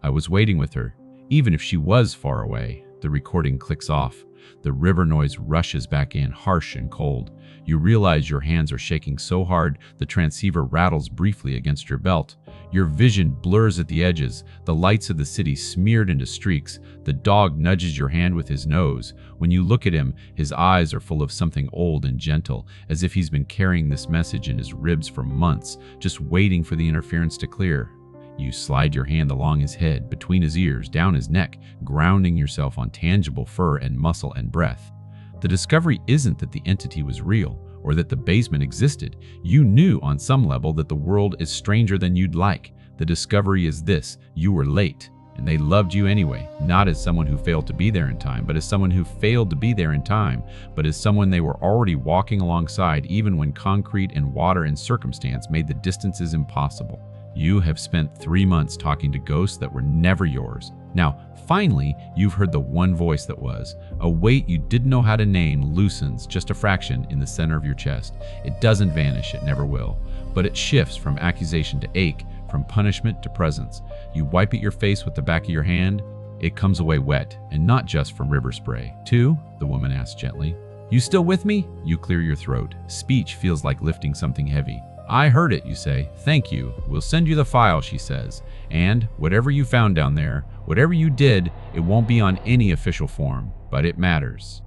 I was waiting with her, even if she was far away. The recording clicks off. The river noise rushes back in, harsh and cold. You realize your hands are shaking so hard the transceiver rattles briefly against your belt. Your vision blurs at the edges, the lights of the city smeared into streaks. The dog nudges your hand with his nose. When you look at him, his eyes are full of something old and gentle, as if he's been carrying this message in his ribs for months, just waiting for the interference to clear. You slide your hand along his head, between his ears, down his neck, grounding yourself on tangible fur and muscle and breath. The discovery isn't that the entity was real, or that the basement existed. You knew on some level that the world is stranger than you'd like. The discovery is this: you were late, and they loved you anyway, not as someone who failed to be there in time, but as someone who failed to be there in time, but as someone they were already walking alongside even when concrete and water and circumstance made the distances impossible. You have spent 3 months talking to ghosts that were never yours. Now, finally, you've heard the one voice that was. A weight you didn't know how to name loosens just a fraction in the center of your chest. It doesn't vanish, it never will. But it shifts from accusation to ache, from punishment to presence. You wipe at your face with the back of your hand. It comes away wet, and not just from river spray. Too? The woman asks gently. You still with me? You clear your throat. Speech feels like lifting something heavy. I heard it, you say. Thank you. We'll send you the file, she says. And whatever you found down there, whatever you did, it won't be on any official form, but it matters.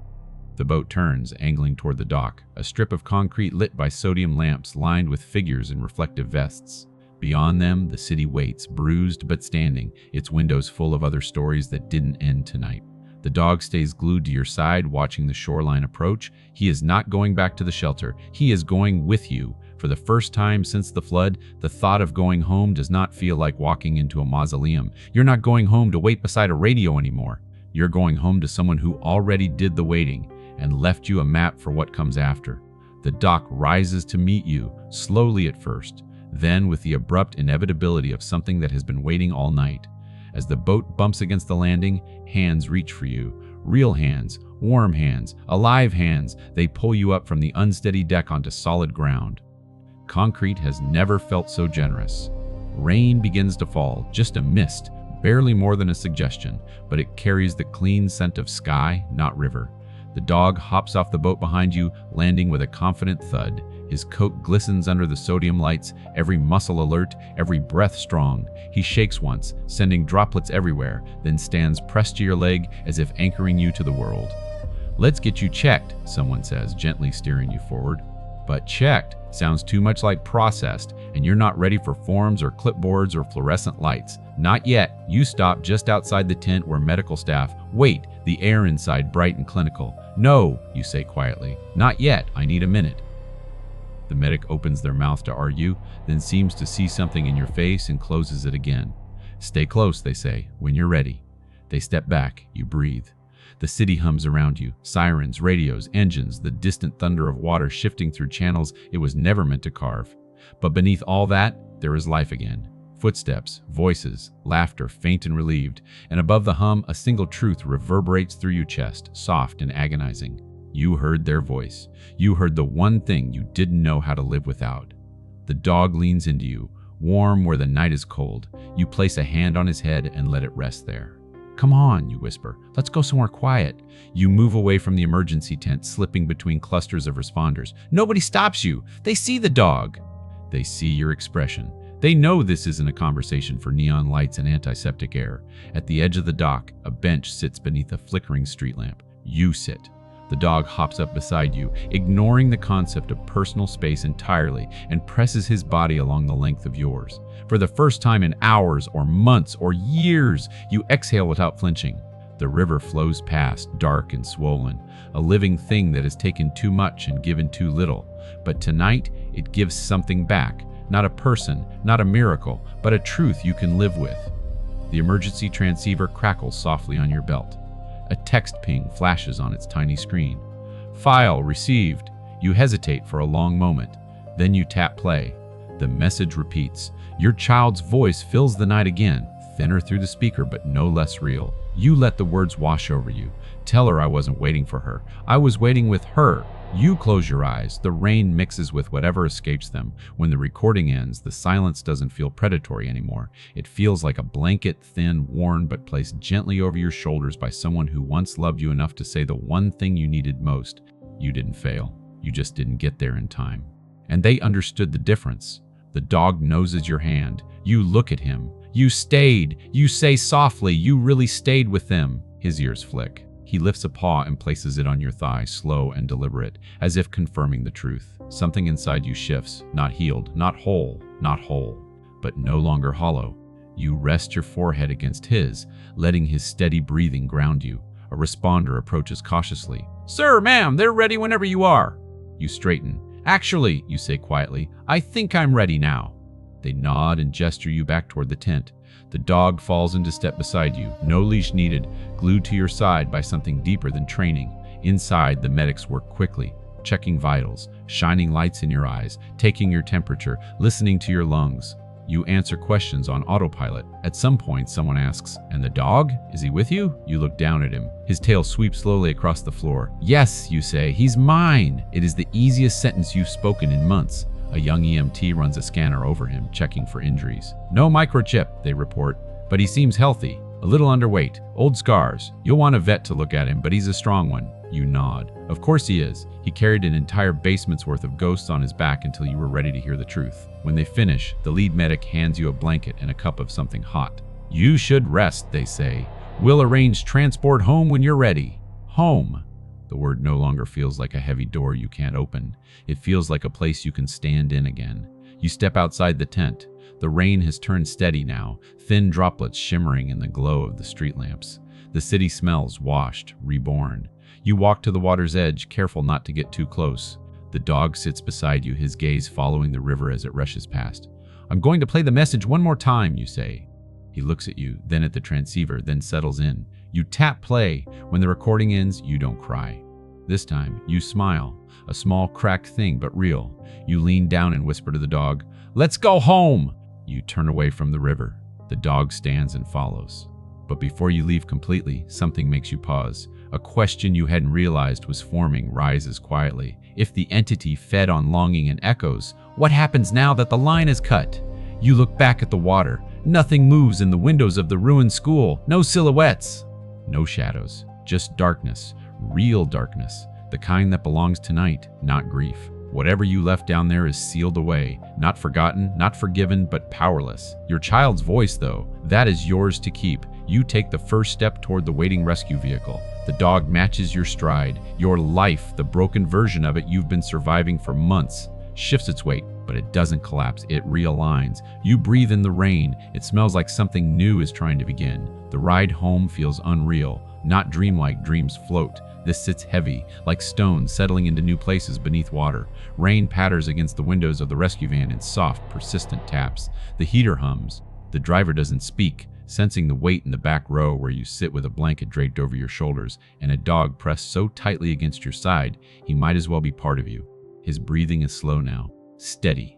The boat turns, angling toward the dock, a strip of concrete lit by sodium lamps lined with figures in reflective vests. Beyond them, the city waits, bruised but standing, its windows full of other stories that didn't end tonight. The dog stays glued to your side, watching the shoreline approach. He is not going back to the shelter. He is going with you. For the first time since the flood, the thought of going home does not feel like walking into a mausoleum. You're not going home to wait beside a radio anymore. You're going home to someone who already did the waiting and left you a map for what comes after. The dock rises to meet you, slowly at first, then with the abrupt inevitability of something that has been waiting all night. As the boat bumps against the landing, hands reach for you. Real hands, warm hands, alive hands. They pull you up from the unsteady deck onto solid ground. Concrete has never felt so generous. Rain begins to fall, just a mist, barely more than a suggestion, but it carries the clean scent of sky, not river. The dog hops off the boat behind you, landing with a confident thud. His coat glistens under the sodium lights, every muscle alert, every breath strong. He shakes once, sending droplets everywhere, then stands pressed to your leg as if anchoring you to the world. Let's get you checked, someone says, gently steering you forward. But checked sounds too much like processed, and you're not ready for forms or clipboards or fluorescent lights. Not yet. You stop just outside the tent where medical staff wait, the air inside bright and clinical. No, you say quietly. Not yet. I need a minute. The medic opens their mouth to argue, then seems to see something in your face and closes it again. Stay close, they say, when you're ready. They step back. You breathe. The city hums around you, sirens, radios, engines, the distant thunder of water shifting through channels it was never meant to carve. But beneath all that, there is life again. Footsteps, voices, laughter faint and relieved, and above the hum, a single truth reverberates through your chest, soft and agonizing. You heard their voice. You heard the one thing you didn't know how to live without. The dog leans into you, warm where the night is cold. You place a hand on his head and let it rest there. Come on, you whisper. Let's go somewhere quiet. You move away from the emergency tent, slipping between clusters of responders. Nobody stops you. They see the dog. They see your expression. They know this isn't a conversation for neon lights and antiseptic air. At the edge of the dock, a bench sits beneath a flickering street lamp. You sit. The dog hops up beside you, ignoring the concept of personal space entirely, and presses his body along the length of yours. For the first time in hours or months or years, you exhale without flinching. The river flows past, dark and swollen, a living thing that has taken too much and given too little. But tonight, it gives something back. Not a person, not a miracle, but a truth you can live with. The emergency transceiver crackles softly on your belt. A text ping flashes on its tiny screen. File received. You hesitate for a long moment. Then you tap play. The message repeats. Your child's voice fills the night again, thinner through the speaker but no less real. You let the words wash over you. Tell her I wasn't waiting for her. I was waiting with her. You close your eyes. The rain mixes with whatever escapes them. When the recording ends, the silence doesn't feel predatory anymore. It feels like a blanket, thin, worn, but placed gently over your shoulders by someone who once loved you enough to say the one thing you needed most. You didn't fail. You just didn't get there in time. And they understood the difference. The dog noses your hand. You look at him. You stayed. You say softly, you really stayed with them. His ears flick. He lifts a paw and places it on your thigh, slow and deliberate, as if confirming the truth. Something inside you shifts, not healed, not whole, but no longer hollow. You rest your forehead against his, letting his steady breathing ground you. A responder approaches cautiously. Sir, ma'am, they're ready whenever you are. You straighten. Actually, you say quietly, I think I'm ready now. They nod and gesture you back toward the tent. The dog falls into step beside you, no leash needed, glued to your side by something deeper than training. Inside, the medics work quickly, checking vitals, shining lights in your eyes, taking your temperature, listening to your lungs. You answer questions on autopilot. At some point, someone asks, and the dog? Is he with you? You look down at him. His tail sweeps slowly across the floor. Yes, you say, he's mine. It is the easiest sentence you've spoken in months. A young EMT runs a scanner over him, checking for injuries. No microchip, they report, but he seems healthy. A little underweight, old scars. You'll want a vet to look at him, but he's a strong one. You nod. Of course he is. He carried an entire basement's worth of ghosts on his back until you were ready to hear the truth. When they finish, the lead medic hands you a blanket and a cup of something hot. You should rest, they say. We'll arrange transport home when you're ready. Home. The word no longer feels like a heavy door you can't open. It feels like a place you can stand in again. You step outside the tent. The rain has turned steady now, thin droplets shimmering in the glow of the street lamps. The city smells washed, reborn. You walk to the water's edge, careful not to get too close. The dog sits beside you, his gaze following the river as it rushes past. I'm going to play the message one more time, you say. He looks at you, then at the transceiver, then settles in. You tap play. When the recording ends, you don't cry. This time, you smile. A small cracked thing, but real. You lean down and whisper to the dog, Let's go home! You turn away from the river. The dog stands and follows. But before you leave completely, something makes you pause. A question you hadn't realized was forming rises quietly. If the entity fed on longing and echoes, what happens now that the line is cut? You look back at the water. Nothing moves in the windows of the ruined school. No silhouettes. No shadows. Just darkness. Real darkness. The kind that belongs tonight, not grief. Whatever you left down there is sealed away. Not forgotten, not forgiven, but powerless. Your child's voice, though, that is yours to keep. You take the first step toward the waiting rescue vehicle. The dog matches your stride. Your life, the broken version of it you've been surviving for months, shifts its weight, but it doesn't collapse. It realigns. You breathe in the rain. It smells like something new is trying to begin. The ride home feels unreal. Not dreamlike. Dreams float. This sits heavy, like stones settling into new places beneath water. Rain patters against the windows of the rescue van in soft, persistent taps. The heater hums. The driver doesn't speak, sensing the weight in the back row where you sit with a blanket draped over your shoulders and a dog pressed so tightly against your side, he might as well be part of you. His breathing is slow now, steady.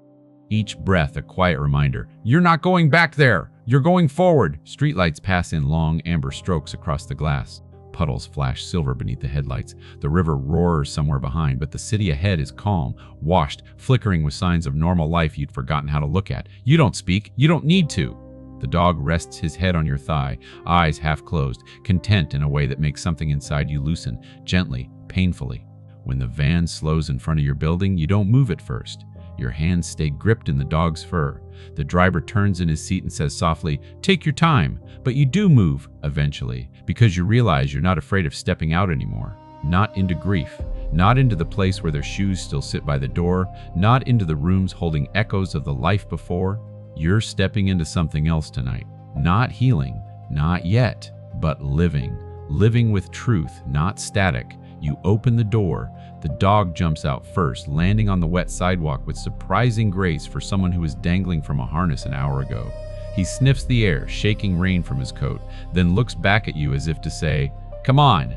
Each breath a quiet reminder. You're not going back there. You're going forward. Streetlights pass in long amber strokes across the glass. puddles flash silver beneath the headlights. The river roars somewhere behind, but the city ahead is calm, washed, flickering with signs of normal life you'd forgotten how to look at. You don't speak. You don't need to. The dog rests his head on your thigh, eyes half closed, content in a way that makes something inside you loosen, gently, painfully. When the van slows in front of your building, you don't move at first. Your hands stay gripped in the dog's fur. The driver turns in his seat and says softly, "Take your time," but you do move, eventually, because you realize you're not afraid of stepping out anymore. Not into grief, not into the place where their shoes still sit by the door, not into the rooms holding echoes of the life before. You're stepping into something else tonight. Not healing, not yet, but living. Living with truth, not static. You open the door. The dog jumps out first, landing on the wet sidewalk with surprising grace for someone who was dangling from a harness an hour ago. He sniffs the air, shaking rain from his coat, then looks back at you as if to say, "Come on."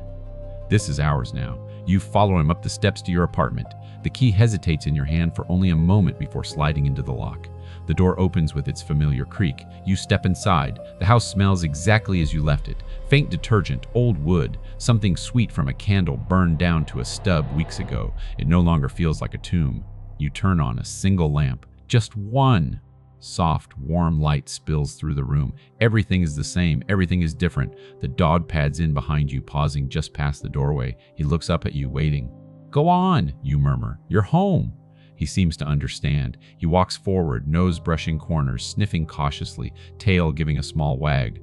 This is ours now. You follow him up the steps to your apartment. The key hesitates in your hand for only a moment before sliding into the lock. The door opens with its familiar creak. You step inside. The house smells exactly as you left it. Faint detergent, old wood, something sweet from a candle burned down to a stub weeks ago. It no longer feels like a tomb. You turn on a single lamp. Just one. Soft, warm light spills through the room. Everything is the same. Everything is different. The dog pads in behind you, pausing just past the doorway. He looks up at you, waiting. "Go on," you murmur. "You're home." He seems to understand. He walks forward, nose brushing corners, sniffing cautiously, tail giving a small wag.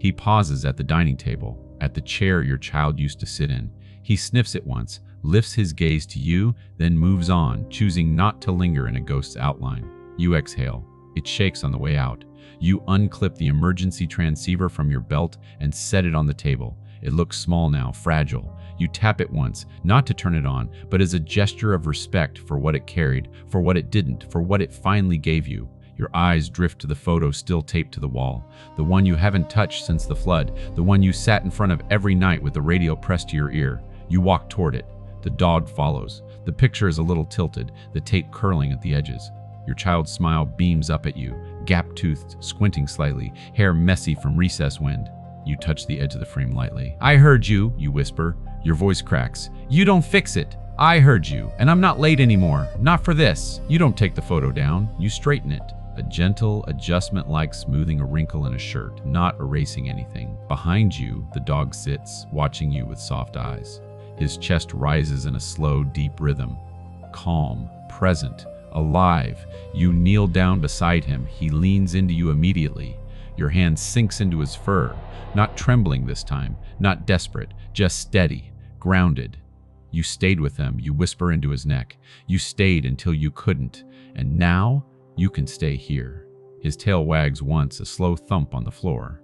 He pauses at the dining table, at the chair your child used to sit in. He sniffs it once, lifts his gaze to you, then moves on, choosing not to linger in a ghost's outline. You exhale. It shakes on the way out. You unclip the emergency transceiver from your belt and set it on the table. It looks small now, fragile. You tap it once, not to turn it on, but as a gesture of respect for what it carried, for what it didn't, for what it finally gave you. Your eyes drift to the photo still taped to the wall, the one you haven't touched since the flood, the one you sat in front of every night with the radio pressed to your ear. You walk toward it. The dog follows. The picture is a little tilted, the tape curling at the edges. Your child's smile beams up at you, gap-toothed, squinting slightly, hair messy from recess wind. You touch the edge of the frame lightly. "I heard you," you whisper. Your voice cracks. "You don't fix it. I heard you, and I'm not late anymore. Not for this." You don't take the photo down. You straighten it. A gentle adjustment like smoothing a wrinkle in a shirt, not erasing anything. Behind you, the dog sits, watching you with soft eyes. His chest rises in a slow, deep rhythm. Calm, present, alive. You kneel down beside him. He leans into you immediately. Your hand sinks into his fur, not trembling this time, not desperate, just steady, grounded. You stayed with him, you whisper into his neck. You stayed until you couldn't, and now you can stay here. His tail wags once, a slow thump on the floor.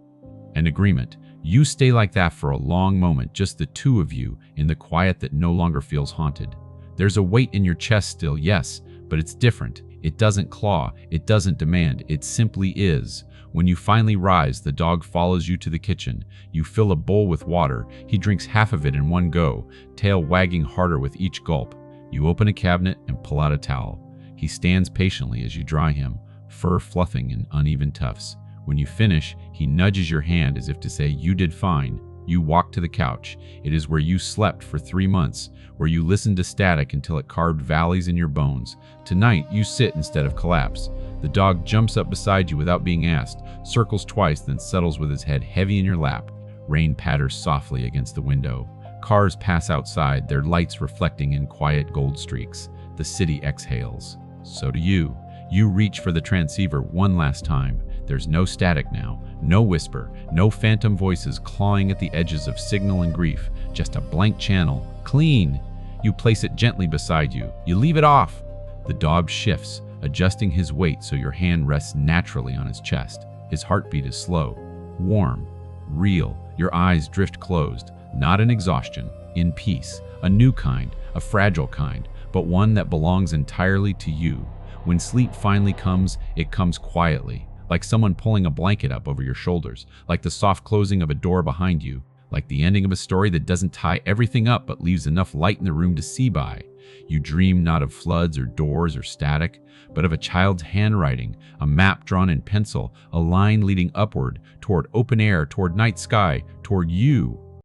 An agreement. You stay like that for a long moment, just the two of you, in the quiet that no longer feels haunted. There's a weight in your chest still, yes, but it's different. It doesn't claw, it doesn't demand, it simply is. When you finally rise, the dog follows you to the kitchen. You fill a bowl with water. He drinks half of it in one go, tail wagging harder with each gulp. You open a cabinet and pull out a towel. He stands patiently as you dry him, fur fluffing in uneven tufts. When you finish, he nudges your hand as if to say, "You did fine." You walk to the couch. It is where you slept for 3 months, where you listened to static until it carved valleys in your bones. Tonight, you sit instead of collapse. The dog jumps up beside you without being asked, circles twice, then settles with his head heavy in your lap. Rain patters softly against the window. Cars pass outside, their lights reflecting in quiet gold streaks. The city exhales. So do you. You reach for the transceiver one last time. There's no static now, no whisper, no phantom voices clawing at the edges of signal and grief, just a blank channel, clean. You place it gently beside you. You leave it off. The dog shifts, adjusting his weight so your hand rests naturally on his chest. His heartbeat is slow, warm, real. Your eyes drift closed, not in exhaustion, in peace. A new kind, a fragile kind, but one that belongs entirely to you. When sleep finally comes, it comes quietly, like someone pulling a blanket up over your shoulders, like the soft closing of a door behind you, like the ending of a story that doesn't tie everything up but leaves enough light in the room to see by. You dream not of floods or doors or static, but of a child's handwriting, a map drawn in pencil, a line leading upward, toward open air, toward night sky, toward you.